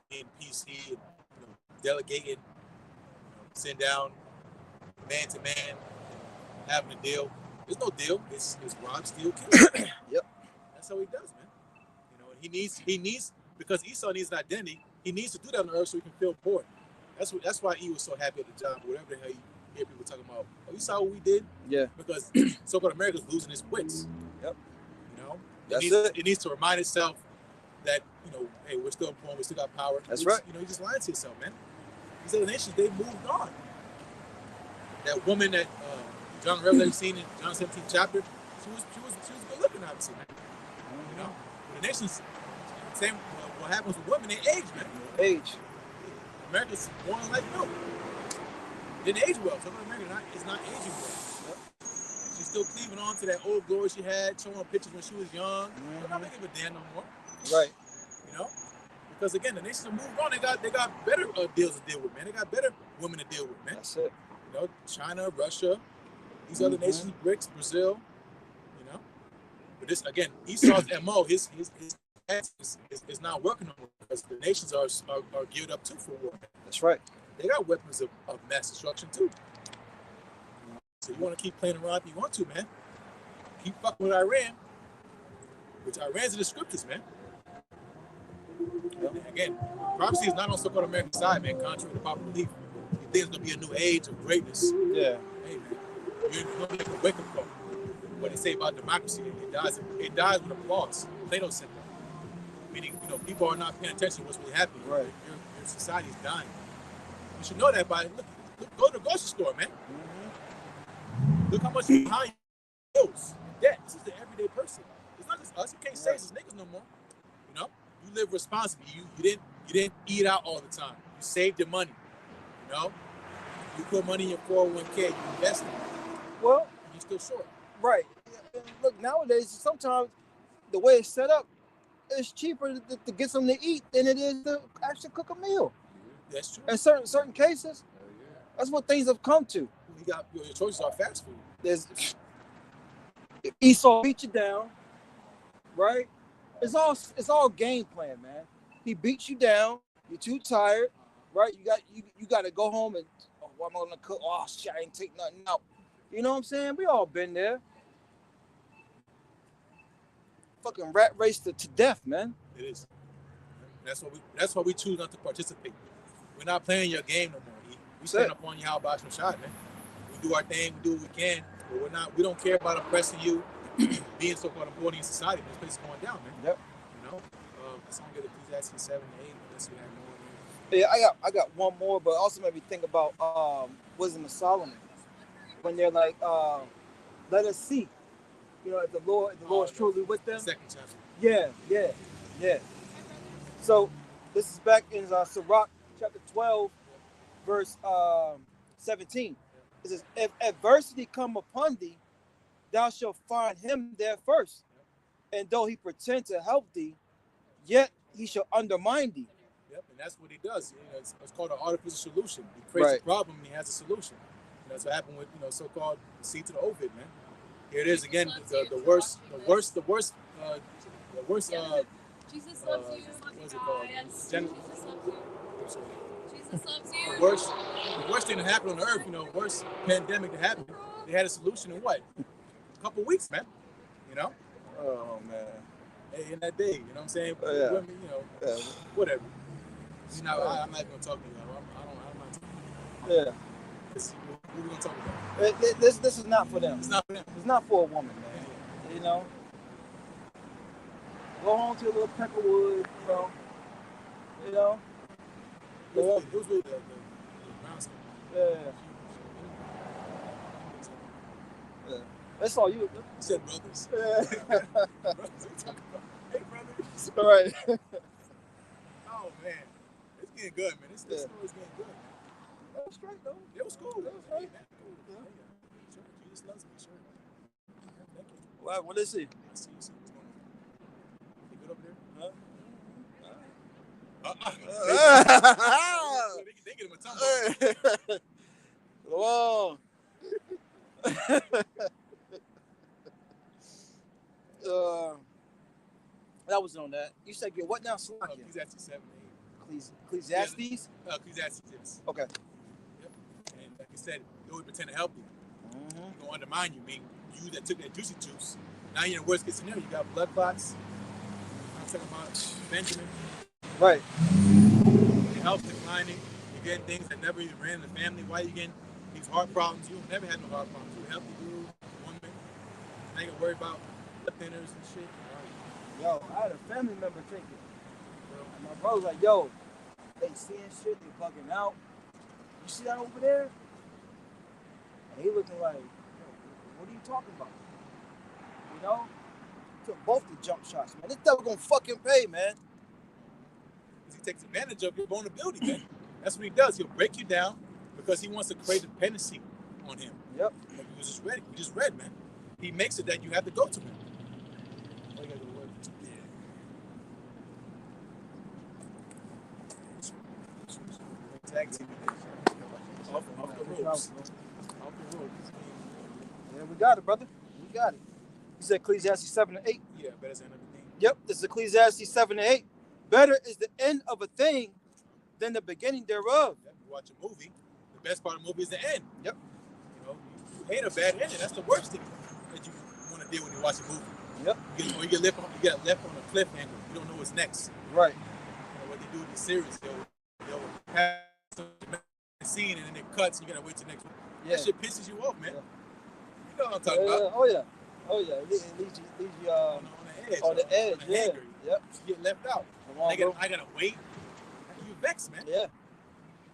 Being PC, delegating, sitting down, man to man, having a deal. There's no deal. It's rob, steal, kill. Yep. That's how he does, man. You know, he needs because Esau needs an identity. He needs to do that on the earth so he can feel important. That's why he was so happy at the job. Whatever the hell you hear people talking about. Oh, you saw what we did? Yeah. Because so-called America's losing its wits. Yep. You know, It needs to remind itself that, hey, we're still important, we still got power. That's right. You just lied to yourself, man. These other nations, they moved on. That woman that John Revelation seen in John 17th chapter, she was good looking, obviously, man. You know, the nations, same. What happens with women? They age, man. Age. America's born like milk. Didn't age well. So America is not aging well. Yep. She's still cleaving on to that old glory she had, showing pictures when she was young. They're not making a damn no more. Right. You know, because again, the nations have moved on. They got better deals to deal with, man. They got better women to deal with, man. That's it. You know, China, Russia, these other nations, BRICS, Brazil. You know, but this again, Esau's MO, his is not working on because the nations are geared up too for war. That's right. They got weapons of mass destruction too. So you want to keep playing around if you want to, man. Keep fucking with Iran, which Iran's in the scriptures, man. And again, prophecy is not on so-called American side, man. Contrary to popular belief, you think it's gonna be a new age of greatness. Yeah. Hey, man, you're gonna make a wake-up call. What they say about democracy, it dies with applause. Plato said that. Meaning, people are not paying attention to what's really happening. Right. Your society is dying. You should know that by go to the grocery store, man. Look how much behind bills, debt. This is the everyday person. It's not just us. You can't say it's niggas no more. You live responsibly. You didn't eat out all the time. You saved your money. You put money in your 401k. You invested. Well, and you're still short. Right. Look, nowadays sometimes the way it's set up, it's cheaper to get something to eat than it is to actually cook a meal. That's true. In certain cases, that's what things have come to. You got your choices are fast food. There's Esau beat you down, right? It's all game plan, man. He beats you down. You're too tired, right? You got to go home and what am I gonna cook? Oh shit, I ain't take nothing out. You know what I'm saying? We all been there. Fucking rat race to death, man. It is. That's why we choose not to participate. We're not playing your game no more. We stand up on you how about some shot, man. We do our thing, we do what we can, but we don't care about oppressing you, being so-called important in society. This place is going down, man. Yep. Let's not get Ecclesiastes 7 and 8 unless we have more. Yeah, I got one more, but also made me think about Wisdom of Solomon. When they're like, let us see. If the Lord is truly with them. Second chapter. Yeah. So this is back in Sirach chapter 12, verse 17. It says, if adversity come upon thee, thou shalt find him there first. And though he pretend to help thee, yet he shall undermine thee. Yep, and that's what he does. It's called an artificial solution. He creates a problem and he has a solution. And that's what happened with so-called the seed to the Ovid, man. Here it is again. The worst. Jesus loves you. What is it called? Yes, Jesus loves you. So Jesus loves you. the worst thing that happened on the earth, worst pandemic that happened, they had a solution in what? A couple weeks, man. Oh man. In that day, you know what I'm saying? Yeah. Women, Yeah. whatever. I'm not even gonna talk to you. I'm not talking. Yeah. What are we gonna talk about? This is not for them. It's not for them. It's not for a woman, man. You know. Go home to a little Peckerwood, you know. It was really the brown skin. Yeah. That's all you. You said brothers. Yeah. Brothers, we talking about. Hey, brothers. All right. Oh man, it's getting good, man. This story's getting good, man. That was straight though. It was cool. That was right. Hey, man, cool. Yeah. Sure, Jesus loves me. Sure. Thank you. Wow, what is he? I see what's going on. You good over there? Huh? They get him a tumble. Whoa. That was on that. You said get what now? Ecclesiastes 7 and 8. Ecclesiastes? Ecclesiastes, yes. Okay. Yep. And like I said, they would pretend to help you. Mm-hmm. They're gonna undermine you, meaning you that took that juicy juice. Now you're in the worst case scenario. You got blood clots. I'm talking about Benjamin. Right. Your health declining. You're getting things that never even ran in the family. Why are you getting these heart problems? You never had no heart problems. You're a healthy dude, woman. Now you gotta worry about thinners and shit. Yo, I had a family member take it. And my brother was like, yo, they seeing shit, they bugging out. You see that over there? And he looking like, yo, what are you talking about? You know? Took both the jump shots, man. This devil gonna fucking pay, man. He takes advantage of your vulnerability, man. That's what he does. He'll break you down because he wants to create dependency on him. Yep. Like we just read, man. He makes it that you have to go to him. Tag team. Off the ropes. Yeah, we got it, brother. We got it. You said Ecclesiastes 7 and 8? Yeah, better than everything. Yep, this is Ecclesiastes 7 and 8. Better is the end of a thing than the beginning thereof. Yep, you watch a movie, the best part of the movie is the end. Yep. You hate a bad ending. That's the worst thing that you want to do when you watch a movie. Yep. You get left on a cliffhanger. You don't know what's next. Right. What they do in these series, they'll have a scene and then it cuts and you gotta wait till next one. Yeah. That shit pisses you off, man. Yeah. You know what I'm talking about. Oh yeah. It leaves you on the edge. Yeah. Angry. Yep. You get left out. I gotta wait. You vex, man. Yeah.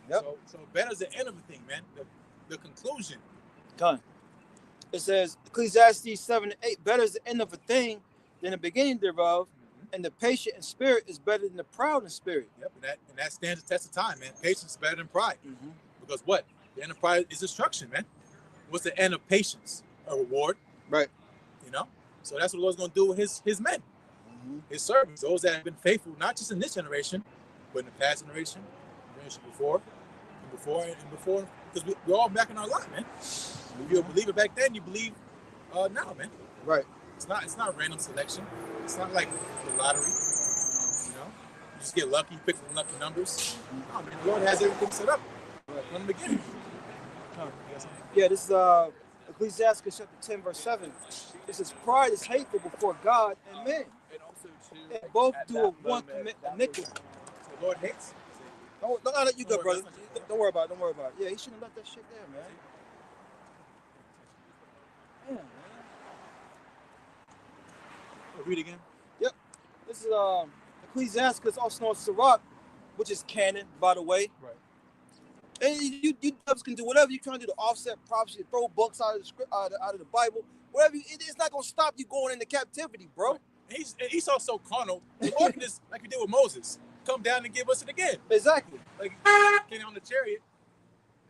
Yep. So better is the end of the thing, man. The conclusion. Done. It says Ecclesiastes 7 and 8. Better is the end of a thing than the beginning thereof, and the patient in spirit is better than the proud in spirit. Yep, and that stands the test of time, man. Patience is better than pride. Mm-hmm. Because what? The end of pride is destruction, man. What's the end of patience? A reward. Right. So that's what the Lord's going to do with his men, his servants, those that have been faithful, not just in this generation, but in the past generation before, because we're all back in our lot, man. If you believe it back then, you believe now, man. Right. It's not random selection. It's not like the lottery. You just get lucky, you pick some lucky numbers. No, man, the Lord has everything set up from the beginning. Yeah, this is Ecclesiastes chapter 10, verse 7. It says, pride is hateful before God and men. And both do one commit iniquity. So the Lord hates. No, you good, brother. Don't worry about it. Yeah, he shouldn't have let that shit there, man. Man. Read again. Yep. This is Ecclesiastes, also known as Sirach, which is canon, by the way. Right. And you devils can do whatever you're trying to do to offset prophecy, throw books out of the script, out of the Bible, whatever. It's not gonna stop you going into captivity, bro. Right. And he's also carnal. The Lord can just, like he did with Moses, come down and give us it again. Exactly. Like came on the chariot.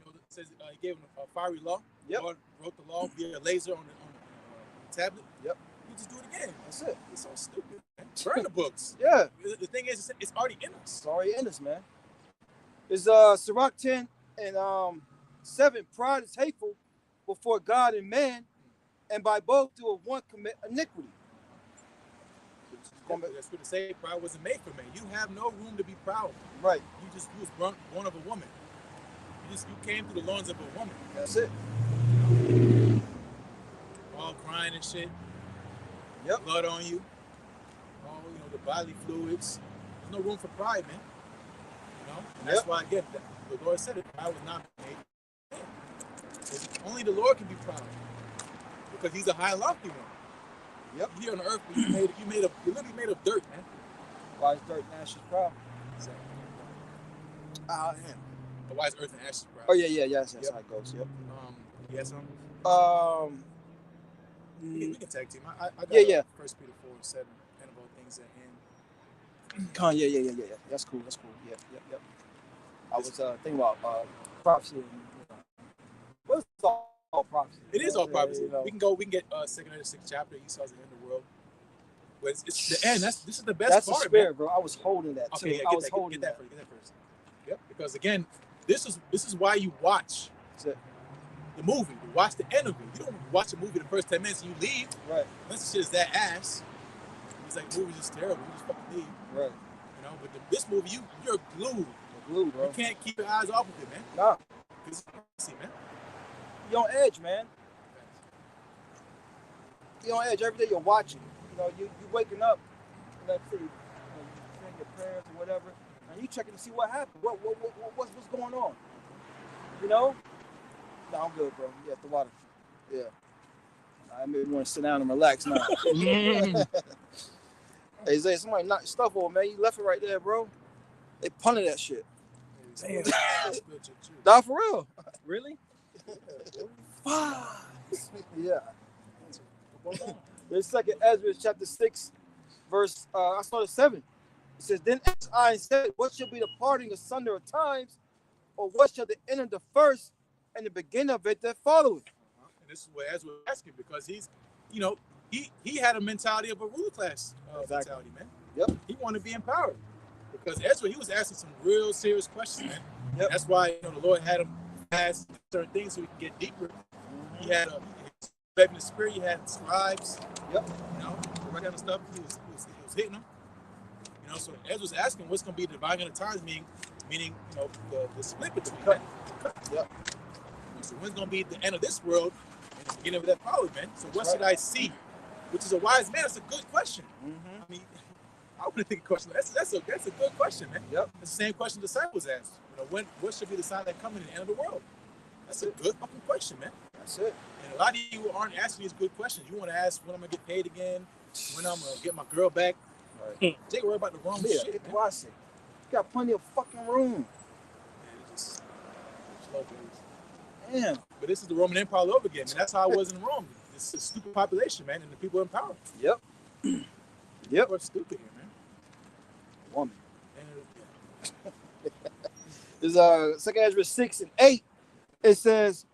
It says he gave him a fiery law. Yep. The Lord wrote the law via laser on the tablet. Yep. You just do it again. That's it. It's so stupid, man. Burn the books. Yeah. The thing is, it's already in us. It's already in us, man. It's Sirach 10 and 7. Pride is hateful before God and man, and by both do one commit iniquity. That's what to say. Pride wasn't made for man. You have no room to be proud. Right. You was born of a woman. You came through the loins of a woman. That's it. All crying and shit. Yep. Blood on you. All the bodily fluids. There's no room for pride, man. And that's why again the Lord said it. Pride was not made. Only the Lord can be proud because He's a high and lofty one. Yep. Here on the earth, you literally made of dirt, man. Why is dirt and ashes proud? Exactly. Him. Why is earth and ashes proud? Oh yeah. That's how it goes. Yep. You got something? We can tag team. I got 1 Peter 4:7 and about things that end. Yeah. That's cool. Yep. I was thinking about prophecy. What's all prophecy? It is all prophecy. We can get 2nd or 6th chapter. Esau's the end of the world. But it's the end. This is the best That's part. That's the spirit, man. bro. I was holding that too. Okay, get that first. Yep. Because again, this is why you watch the movie. You watch the end of it. You don't watch a movie the first 10 minutes and you leave. Right. Unless the shit is that ass. It's like the movie's just terrible. You just fucking leave. Right. But this movie, you're glued. Glued, bro. You can't keep your eyes off of it, man. Nah. Because it's prophecy, man. You're on edge, man. You're on edge every day. You're watching. You waking up. Let's see. You saying your prayers or whatever, and you checking to see what happened. What's going on? No, I'm good, bro. Yeah, the water. Yeah. I maybe want to sit down and relax now. Hey, Zay, somebody knocked your stuff over, man. You left it right there, bro. They punted that shit. Damn. Nah, for real. Really? Yeah. There's 2nd Ezra chapter 6, verse I started 7. It says, Then asked I and said, What shall be the parting asunder of times, or what shall the end of the first and the beginning of it that followeth? And this is what Ezra was asking because he's, he had a mentality of a ruler class mentality, man. Yep. He wanted to be empowered because Ezra, he was asking some real serious questions, man. Yep. That's why the Lord had him ask certain things so we can get deeper. Mm-hmm. He had in the spirit. He had scribes. Yep. The right kind of stuff. He was hitting them. So Ezra was asking, what's going to be the dividing of the times, meaning the split between them. Yep. So when's going to be the end of this world and the beginning of that following, man? So what should I see? Which is a wise man. That's a good question. Mm-hmm. I mean, I wouldn't think a question. That's a good question, man. Yep. It's the same question the disciples asked. What should be the sign that coming in the end of the world? That's a good fucking question, man. That's it. And a lot of you aren't asking these good questions. You want to ask when I'm gonna get paid again, when I'm gonna get my girl back. Right. Take worry about the wrong shit. You got plenty of fucking room. Man, it's just slow days. Damn. But this is the Roman Empire all over again, man. That's how it was in Rome. It's a stupid population, man, and the people in power. Yep. People are stupid here, man. Woman. And, There's 2nd Ezra 6 and 8. It says,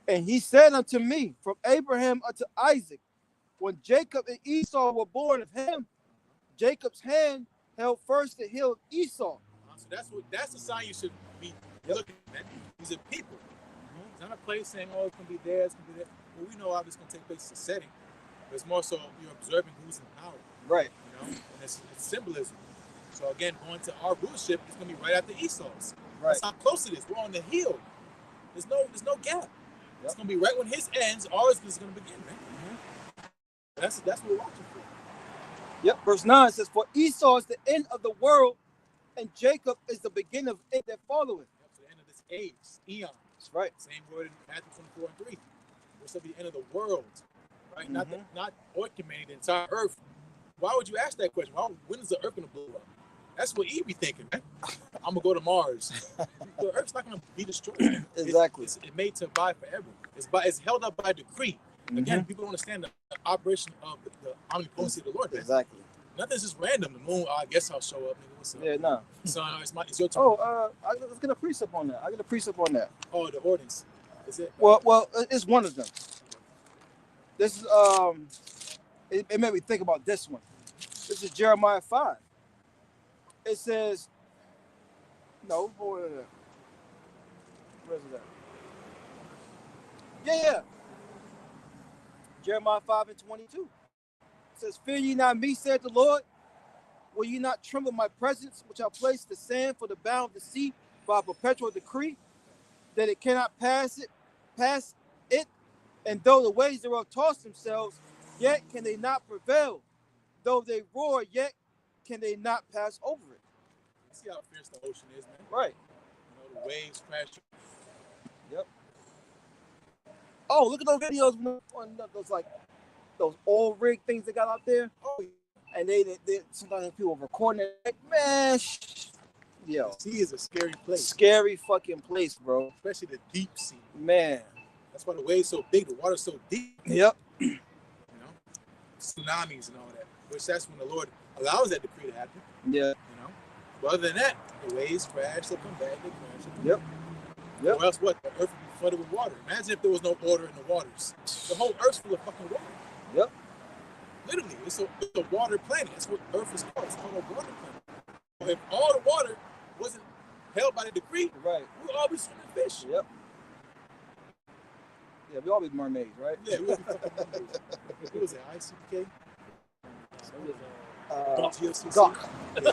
And he said unto me, From Abraham unto Isaac, when Jacob and Esau were born of him, Jacob's hand held first the heel of Esau. So that's the sign you should be looking at, man. These are people. It's not a place saying, it's gonna be there, it's gonna be there. Well, we know how this is gonna take place. It's a setting. But it's more so you're observing who's in power. Right. And it's symbolism. So again, going to our rulership, it's gonna be right after Esau's. Right. That's how close it is. We're on the hill. There's no gap. Yep. It's gonna be right when his ends, ours is gonna begin, man. Mm-hmm. That's what we're watching for. Yep. Verse 9 says, For Esau is the end of the world, and Jacob is the beginning of it that followeth. Yep, so the end of this age, eon. That's right. Same word in Matthew 24 and 3. Which will be the end of the world. Right? Mm-hmm. Not orchestrating the entire earth. Why would you ask that question? When is the earth gonna blow up? That's what Eve be thinking, man. I'm gonna go to Mars. The earth's not gonna be destroyed. Exactly. It's made to abide forever. It's held up by decree. Mm-hmm. Again, people don't understand the operation of the omnipotency of the Lord, man. Exactly. Nothing's just random. The moon, I guess I'll show up, nigga. What's up? Yeah, no. So it's your turn. Let's get a precept on that. I get a precept on that. Oh, the ordinance. Is it? Well, it's one of them. This is it made me think about this one. This is Jeremiah 5. It says, no, where is it at? Yeah. Jeremiah 5 and 22. It says, Fear ye not me, said the Lord, Will you not tremble my presence, which I placed the sand for the bound of the sea by a perpetual decree, that it cannot pass it, and though the waves thereof toss themselves, yet can they not prevail. Though they roar, yet can they not pass over it. You see how fierce the ocean is, man? Right. You know, the waves crash. Yep. Oh, look at those videos on those oil rig things they got out there. Oh, And they sometimes people recording it. Like, man, yo. the sea is a scary place. Scary fucking place, bro. Especially the deep sea. Man. That's why the waves so big, the water's so deep. Yep. You know, tsunamis and all that. Which that's when the Lord allows that decree to happen. Yeah. You know, but other than that, the waves crash, they come back, they crash. They come Yep. back. Yep. Or else what? The earth would be flooded with water. Imagine if there was no order in the waters. The whole earth's full of fucking water. Yep. Literally, it's a water planet. That's what Earth is called. It's called a water planet. If all the water wasn't held by the decree, Right. we would all be swimming fish. Yep. Yeah, we all be mermaids, right? Yeah, we would be fucking mermaids. What was it? ICK? GFCC? Gawk.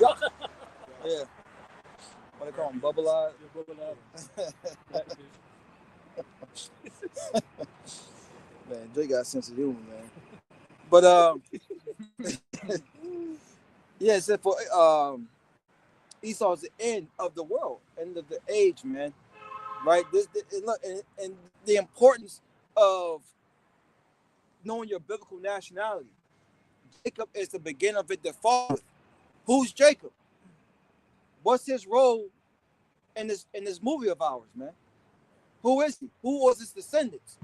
Gawk. Yeah. What they call them? Bubble eyes? Man, Drake got a sense of humor, man. But yeah, except for Esau's the end of the world, end of the age, man. Right? Look, and the importance of knowing your biblical nationality. Jacob is the beginning of it, the father. Who's Jacob? What's his role in this movie of ours, man? Who is he? Who was his descendants?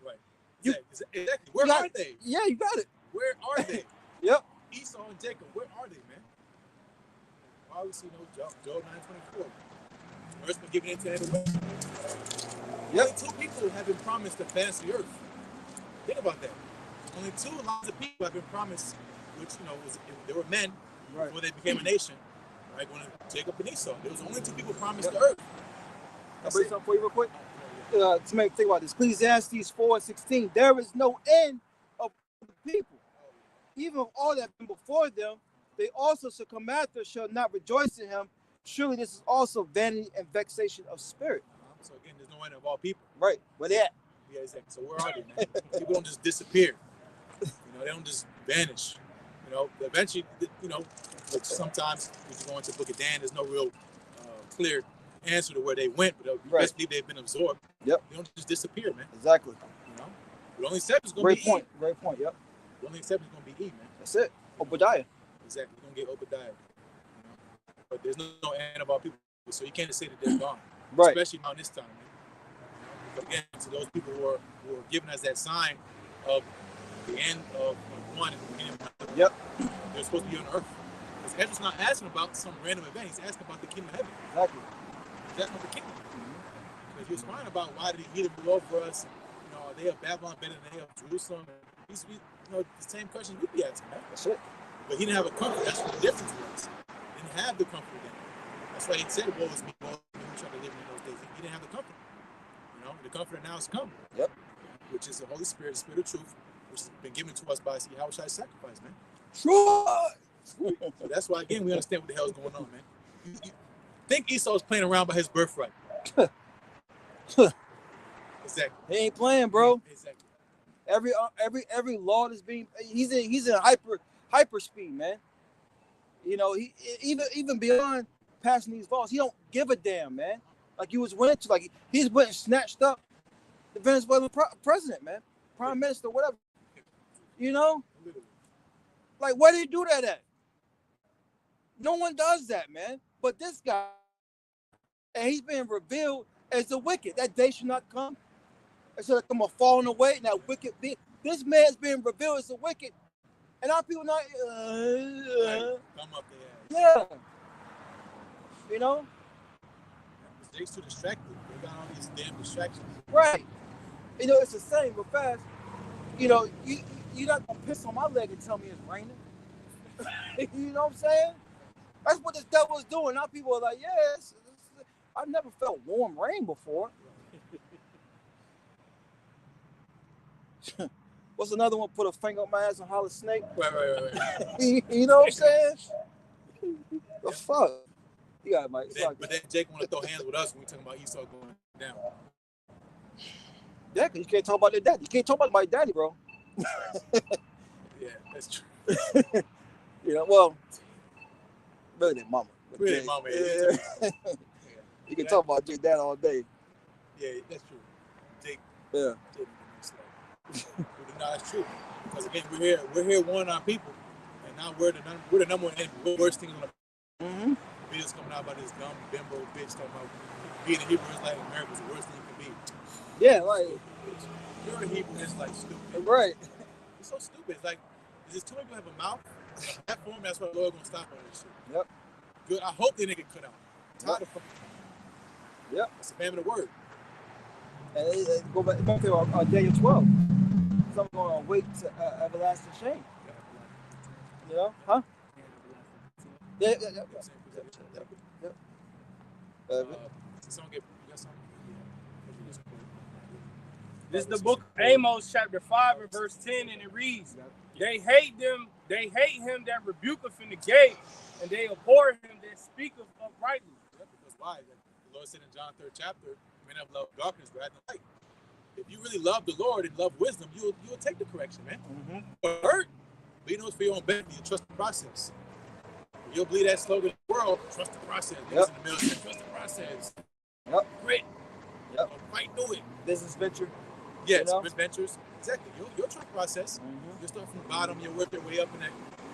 Right. You- Exactly. Where are they? Yeah, you got it. Where are they? Yep. Esau and Jacob, where are they, man? Why we see no Job 9:24? Earth's been given into the way. Yep. Only 2 people have been promised to pass the earth. Think about that. Only 2 lots of people have been promised, which they were men Right. before they became a nation. Right, when Jacob and Esau, there was only 2 people promised the earth. I'll bring something for you real quick. To make think about this, Ecclesiastes 4:16. There is no end of the people, even of all that have been before them. They also shall come after, shall not rejoice in him. Surely this is also vanity and vexation of spirit. So again, there's no end of all people. Right. Where they at? Yeah, exactly. So where are they, man? People don't just disappear. They don't just vanish. Eventually, like sometimes if you go into the book of Dan, there's no real clear answer to where they went, but you best believe they've been absorbed. Yep. They don't just disappear, man. Exactly. The only exception is going to be Great point. Great point. Yep. The only exception is going to be Eve, man. That's it. Obadiah. Exactly. You're going to get Obadiah. But there's no end of all people, so you can't say that they're gone. Right. Especially around this time, man. But again, to those people who are giving us that sign of the end of one and the beginning of another, Yep. they're supposed to be on earth. Because Ezra's not asking about some random event. He's asking about the kingdom of heaven. Exactly. He's asking about the kingdom. Because he was crying about why did he rule over us? Are they of Babylon better than they of Jerusalem? These the same questions we'd be asking, man. That's it. But he didn't have a comfort. That's what the difference was. He didn't have the comfort then. That's why he said, woe is me, woe is me, who tried to live in those days. He didn't have the comfort. The comforter now has come. Yep. Which is the Holy Spirit, the Spirit of truth, which has been given to us by how should I sacrifice, man? True. So that's why, again, we understand what the hell is going on, man. You think Esau's playing around by his birthright. Exactly. He ain't playing, bro. Exactly. Every law that's being he's in hyper speed, man. He even beyond passing these laws, he don't give a damn, man. Like you was went to, like he's went and snatched up the Venezuelan president, man, prime minister, whatever. Like where do you do that at? No one does that, man. But this guy, and he's being revealed as the wicked. That day should not come. It should have come a falling away. Now wicked being, this man's being revealed as the wicked, and our people not. Come up there. Yeah. They're too distracted. They got all these damn distractions. Right. It's the same, but fast. You're not gonna piss on my leg and tell me it's raining. You know what I'm saying? That's what this devil's doing. Now people are like, yes, I've never felt warm rain before. What's another one? Put a finger on my ass and holler snake. Right. You know what I'm saying? The fuck? You got it, Mike. But then Jake want to throw hands with us when we talking about Esau going down. Yeah, because you can't talk about their daddy. You can't talk about my daddy, bro. Yeah, that's true. You know, well, really their mama. Really their mama, yeah. You can talk about your dad all day. Yeah, that's true. Jake. Yeah. Jake no, that's true. Because again, we're here warning our people, and now we're the number one enemy. We're the worst thing on the videos coming out about this dumb bimbo bitch talking about being a Hebrew Israelite in America is the worst thing you can be. Yeah, like you're a Hebrew Israelite, stupid. Right. It's so stupid. It's like, is this too many people have a mouth? That for me, that's why the Lord gonna stop all this shit. Yep. Good. I hope they nigga cut out. I'm tired of fucking. Yep. That's the family of the word. And go back to Daniel 12. Some going to wait to everlasting shame. You know? Huh? Yeah. This is the book of Amos, chapter 5 and verse 10, and it reads, they hate him that rebuketh in the gate, and they abhor him that speaketh uprightly. Because why? The Lord said in John 3rd chapter, men have loved darkness rather than light. If you really love the Lord and love wisdom, you'll take the correction, man. Hurt, but you know it's for your own benefit. You trust the process. You'll believe that slogan in the world, trust the process. Yep. In the military, trust the process. Yep. Grit. Yep. Fight through it. Business venture. Yes, you know? Ventures. Exactly. You'll trust the process. You'll start from the bottom, you'll work your way up in that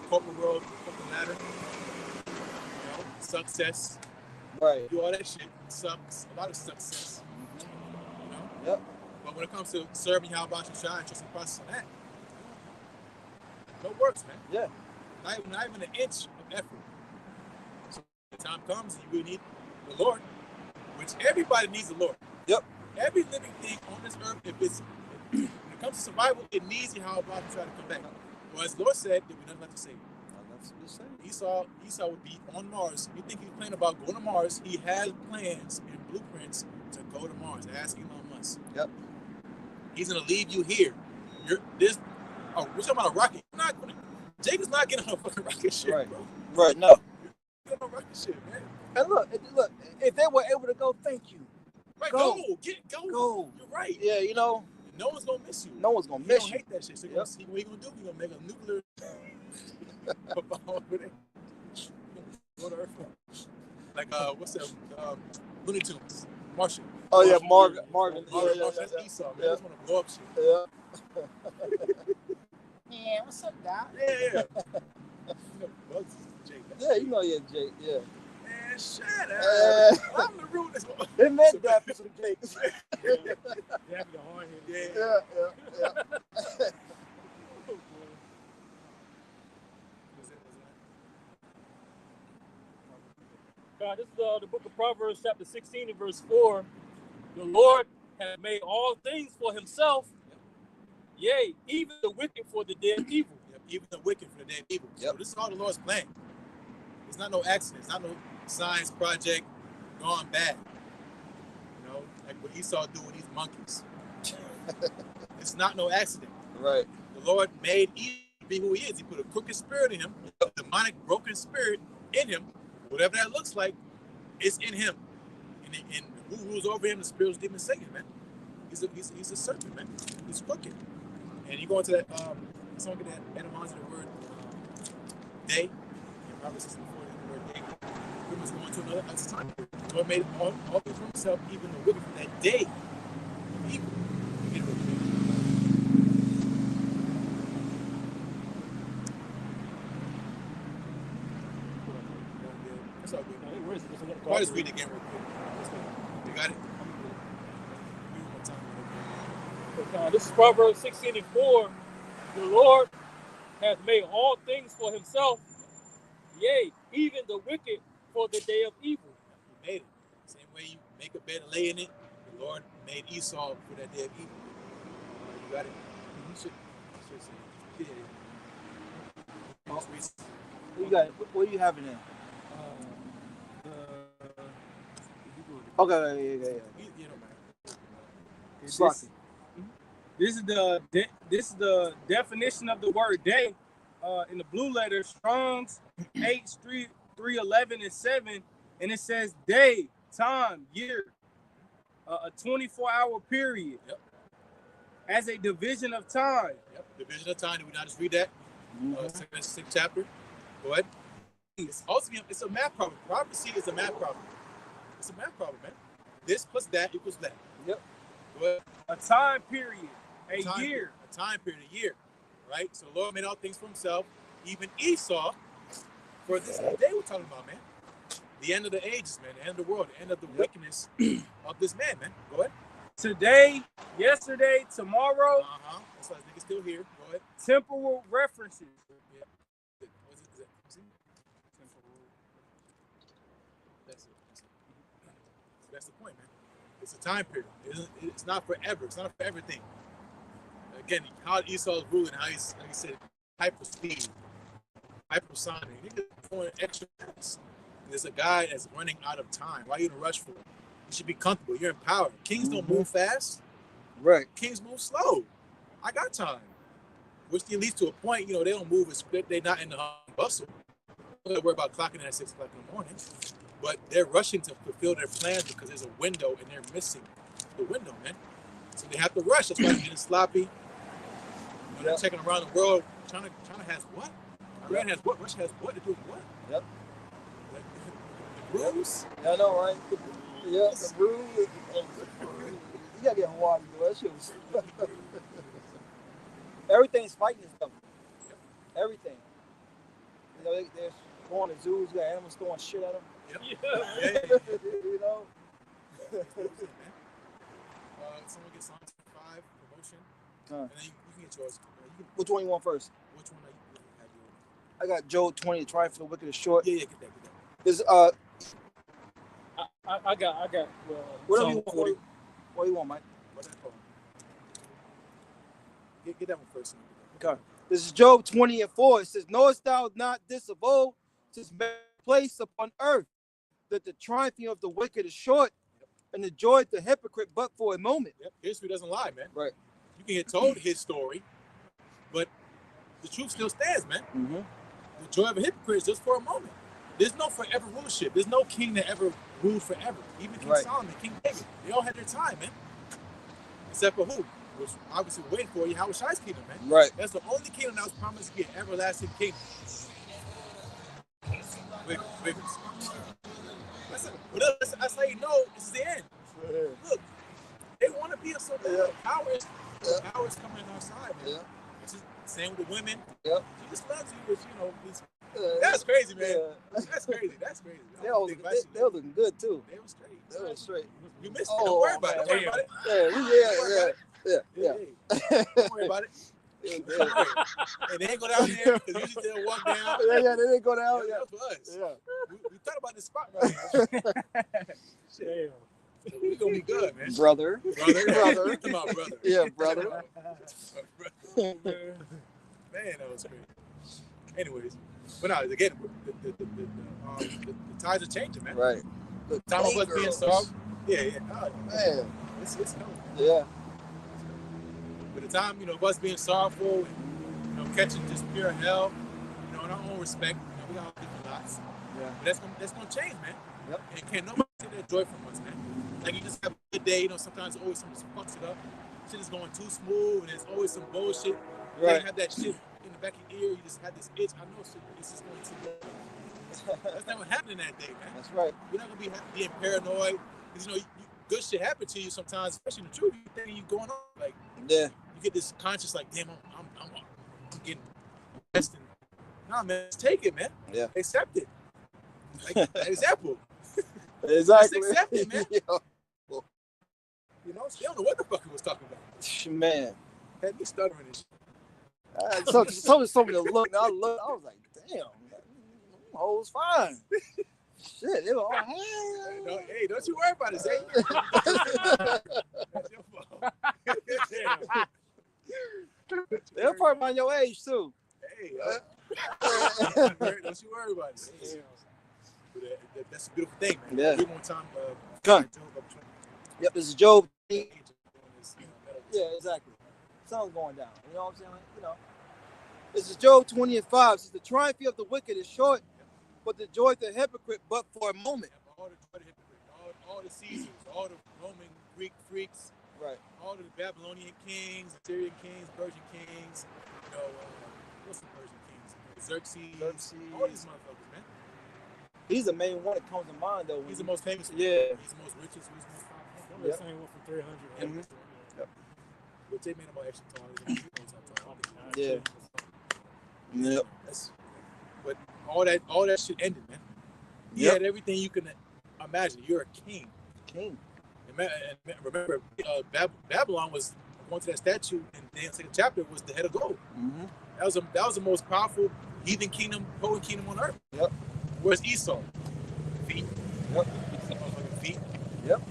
corporate world, up the ladder. You know, success. Right. Do all that shit. Sucks. A lot of success. You know? Yep. But when it comes to serving, how about you try and trust the process on that? No works, man. Yeah. Not even an inch of effort. So when the time comes, you really need the Lord, which everybody needs the Lord. Yep. Every living thing on this earth, when it comes to survival, it needs you how about to try to come back. Well, as the Lord said, there will be nothing left to say. Esau would be on Mars. You think he's playing about going to Mars? He has plans and blueprints to go to Mars. Ask Elon Musk. Yep. He's gonna leave you here. We're talking about a rocket. Jake is not getting on a fucking rocket ship, right. bro. Right, no. Get on a rocket ship, man. And look, if they were able to go, thank you. Right, go. Go. You're right. Yeah, you know. No one's gonna miss you. No one's gonna miss you. Hate that shit. So what he gonna do? He gonna make a nuclear go to Earth. Like what's that? Looney Tunes. Martian. Oh yeah, Marvin. That's Esau, man. I just wanna blow up shit. Yeah. Yeah, what's up, Doc? Yeah. Jake. Yeah, you know you're Jake. Yeah. Man, shut up. I'm the rudest one. They meant that for some Jakes. Yeah. God, this is the book of Proverbs, chapter 16 and verse 4. The Lord has made all things for himself. Yea, even the wicked for the day of evil. Yep, even the wicked for the day of evil. Yep. So this is all the Lord's plan. It's not no accident. It's not no science project gone bad. You know, like what Esau do with these monkeys. It's not no accident. Right. The Lord made Esau be who he is. He put a crooked spirit in him, a demonic, broken spirit in him. Whatever that looks like, it's in him. And who rules over him? The spiritual demon Satan, man. He's a serpent, man. He's crooked. And you go into that, someone get that etymology of the word day. In Proverbs 16:4, the word day. We must go into another time. The Lord made all things for himself, even the wicked from that day of evil. That's all good. I'll just read it again real quick. You got it? This is Proverbs 16 and 4. The Lord hath made all things for himself, yea, even the wicked for the day of evil. He made it. Same way you make a bed and lay in it, the Lord made Esau for that day of evil. You got it? You should say it. Yeah. You got it. What are you having there? Okay, yeah. This is the definition of the word day in the blue letter, Strong's 3:11 and 7, and it says day, time, year, a 24-hour period. Yep. As a division of time. Yep. Division of time. Did we not just read that? Sixth chapter. Go ahead. It's a math problem. Prophecy is a math problem. It's a math problem, man. This plus that equals that. Yep. Go ahead. A time period. A year. A time period, a year. Right? So the Lord made all things for himself. Even Esau, for this day we're talking about, man. The end of the ages, man. The end of the world. The end of the wickedness of this man, man. Go ahead. Today, yesterday, tomorrow. That's why this nigga's still here. Go ahead. Temporal references. Yeah. What is it? That's the point, man. It's a time period. It's not forever. It's not a forever thing. Again, how Esau's ruling, how he's, like I said, hyper speed, hypersonic. Niggas going extra fast. There's a guy that's running out of time. Why are you in a rush for it? You should be comfortable. You're in power. Kings don't move fast. Right. Kings move slow. I got time. Which leads to a point, they don't move as quick. They're not in the bustle. They don't worry about clocking at 6 o'clock in the morning. But they're rushing to fulfill their plans because there's a window and they're missing the window, man. So they have to rush. That's why they're getting sloppy. They're checking around the world. China has what? Iran has what? Russia has what? They're doing what? Yep. The rules? I know, right? Yeah, the rules. You gotta get Hawaii, bro. That shit was. Everything's fighting this stuff. Everything. They're going to zoos, got animals throwing shit at them. Yep. Yeah. Someone gets on 5 promotion, and then you can get yours. Which one you want first? Which one are you have? I got Job 20, the triumph of the wicked is short. Yeah, get that. Is I got. Whatever you want. What do you want, Mike? What's that called? Get that one first. Okay. This is Job 20 and 4. It says, knowest thou not this of old, tis place upon earth, that the triumphing of the wicked is short, and the joy of the hypocrite but for a moment. Yep. History doesn't lie, man. Right. You can get told his story, but the truth still stands, man. Mm-hmm. The joy of a hypocrite is just for a moment. There's no forever rulership. There's no king that ever ruled forever. Even King Solomon, King David, they all had their time, man. Except for who? Which obviously we're waiting for Yahweh Shai's kingdom, man. Right. That's the only kingdom that was promised to be an everlasting kingdom. Wiggins. That's how you know this is the end. Look, they want to be a so power is coming on our side, man. Yeah. It's just same with the women. Yep. She just loves you, but that's crazy, man. Yeah. That's crazy. They were looking good too. They were straight. They were straight. You missed it. Don't worry about it. Don't worry about it. Yeah. Don't worry about it. And they ain't go down there because usually they'll walk down. Yeah, they didn't go down. Yeah, for us. Yeah. We thought about this spot right now. Shit. We gonna be good, man. Brother. Come on, brother. Yeah, brother. Man, that was crazy. Anyways, but no, again, the tides are changing, man. Right. The time of us being soft. Yeah. Man. It's coming. Yeah. But the time, of us being sorrowful and, catching just pure hell, in our own respect, we got all different lots. Yeah. But that's gonna change, man. Yep. And can't nobody take that joy from us, man. Like you just have a good day, sometimes always something just fucks it up. Shit is going too smooth and there's always some bullshit. Right. You have that shit in the back of your ear, you just have this itch. I know shit, it's just going too good. That's not what happened that day, man. That's right. You're not gonna be being paranoid. Because good shit happen to you sometimes, especially in the truth. You think you're going on like you get this conscious like, damn, I'm getting arrested. Nah, man, just take it, man. Yeah. Accept it. Like example. Exactly. Just accept it, man. Yeah. They don't know what the fuck he was talking about. Man. Had me stuttering and shit. Something to look. I was like, damn, hoes fine. Shit, they were all hey, don't you worry about it, Zay. That's your fault. They're probably around your age too. Hey, don't you worry about it. Hey. That's a beautiful thing, man. Yeah. Give one time. Yep, this is Job. Yeah, exactly. Sun's going down. You know what I'm saying? This is Job 20 and 5. It says the triumph of the wicked is short, but the joy of the hypocrite, but for a moment. All the hypocrites, all the Caesars, all the Roman, Greek freaks, Right. all the Babylonian kings, Assyrian kings, Persian kings, what's the Persian kings? Xerxes. All these motherfuckers, man. He's the main one that comes to mind, though. He's the most famous. Yeah. He's the most richest, he's the most powerful. I'm the same one from 300. Yep. But they made him extra tall. Yeah. Yep. But all that shit ended, man. He had everything you can imagine. You're a king. King. And remember, Babylon was going to that statue in the second chapter was the head of gold. Mm-hmm. That was the most powerful heathen kingdom, pagan kingdom on earth. Yep. Where's Esau? Feet. Yep. Feet. Yep.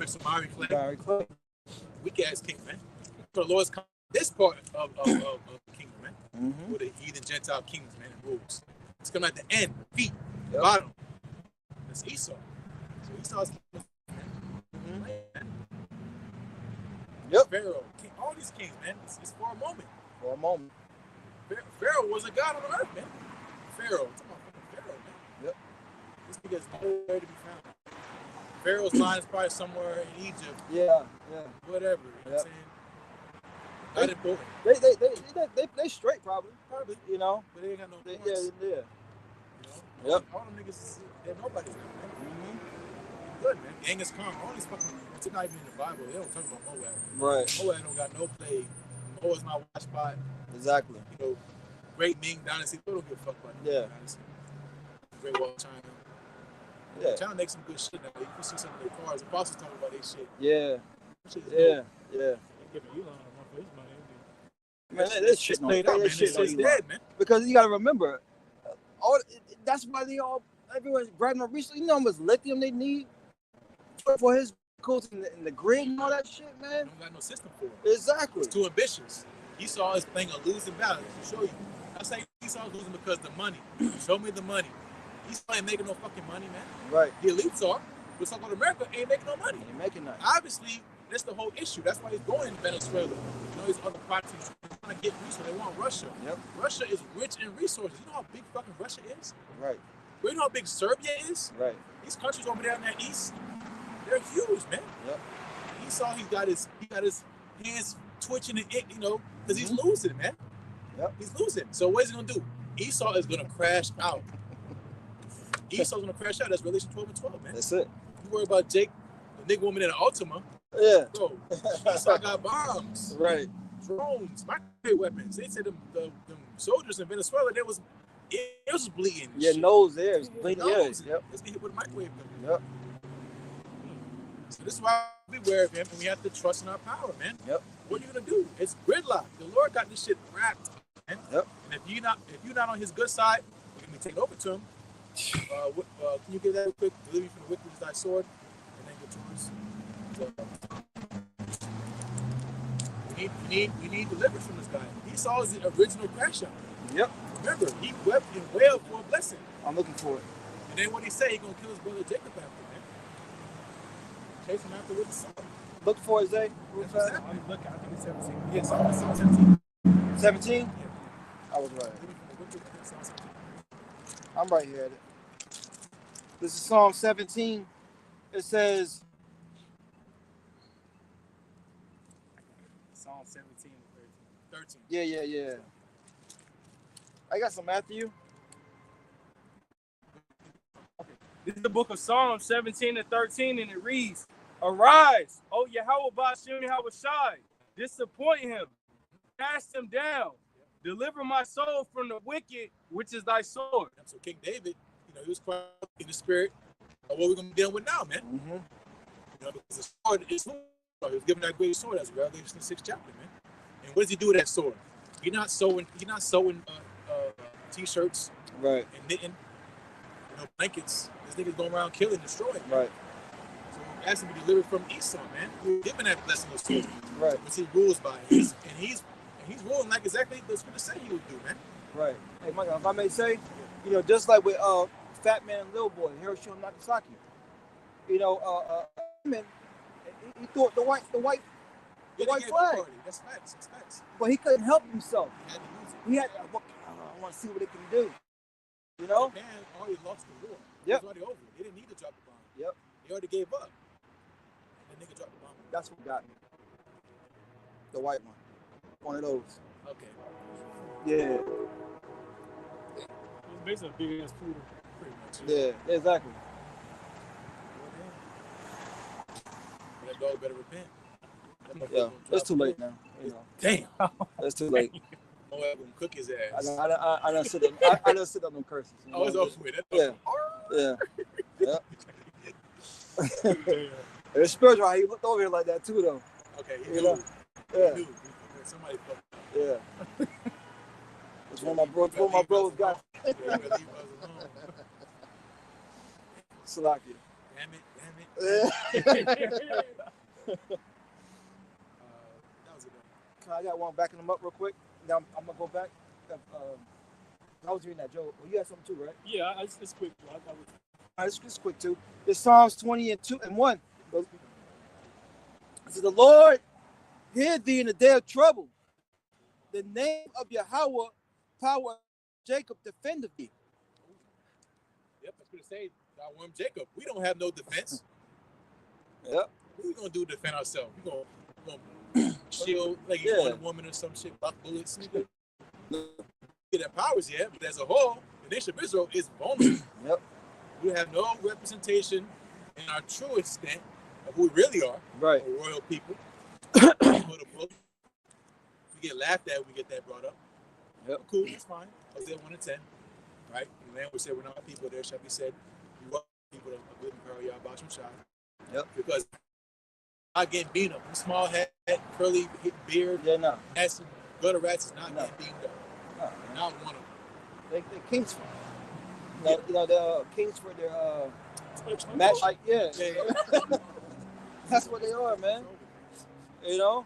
Some iron clay. Iron clay. Weak ass king, man. So the Lord's come this part of the kingdom, man. Mm-hmm. With the heathen Gentile kingdoms, man, and rules. It's coming at the end, feet, Yep. bottom. That's Esau. So Esau's Yep. Pharaoh, all these kings, man. It's for a moment. For a moment. Pharaoh was a god on earth, man. Pharaoh, I'm talking about Pharaoh, man. Yep. This nigga's nowhere to be found. Pharaoh's line is probably somewhere in Egypt. Yeah. Whatever. You know what I'm saying? Not important. They straight probably. You know. But they ain't got no points. Yeah. You know? Yep. All them niggas, they're nobody's now, man. Good, man. Genghis Khan, all these fucking, it's not even in the Bible. They don't talk about Moab. Right. Moab don't got no plague. Moab's my watch spot. Exactly. You know, Great Ming Dynasty, they don't give a fuck about the Ming Dynasty. Great Wall of China. Yeah. China makes some good shit now. You can see some of their cars. Apostles talking about their shit. Yeah. Yeah. They're giving Elon enough for his money. Man, this shit played out, man. This shit's dead, man. Because you gotta remember, that's why everyone's grabbing them recently. You know how much lithium they need for his vehicles and the grid and all that shit, man. They don't got no system for it. Exactly. It's too ambitious. Esau is playing a losing battle. To show you. I say Esau's losing because the money. Show me the money. Esau ain't making no fucking money, man. Right. The elites are. But so-called America ain't making no money. Ain't making nothing. Obviously, that's the whole issue. That's why he's going to Venezuela. You know, these other proxies trying to get resources. They want Russia. Yep. Russia is rich in resources. You know how big fucking Russia is? Right. You know how big Serbia is? Right. These countries over there in that east, they're huge, man. Yep. Esau, he got his hands twitching and you know, because he's losing, man. Yep. He's losing. So what is he gonna do? Esau is gonna crash out. Esau's gonna crash out. That's Revelation 12 and 12, man. That's it. You worry about Jake, the nigga woman in the Ultima. Yeah. Bro, Esau got bombs. Right. Drones, microwave weapons. They said them soldiers in Venezuela, it was bleeding. Your nose there is bleeding. Yeah. Nose. Yep. Let's get hit with a microwave gun. Yep. So this is why we beware of him, and we have to trust in our power, man. Yep. What are you gonna do? It's gridlock. The Lord got this shit wrapped, man. Yep. And if you're not on his good side, we're gonna be taken over to him. Can you give that real quick? Deliver you from the wicked is thy sword, and then get yours. So, we need deliverance from this guy. Esau is the original crash out. Yep. Remember, he wept and wailed for a blessing. I'm looking for it. And then what he say, he gonna kill his brother Jacob after, man. Chase him after with the son. Look for it, Zay. I'm looking. I think it's 17. Yeah, Psalm 17. 17? Yeah. I was right. I'm right here at it. This is Psalm 17. It says, Psalm 17 and 13. yeah. I got some Matthew. This is the book of Psalms 17 and 13, and it reads, "Arise, O Yahweh Ba'ashem Yahushai, disappoint him, cast him down, deliver my soul from the wicked, which is thy sword." So King David, he was quite in the spirit of what we're going to be dealing with now, man. Mm-hmm. Because the sword is, he was given that great sword. That's Revelation 6th chapter, man. And what does he do with that sword? He's not sewing t-shirts, right, and knitting, blankets. This nigga's going around killing, destroying. Right. So he asked him to be delivered from Esau, man. He was given that blessing of sword. Right. Which he rules by. He's ruling like exactly the scripture said he would do, man. Right. Hey, Michael, if I may say, just like with Fat Man and Little Boy, Hiroshima and Nagasaki, man, he thought the white flag. That's facts. But he couldn't help himself. He had to use it. I want to see what it can do. You know? Japan already lost the war. Yep. It was already over. They didn't need to drop the bomb. Yep. They already gave up. And the nigga dropped the bomb. That's what got me. The white one. One of those. Okay. Yeah. It's basically a big ass poodle. Pretty much. Yeah, exactly. That dog better repent. Yeah, it's too late now. You know, Damn. it's too late. Oh, I'm gonna cook his ass. I done sit up. I done sit up on curses. You know? Oh, it's over with. Yeah. It's spiritual how he looked over here like that too, though. Okay, You know? Yeah. He knew. Somebody fucked up. Yeah. It's one of my bros got. Yeah, leave us alone. Salakia. Damn it. Yeah. That was a good I got one backing them up real quick. Now I'm gonna go back. I was reading that, Joe. Well, you had something too, right? Yeah, it's quick. All right, it's quick too. It's Psalms 20 and 2 and 1. It says, the Lord hear thee in the day of trouble. The name of Yahweh, power of Jacob, defendeth thee. Yep, I was gonna say, I want Jacob. We don't have no defense. Yep. What we gonna do to defend ourselves? We gonna shield like you want a woman or some shit, block bullets. Get that powers yet, but as a whole, the nation of Israel is vulnerable. Yep. We have no representation in our true extent of who we really are. Right. A royal people. We get laughed at when we get that brought up. Yep. Cool, it's fine. Hosea 1 and 10. Right? The land will say, we're not people, there shall be said, you are people of good and pearl, y'all, Basham Shai. Yep. Because I getting beat up. Small head, curly beard, Yeah, no. ass, gutter rats is not No. getting beaten up. No. Not one of them. They Kingsford. You know, the Kingsford, they're match like, yeah. That's what they are, man. You know?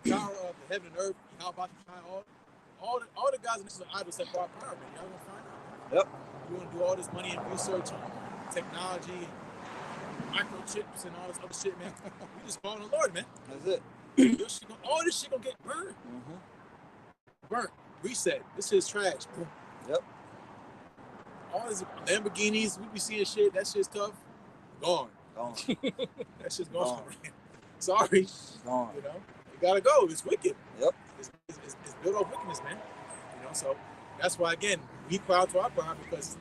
Power of the heaven and earth, how about you try all the guys in this are idols that brought power, man. Y'all gonna find out. Yep. You wanna do all this money and research on technology and microchips and all this other shit, man. We just call on the Lord, man. That's it. All this shit gonna get burned. Mm-hmm. Burnt. Reset. This shit's trash. Boom. Yep. All these Lamborghinis, we be seeing shit, that shit's tough. Gone. Gone. That shit's gone. Sorry. Gone. You know? You gotta go. It's wicked. Yep. It's built off wickedness, man. You know, so that's why again we cry out to our God because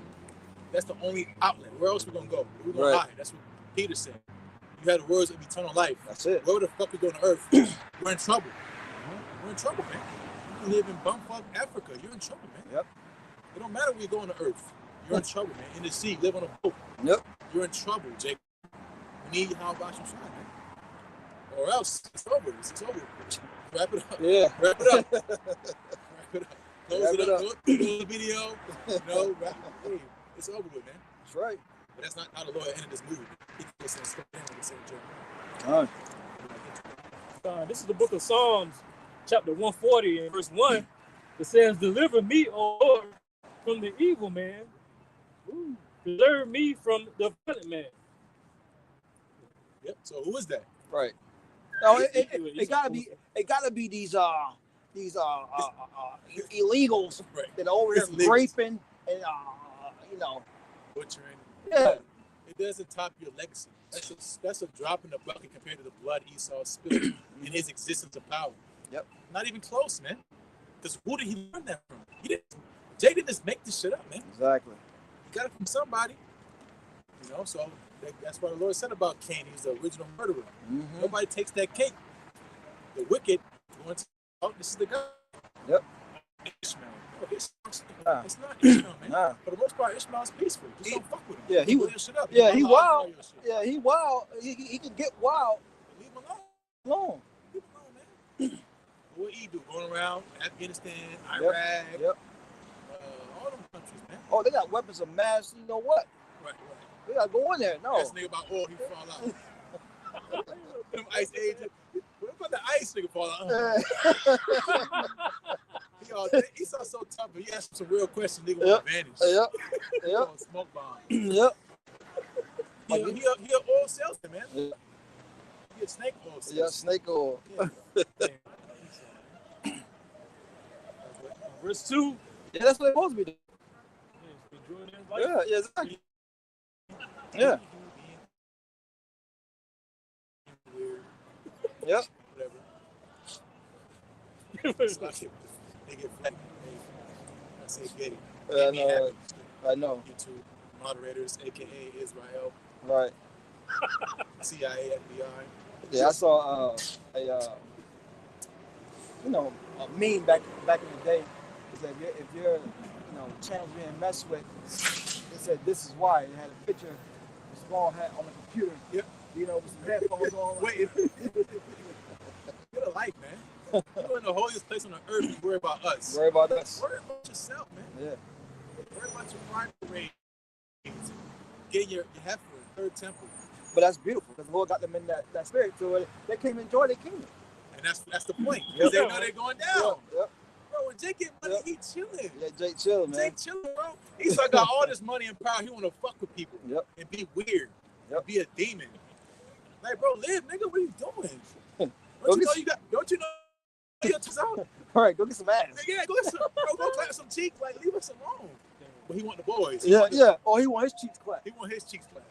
that's the only outlet. Where else we gonna go? We're gonna hide. That's what Peter said. You had the words of eternal life. That's it. Where the fuck we go on earth? We're in trouble. We're in trouble, man. You live in bumfuck Africa. You're in trouble, man. Yep. It don't matter where you go on the earth. You're in trouble, man. In the sea, live on a boat. Yep. You're in trouble, Jake. We need how about you try, man? Or else it's over. It's over. Wrap it up. Yeah. Wrap it up. Wrap it up. Close Wrap it it up. up. Close the video. No, wrap it. Hey, it's over with, man. That's right. But that's not how the Lord ended this movie. He just said, step in with the same joke. All right. This is the book of Psalms, chapter 140 and verse 1. It says, deliver me, O Lord, from the evil man. Preserve me from the violent man. Yep. So who is that? Right. No, it gotta be these illegals Right. that are over here It's legal. raping and you know. Butchering. Yeah. It doesn't top your legacy. That's a drop in the bucket compared to the blood Esau spilled in his existence of power. Yep. Not even close, man. Because who did he learn that from? Jay didn't just make this shit up, man. Exactly. He got it from somebody. You know, so that's what the Lord said about Cain. He's the original murderer. Mm-hmm. Nobody takes that cake. The wicked going to, oh, this is the guy. Yep. Ishmael. No, it's not Ishmael, man. Nah. For the most part, Ishmael's peaceful. Just don't fuck with him. Yeah, he was. Shit up. Yeah, he Don't wild. allow your shit. Yeah, he wild. He can get wild. Leave him alone. Alone. Leave him alone, man. What he do? Going around Afghanistan, Iraq, Yep. all them countries, man. Oh, they got weapons of mass. You know what? Right. They gotta go in there. No. That's nigga about oil, he fall out. Them ice agents. What about the ice nigga fall out? He saw so tough, but he asked some real questions, nigga, with advantage. Yep. Smoke bomb. Yep. He a oil salesman, man. Yeah. He a snake oil salesman. Yeah, snake oil. Yeah. Verse 2, Yeah, that's what it's supposed to be doing. Enjoying their life. Yeah, yeah, exactly. Yeah. Weird, Yep. whatever. It's like they get flagged. I say gay. I know. I know. YouTube moderators, aka Israel, Right. CIA, FBI. Yeah, I saw a meme back in the day. It said if your channel's being messed with, it said this is why. It had a picture, a small hat on the computer. Yep. With some headphones on. Wait. Get a life, man. You're in the holiest place on the earth. You worry about us. Worry about us. Worry about yourself, man. Yeah. Worry about your private raise. Getting your heifer, third temple. But that's beautiful because the Lord got them in that spirit, so they can enjoy their kingdom. And that's the point. Because they know they're going down. Yep. Bro, when Jake get money, he chilling. Yeah, Jake chilling, man. Jake chilling, bro. Esau got all this money and power. He want to fuck with people. Yep. And be weird. Yep. And be a demon. Like, bro, live, nigga. What are you doing? Don't you know your tits out? All right, go get some ass. Yeah, go get some. Bro, go clap some cheeks. Like, leave us alone. But he want the boys. Yeah. Oh, he want his cheeks clapped. He want his cheeks clapped.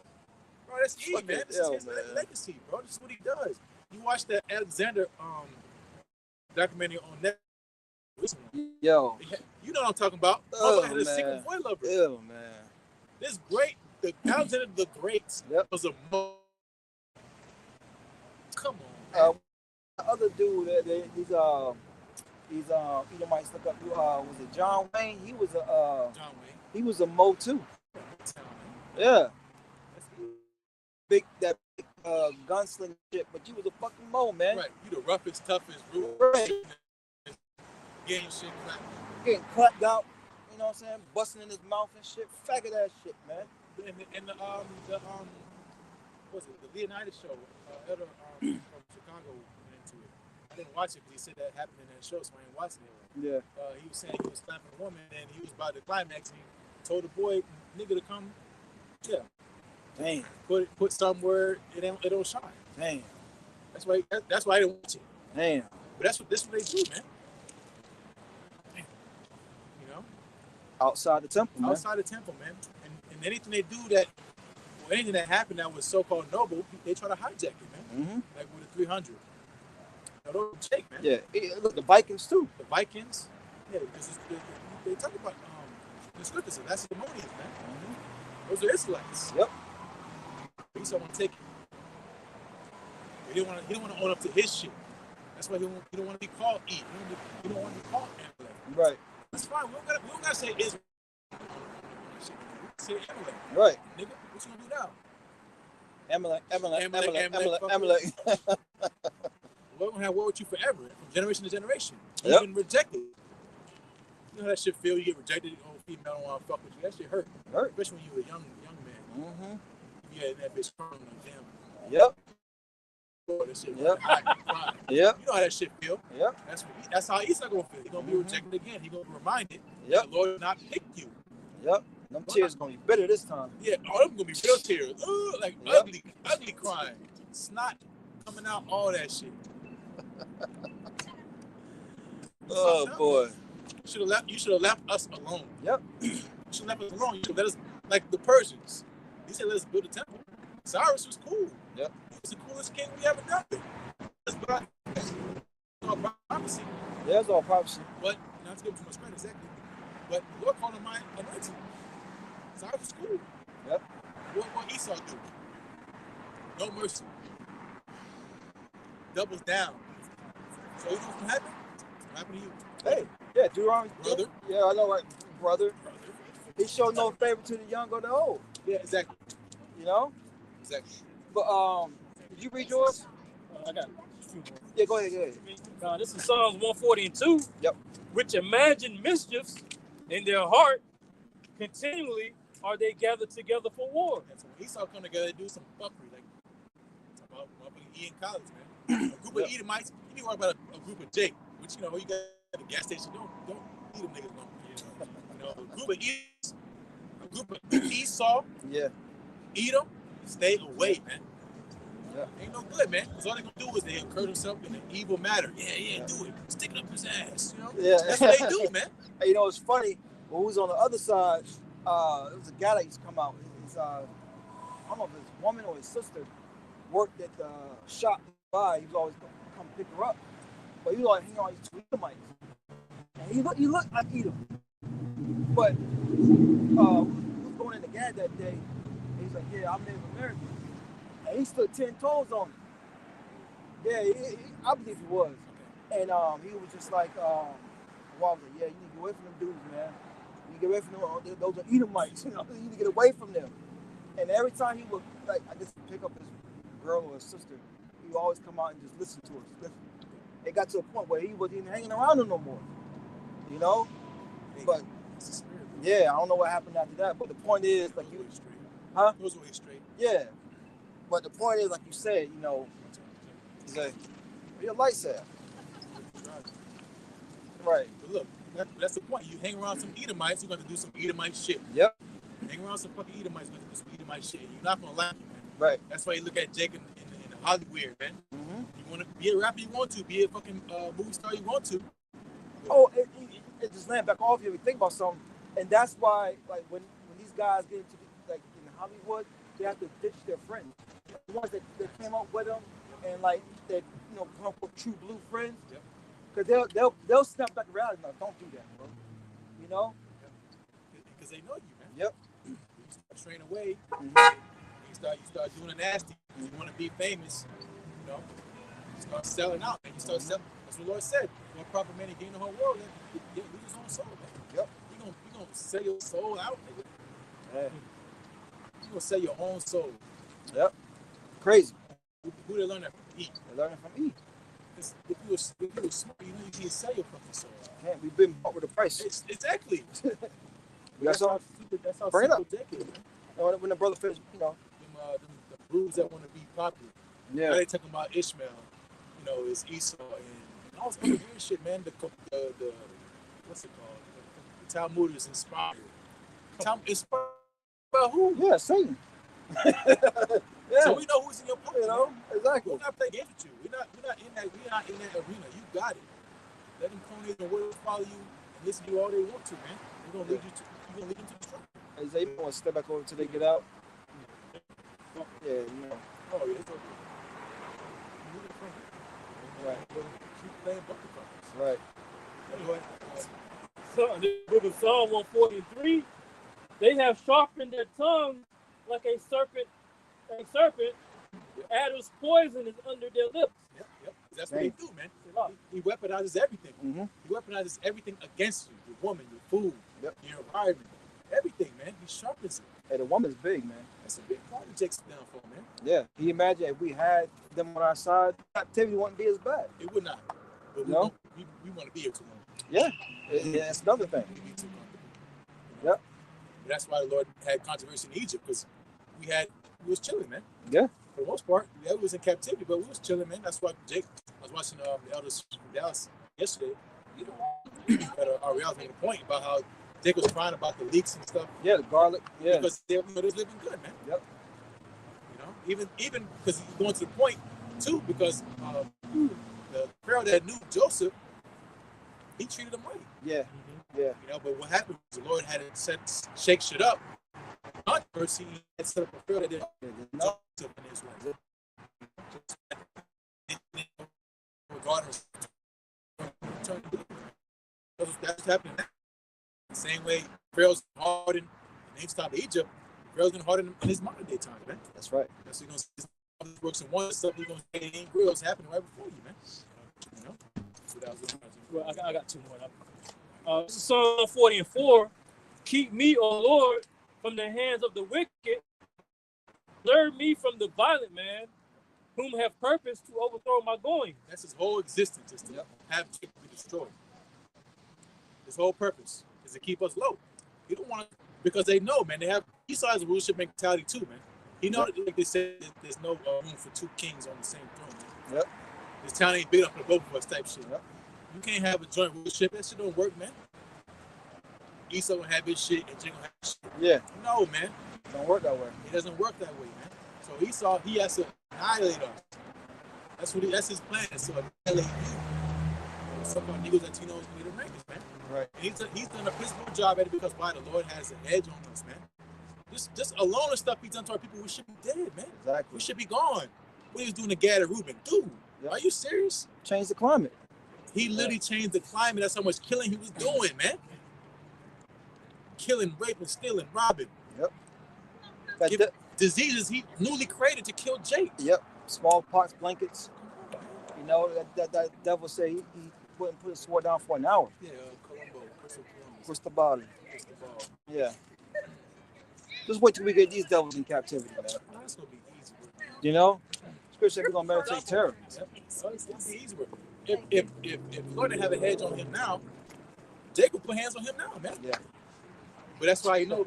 Bro, that's E, man. This is his legacy, bro. This is what he does. You watch the Alexander documentary on Netflix. Yo. You know what I'm talking about. Oh, had a secret boy lover. Ew, man. This great, the Alexander the Great was a come on. The other dude, he's Edomites look up. Was it John Wayne? He was John Wayne. He was a Mo too. Yeah. Big gunslinger shit, but you was a fucking Mo, man. Right. You the roughest, toughest, rude. Right. Getting shit clapped. Getting clapped out. You know what I'm saying? Busting in his mouth and shit. Faggot ass shit, man. And the what's it? The Leonidas show. Elder from Chicago went into it. I didn't watch it because he said that happened in that show, so I ain't watching it. Yeah. He was saying he was slapping a woman and he was about to climax and he told the boy nigga to come. Yeah. Damn. Put some word it don't shine. Damn. That's why I didn't watch it. Damn. But that's what they do, man. You know? Outside the temple, man. Outside the temple, man. And anything they do anything that happened that was so-called noble, they try to hijack it, man. Mm-hmm. Like with the 300. Now, those shake, man. Yeah. Look, the Vikings too. The Vikings. Yeah, because they talk about the scriptures and Lacedaemonians, man. Mm-hmm. Those are Israelites. Yep. He still want to take it. He didn't want to own up to his shit. That's why he don't want to be called E. He don't want to be called Amalek. Right. That's fine. We don't gotta say Israel. Say Amalek. Right. Nigga, what you gonna do now? Amalek. We're gonna have war with you forever, from generation to generation. Yep. You've been rejected. You know how that shit feel? You get rejected. Oh, female don't want to fuck with you. That shit hurt. Especially when you were a young man. Mm-hmm. Yeah, that bitch crying on damn. Yep. Oh, that shit. Yep. Hot, yep. You know how that shit feel. Yep. That's how Esau gonna feel. He's gonna be rejected again. He's gonna be reminded yep. that the Lord did not pick you. Yep. Them tears gonna be bitter this time. Yeah, all them gonna be real tears. Like ugly crying. Snot coming out, all that shit. Oh boy. You should have left us alone. Yep. You should have left us alone. You should let us, like the Persians. He said, let's build a temple. Cyrus was cool. Yep. He was the coolest king we ever done. It's all prophecy. Yeah, it's all prophecy. But not to give him too much credit, exactly. But the Lord called him my anointed. Cyrus was cool. Yep. What Esau do? No mercy. Doubles down. So you know what's gonna happen? What happened to you? Hey, yeah, Deuteronomy. Brother. Yeah, I know, right? Brother. He showed no favor to the young or the old. Yeah, exactly. You know? Exactly. But did you read yours? I got a few more. Yeah, go ahead. This is Psalms 140 and 2. Yep. Which imagine mischiefs in their heart, continually are they gathered together for war. And so when Esau come together and do some fuckery, like talk about motherfucking E in college, man. A group of Edomites, you need to worry about a group of Jake, which you know you got at the gas station. Don't eat them niggas no. You know, a group of Edomites, a group of Esau, Yeah. Edom, stay away, man. Yeah. Ain't no good, man. Because all they gonna do is they incur themselves in an evil matter. Yeah, do it. Stick it up his ass. You know? Yeah. That's what they do, man. Hey, you know, it's funny. But who was on the other side, it was a guy that used to come out. His, I don't know if his woman or his sister worked at the shop by. He was always going to come pick her up. But he was always hanging on these two Edomites. And he looked like Edom. But we was going into Gad that day. And he's like, yeah, I'm Native American. And he stood 10 toes on it. Yeah, I believe he was. And he was just like, well, I was like, yeah, you need to get away from them dudes, man. You get away from them. Those are Edomites. You know, you need to get away from them. And every time he would, like, I guess, pick up his girl or his sister, he would always come out and just listen to her. It got to a point where he wasn't even hanging around her no more. You know? But yeah, I don't know what happened after that. But the point is, like, you, huh? Goes away straight. Yeah. But the point is, like you said, you know, he's like, where your lights at? Right. But look, that's the point. You hang around some Edomites, you're going to do some Edomite shit. Yep. Hang around some fucking Edomites, you're going to do some Edomite shit. You're not going to like it, man. Right. That's why you look at Jake in Hollywood, man. Mm-hmm. You want to be a rapper, you want to. Be a fucking movie star, you want to. Oh, it just land back off here. We think about something, and that's why, like, when these guys get into like in Hollywood, they have to ditch their friends, the ones that came up with them, and like that, you know, quote unquote true blue friends. Because they'll snap back around and like, don't do that, bro. You know? Because they know you, man. Yep. You start straying away. Mm-hmm. You start doing the nasty. You want to be famous. You know. You start selling out, man. You start selling. That's what the Lord said. No proper man to gain the whole world. Lose his own soul, man. Yep. You gonna sell your soul out, nigga. Yeah. You gonna sell your own soul. Yep. Crazy. Who they learn that from? E. They learn it from E. If you were smart, you know you can't sell your fucking soul. Man, we've been bought with a price. Exactly. That's how Bring it up. Jack is, man. And when the brother finished, you know. Them the broods that want to be popular. Yeah. Now they talking about Ishmael. You know, it's Esau and all this other weird shit, man. The what's it called? The Talmud is inspired. Inspired by who? Yeah, Satan. Yeah. So we know who's in your pocket, you know, exactly. We're not playing games with you. We're not in that arena. You got it. Let them come in and follow you and listen to you all they want to, man. They're gonna lead them to the struggle. Hey, Zay, you want to step back over till they get out? Yeah, you know. Oh, yeah, it's okay. Right. Keep playing bucket cards. Right. Anyway, So in the book of Psalm 143, they have sharpened their tongue like a serpent. Adder's poison is under their lips. Yep. That's what they do, man. Wow. He weaponizes everything. Mm-hmm. He weaponizes everything against you. Your woman, your food, Yep. your environment, everything, man. He sharpens it. Hey, the woman's big, man. That's a big part of Jake's downfall, man. Yeah. Can you imagine if we had them on our side, captivity wouldn't be as bad. It would not. But No? we want to be here too long. Yeah. Yeah, that's another thing. We be too comfortable. Yep. But that's why the Lord had controversy in Egypt, because we was chilling, man. Yeah. For the most part, we was in captivity, but we was chilling, man. That's why Jake, I was watching the elders from Dallas yesterday. You know, Ariel made a point about how Jake was crying about the leaks and stuff. Yeah, the garlic. Yeah. Because they were living good, man. Yep. You know, even because he's going to the point too, because the Pharaoh that knew Joseph, he treated him right. Yeah. Yeah. You know, but what happened was the Lord had to shake shit up. Controversy, he had set up a Pharaoh that didn't know Joseph in his way. Regardless, that's happening. The same way Pharaoh's hardened in ancient time of Egypt, Pharaoh's gonna harden in his modern day time, man. That's right. That's what he's gonna see works and wonders stuff. He's gonna say it ain't real. It's happening right before you, man. You know? So that was Well, I got two more. This is Psalm 40 and 4. Keep me, O Lord, from the hands of the wicked. Preserve me from the violent man, whom have purpose to overthrow my going. that's his whole existence, is to have Jacob be destroyed. His whole purpose is to keep us low. He don't want to, because they know, man. They have Esau has a rulership mentality too, man. He know, like they said, there's no room for two kings on the same throne. Man. Yep. This town ain't big enough for both of us, type shit. Yep. You can't have a joint rulership. That shit don't work, man. Esau gonna have his shit and Jacob gonna have his shit. Yeah. No, man. It don't work that way. It doesn't work that way, man. So Esau, he has to annihilate us. That's his plan. So annihilate you. Some of our Negroes, Latinos, Native Americans, man. Right. And he's done a physical job at it because why? The Lord has an edge on us, man. Just alone the stuff he's done to our people, we should be dead, man. Exactly. We should be gone. What he was doing to Gad and Reuben, dude. Yep. Are you serious? Change the climate. He literally changed the climate. That's how much killing he was doing, man. Killing, raping, stealing, robbing. Yep. Diseases he newly created to kill Jake. Yep. Smallpox, blankets. You know, that devil say he wouldn't put his sword down for an hour. Yeah, Cristobal. Yeah. Just wait till we get these devils in captivity, man. That's gonna be easy. You know? Scripture, we're gonna meditate terror. It's gonna be easy. If you're going to have a hedge on him now, Jake will put hands on him now, man. Yeah. But that's why you know.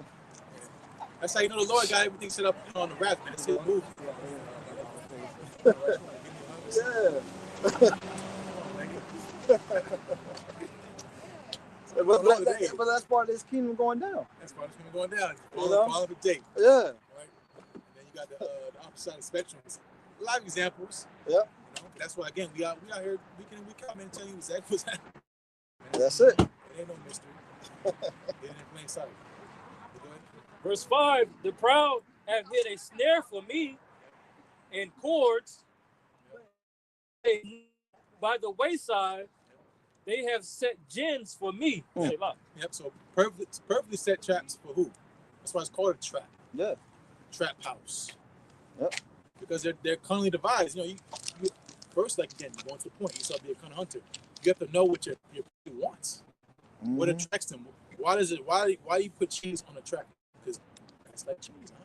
That's how you know the Lord got everything set up on the raft, man. It's his move. Yeah. But that's part of this kingdom going down. That's part of this kingdom going down. Fall of a Jake. Yeah. Right? Then you got the opposite side of the spectrum. A lot of examples. Yeah. You know? That's why again we out here week in and week out, man, telling you exactly what's happening. That's it. It ain't no mystery. It ain't in plain sight. Verse 5, the proud have hid a snare for me and cords by the wayside. They have set gins for me. Yep. So perfectly set traps for who? That's why it's called a trap. Yeah. Trap house. Yep. Because they're cunningly devised. You know, you first, like again, going to the point, you saw be a cunning hunter. You have to know what your prey wants. Mm-hmm. What attracts them. Why do you put cheese on a trap? Because that's like cheese, huh?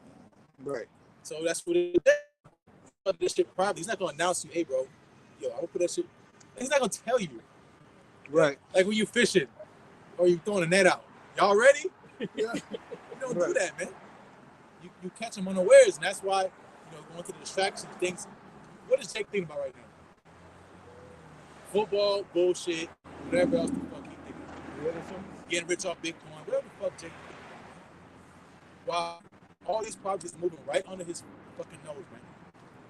Right. So that's what it is. This shit probably he's not gonna announce you, hey bro, yo, I will put that shit. He's not gonna tell you. Right. Like when you fishing or you throwing a net out. Y'all ready? Yeah. You don't do that, man. You catch them unawares, and that's why, going to the distractions, things. What is Jake thinking about right now? Football, bullshit, whatever else the fuck he thinking. Getting rich off Bitcoin, whatever the fuck Jake thinking. Wow, all these projects moving right under his fucking nose, man.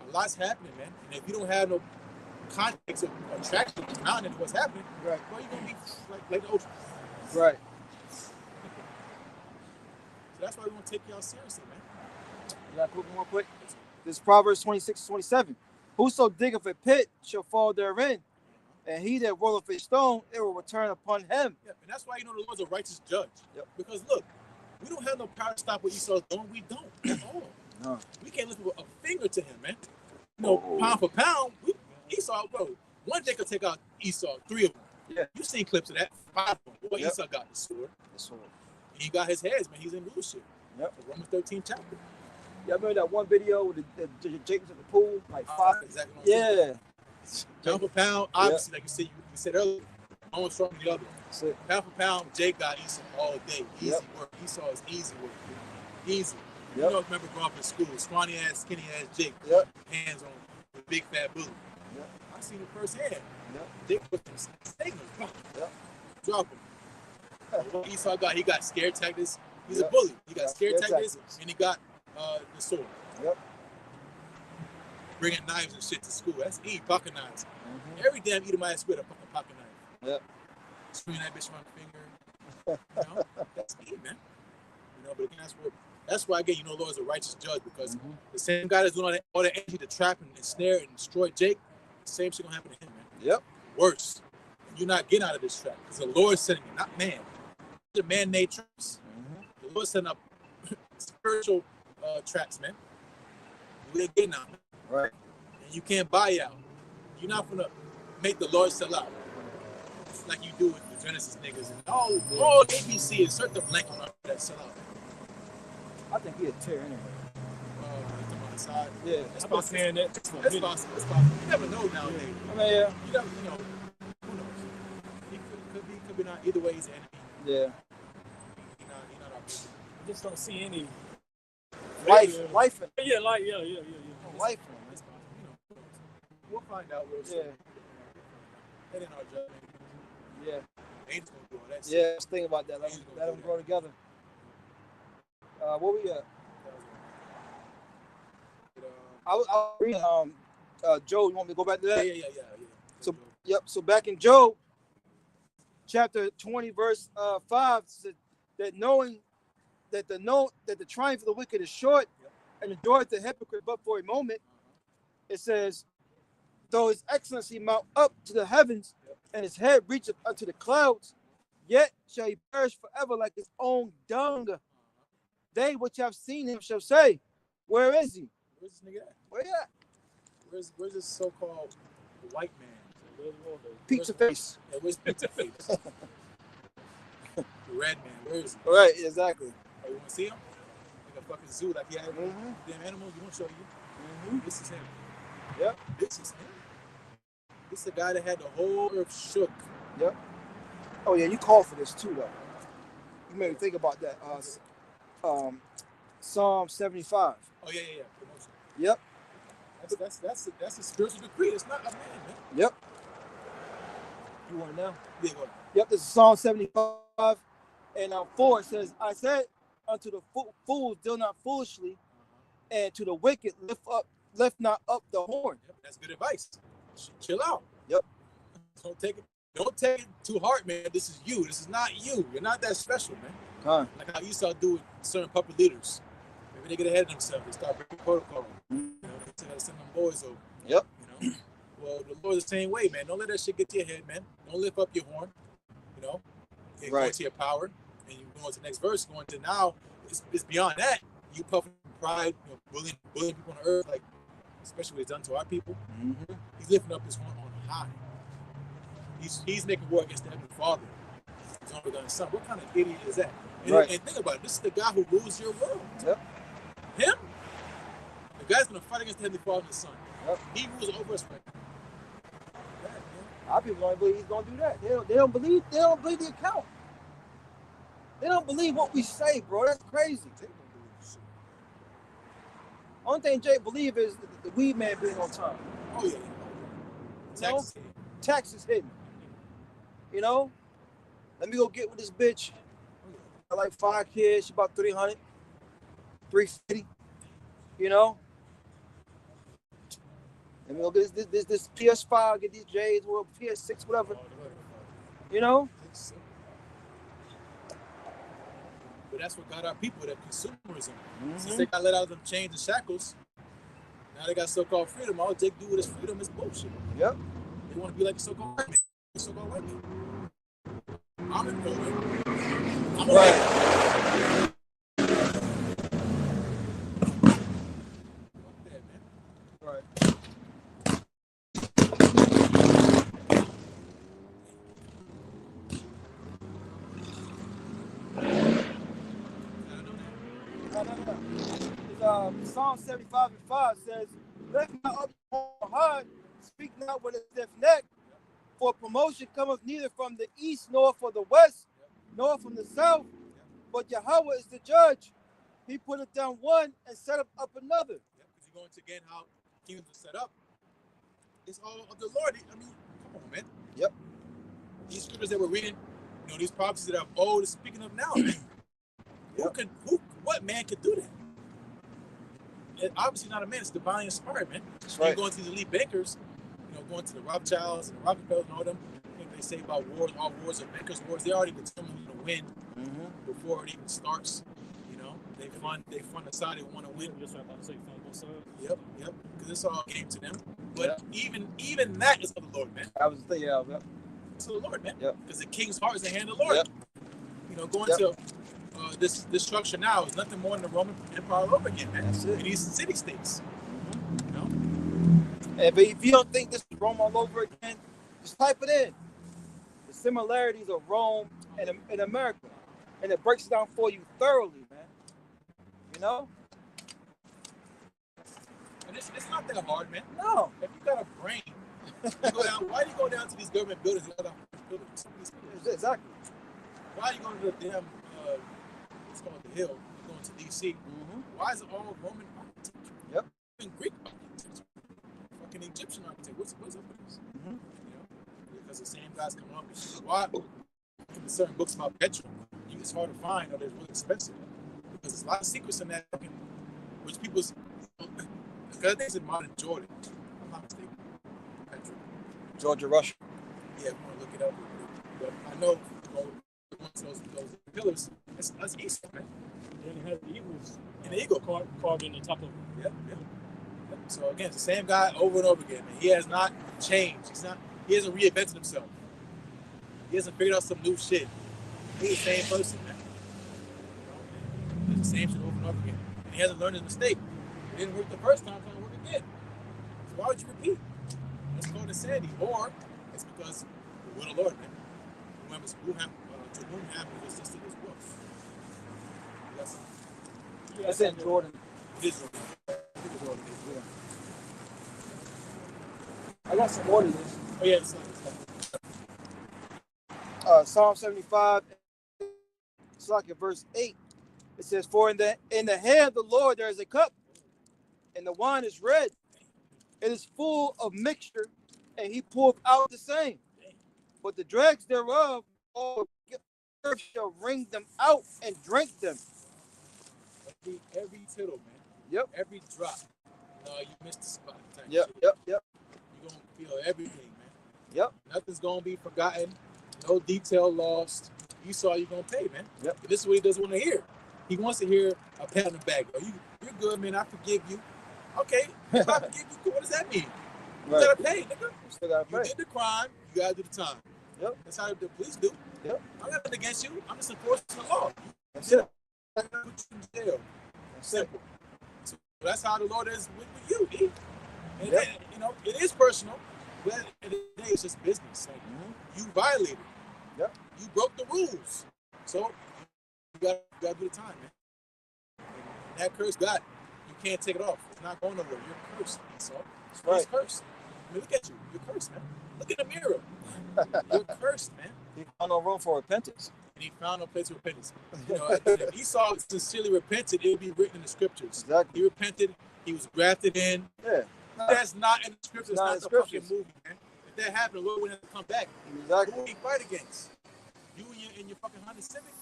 A lot's happening, man. And if you don't have no context of attraction around it, what's happening, right? Well, you're gonna be like the ocean. Right. So that's why we want to take y'all seriously, man. You got more quick? This is Proverbs 26:27. Whoso diggeth a pit shall fall therein, and he that rolleth a stone, it will return upon him. Yeah, and that's why the Lord's a righteous judge. Yep. Because look, we don't have no power to stop what Esau's doing. We don't at all. No. We can't lift a finger to him, man. Pound for pound, Esau, bro. One day could take out Esau, 3 of them. Yeah. You seen clips of that? 5 of them. Boy, Esau got the sword. He got his heads, man. He's in leadership. Yep. The Romans 13 chapter. Y'all remember that one video with the Jacobs at the pool? Like 5? Exactly. Yeah. Pound for pound, obviously, like you said earlier, one stronger than the other. Pound for pound, Jake got Esau all day. Easy work. Esau is easy work. Easy. You know, remember growing up in school, scrawny ass, skinny ass Jake. Yep. Hands on the big fat bully. Yep. I seen it firsthand. Yep. Jake was statement. Yep. Drop him. What Esau got, he got scare tactics. He's a bully. He got scare tactics, and he got the sword. Yep. Bringing knives and shit to school. That's pocket knives. Mm-hmm. Every damn Edomite with a fucking pocket knife. Yep. Swinging that bitch around the finger. That's man. But again, that's why again, the Lord is a righteous judge, because the same guy that's doing all the energy to trap and snare and destroy Jake, the same shit gonna happen to him, man. Yep. Worse. And you're not getting out of this trap, because the Lord is setting it, not man. The man-made traps. Mm-hmm. The Lord's setting up spiritual traps, man. We're getting out. Right. And you can't buy out. You're not gonna make the Lord sell out like you do with the Genesis niggas and all ABC. Insert the blank on that sell out. I think he'll tear anyway. On the side. Yeah. That's possible. That's possible. You never know nowadays. I mean, yeah. You never, who knows? He could be not. Either way, he's an enemy. Yeah. He's not our people. I just don't see any life. Yeah, life in him. We'll find out real soon. Yeah. That ain't our job. Yeah. Angels gonna do all that shit. Yeah, let's think about that. Let them grow together. What we at? I was reading Job. You want me to go back to that? Yeah. So back in Job chapter 20, verse 5 says that knowing that the triumph of the wicked is short and endureth the hypocrite but for a moment. It says, though his excellency mount up to the heavens and his head reacheth unto the clouds, yet shall he perish forever like his own dung. They which have seen him shall say, where is he? Where's this nigga at? Where he at? Where's this so-called white man? Pizza face. Yeah, where's Pizza Face? The red man, where is he? Right, exactly. Oh, you want to see him? Like a fucking zoo, like he had damn animals. You want to show you? This is him. Yep. This is him. This is the guy that had the whole earth shook. Yep. Oh yeah, you called for this too, though. You made me think about that. Psalm 75. Oh yeah. Promotion. Yep. That's a spiritual decree. It's not a man, man. Yep. You want it now? Yeah, go ahead. Yep. This is Psalm 75, and 4 says, "I said unto the fools, deal not foolishly, and to the wicked lift not up the horn." Yep, that's good advice. Chill out. Yep. Don't take it too hard, man. This is you. This is not you. You're not that special, man. Like how Esau do with certain puppet leaders. Maybe they get ahead of themselves. They start breaking protocol. You know, they gotta send them boys over. Yep. You know. Well, the Lord's the same way, man. Don't let that shit get to your head, man. Don't lift up your horn. You know. You're going to your power, and you go into the next verse. Going to now, it's beyond that. You puffing pride, you know, bullying people on the earth, like especially what he's done to our people. He's lifting up his horn on high. He's making war against the Heavenly Father. His only begotten Son. What kind of idiot is that? And think about it. This is the guy who rules your world. Yep. Him? The guy's going to fight against the Heavenly Father and the Son. Yep. He rules over us right now. Our people don't believe he's going to do that. They don't believe the account. They don't believe what we say, bro. That's crazy. They don't believe shit. Only thing Jay believe is the weed man being on time. Oh, yeah. Taxes hidden. You know? Let me go get with this bitch. I like 5 kids. She about 300. 350. You know? Let me go get this PS5, get these J's, or PS6, whatever. You know? But that's what got our people, that consumerism. Since they got let out of them chains and shackles, now they got so-called freedom. All they do with this freedom is bullshit. Yep. They want to be like the so-called white man. So-called white man. I'm in the way. I'm a white man. Fuck that, man. Right. Psalm 75:5 says, "Lift not up your heart, speak not with a stiff neck, for promotion cometh neither from the east nor from the west, nor from the south, but Yahweh is the judge. He putteth down one and set up another." Because you're going to again how kingdoms are set up. It's all of the Lord. I mean, come on, man. Yep. These scriptures that we're reading, you know, these prophecies that are old, is speaking of now. What man could do that? It's obviously not a man. It's divinely inspired, man. That's right. right. Going to these elite bankers, you know, going to the Rothschilds and the Rockefellers and all them. I think they say about wars, all wars are bankers' wars. They already determined who to win before it even starts. You know, they fund the side they want to win. Just about to say fund both sides. Yep. Because it's all a game to them. But even that is of the Lord, man. I was thinking, yeah. It's of the Lord, man. Yep. Because the king's heart is in the hand of the Lord. Yep. You know, going to this structure now is nothing more than the Roman Empire all over again, man. That's it. In these city-states. You know? And but if you don't think this is Rome all over again, just type it in. The similarities of Rome and America. And it breaks it down for you thoroughly, man. You know? And it's not that hard, man. No. If you got a brain, you go down. Why do you go down to these government buildings and other buildings? Exactly. Why are you going to the damn, it's called the Hill, you're going to D.C.? Why is it all Roman architecture? Yep. Even Greek architecture. Fucking Egyptian architecture. What's up with this? You know? Because the same guys coming up with why certain books about petrol, it's hard to find or they're really expensive. Because there's a lot of secrets in that which people's because I think it's in modern Jordan. I'm not mistaken. Petrol. Georgia, Russia. Yeah, we want to look it up. But I know those pillars, that's Esau, man. Then it has the eagles And the eagle. carved in the top of it. Yeah. So again, it's the same guy over and over again, man. He has not changed. He hasn't reinvented himself. He hasn't figured out some new shit. He's the same person, man. It's the same shit over and over again. And he hasn't learned his mistake. It didn't work the first time, it's not gonna work again. So why would you repeat? It's called insanity. Or it's because the will of the Lord, man. To whom happened was just in his will. That's in Jordan. It is Jordan. I got some more to this. Oh yeah, it's Psalm 75, it's like in verse 8. It says, "For in the hand of the Lord there is a cup, and the wine is red. It is full of mixture, and he poured out the same. But the dregs thereof, all the earth shall wring them out and drink them." every tittle, man. Yep. Every drop. No, you missed the spot. Yep. You're gonna feel everything, man. Yep. Nothing's gonna be forgotten. No detail lost. You saw you're gonna pay, man. Yep. And this is what he doesn't want to hear. He wants to hear a pat on the back. Oh, you're good, man. I forgive you. Okay. If I forgive you, what does that mean? You Right. gotta pay, nigga. You still gotta You pay. did the crime. You gotta do the time. Yep. That's how the police do. Yep. I'm not against you. I'm just enforcing the law. That's it. I'm gonna put you in jail. That's it. Simple. So that's how the Lord is with you, D. And Yep. you know, it is personal, but at the end of the day, it's just business. Like, you violated. Yep. You broke the rules. So you gotta do the time, man. And that curse, God, you can't take it off. It's not going nowhere. You're cursed. So That's right. he's cursed. I mean, look at you. You're cursed, man. Look in the mirror. You're cursed, man. He found no room for repentance. And he found no place of repentance. You know, if Esau sincerely repented, it would be written in the scriptures. Exactly. He repented. He was grafted in. Yeah. That's not in the scriptures. It's Not not in the scriptures. fucking movie, man. If that happened, the Lord wouldn't have to come back. Who Exactly. would he fight against? You and your fucking Honda Civic?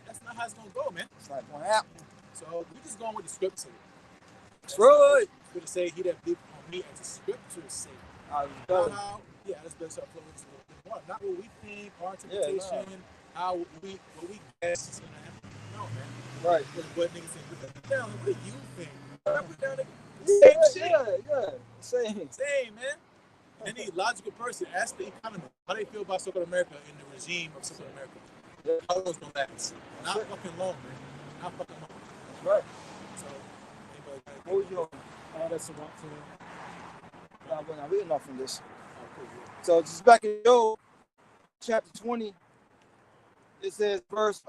That's not how it's gonna go, man. It's not gonna happen. So we just going with the scriptures. That's right. We're gonna say he that believeth on me as the scriptures say. I was Not done. how, yeah, let's better start flowing into the water. Not what we think, our interpretation, how what we guess is gonna happen. No, man. Right. What niggas think? Put down, what do you think? Put down the Yeah, same shit. yeah. Same. Same, man. Any logical person, ask the economy how they feel about Southern America in the regime of Southern America. Yeah. How long it's gonna last? Not fucking long, man. Not fucking long. That's right. So, anybody got What was your? That's about We're not reading off from this. oh, cool, yeah. So just back in Job, chapter 20, it says verse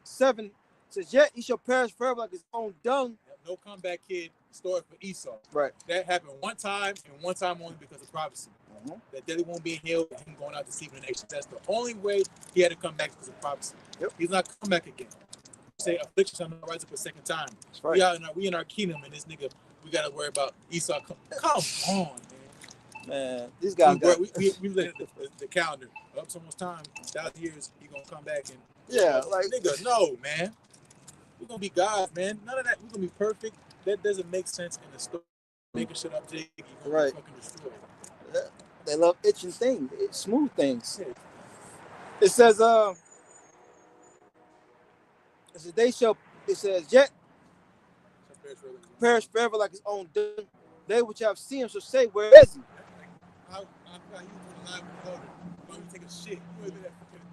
7 says, "Yet he shall perish forever like his own dung." No comeback kid story for Esau. Right. That happened one time and one time only because of prophecy. Mhm. That daddy won't be healed and him going out deceiving the nation. That's the only way he had to come back because of prophecy. Yep. He's not coming back again. Say affliction shall not rise up a second time. That's right. We in our kingdom and this nigga, we gotta worry about Esau. Come on, man. Man, these guys got. We look at the calendar. Up so much time, 1,000 years, he gonna come back and Yeah, like nigga, no, man. We're gonna be God, man. None of that. We're gonna be perfect. That doesn't make sense in the story. Making shit up, Jake. You're gonna Right. be fucking destroyed. they love itching things, smooth things. Yeah. It says, they shall. It says, "Yet perish forever like his own dung. They which have seen him shall say, Where is he?" I forgot you were alive with water. Why you take a shit? You ain't do that.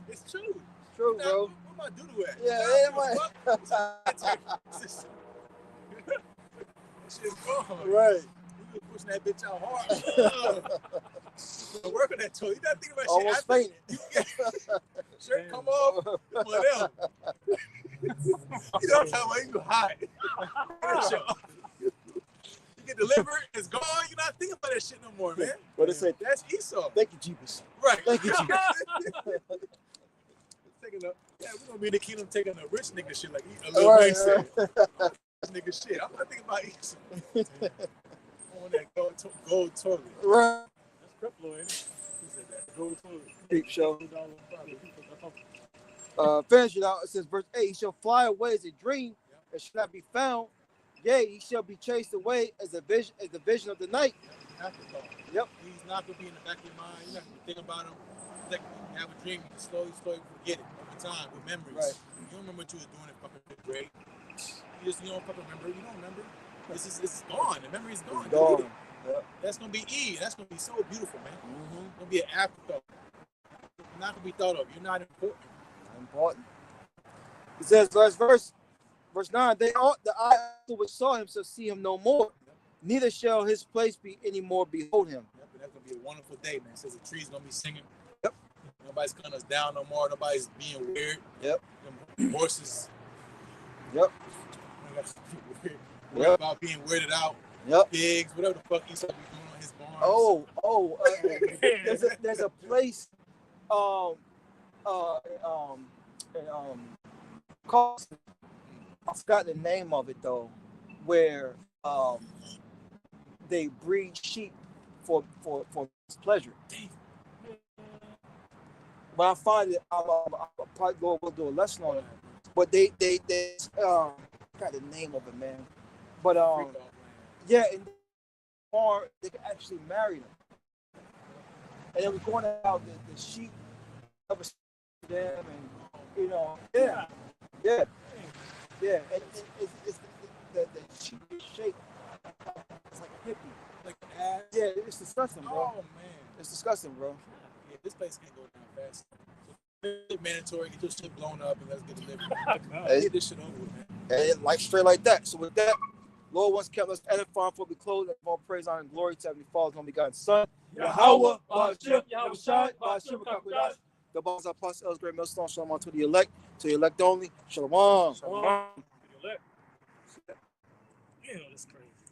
It's true. It's true, Now, bro. where my doodle at? Yeah, Shit's gone. Right. You pushing that bitch out hard. Work on that toe. You gotta think about Almost shit. fainted. Shirt come off. One of them. You know what I'm talking about? You hot. You get delivered, it's gone. You're not thinking about that shit no more, man. What it say? That's Esau. Thank you, Jeepers. Right. Thank you, Jeepers. We're gonna be in the kingdom taking a rich nigga shit like a little Right, said. Nigga shit. I'm not thinking about Esau. I want that gold toilet. Right. That's Creflo, ain't it? Who said that? Gold toilet. Peep show. $2 Finish it out. It says, verse 8, "He shall fly away as a dream, and shall not be found. Yea, he shall be chased away as the vision of the night. afterthought. Yep. He's not gonna be in the back of your mind. You're not gonna think about him. Like you have a dream, you slowly forget it over time with memories. Right. You don't remember what you was doing in fucking fifth grade. You don't fucking remember. You don't remember. It's gone. The memory is gone. It's gone. Yep. That's gonna be E. That's gonna be so beautiful, man. Mm-hmm. It's gonna be an afterthought. You're not gonna be thought of. You're not important. Not important. It says, last verse 9. They all the eye which saw him shall see him no more. Neither shall his place be any more behold him. Yep, but that's gonna be a wonderful day, man. It says the trees gonna be singing. Yep. Nobody's cutting us down no more. Nobody's being weird. Yep. Them horses. Yep. Weird. Yep. About being weirded out. Yep. Pigs, whatever the fuck he's doing on his barns. There's a place called, I forgot the name of it though, where they breed sheep for pleasure. When I find it, I'll probably we'll do a lesson on it. But they got the name of it, man. But yeah, and they could actually marry them. And it was going out the sheep of them, and yeah. And it's the sheep is shaped. It's like a hippie. Like an ass. Yeah, it's disgusting, bro. Oh man, it's disgusting, bro. Yeah, this place can't go down fast. It's mandatory. Get your shit blown up and let's get delivered. Get this shit over with, man. And like straight like that. So with that, Lord once kept us edifying for we close and all praise, honor, and glory to Heavenly Father's only begotten Son. Yahweh, Ba'ashir, Yahweh Shai, Ba'ashir, Ba'akadosh. The balls are plus L's great millstone, shalom to the elect only. Shalom. Shalom. Elect. Yeah, that's crazy.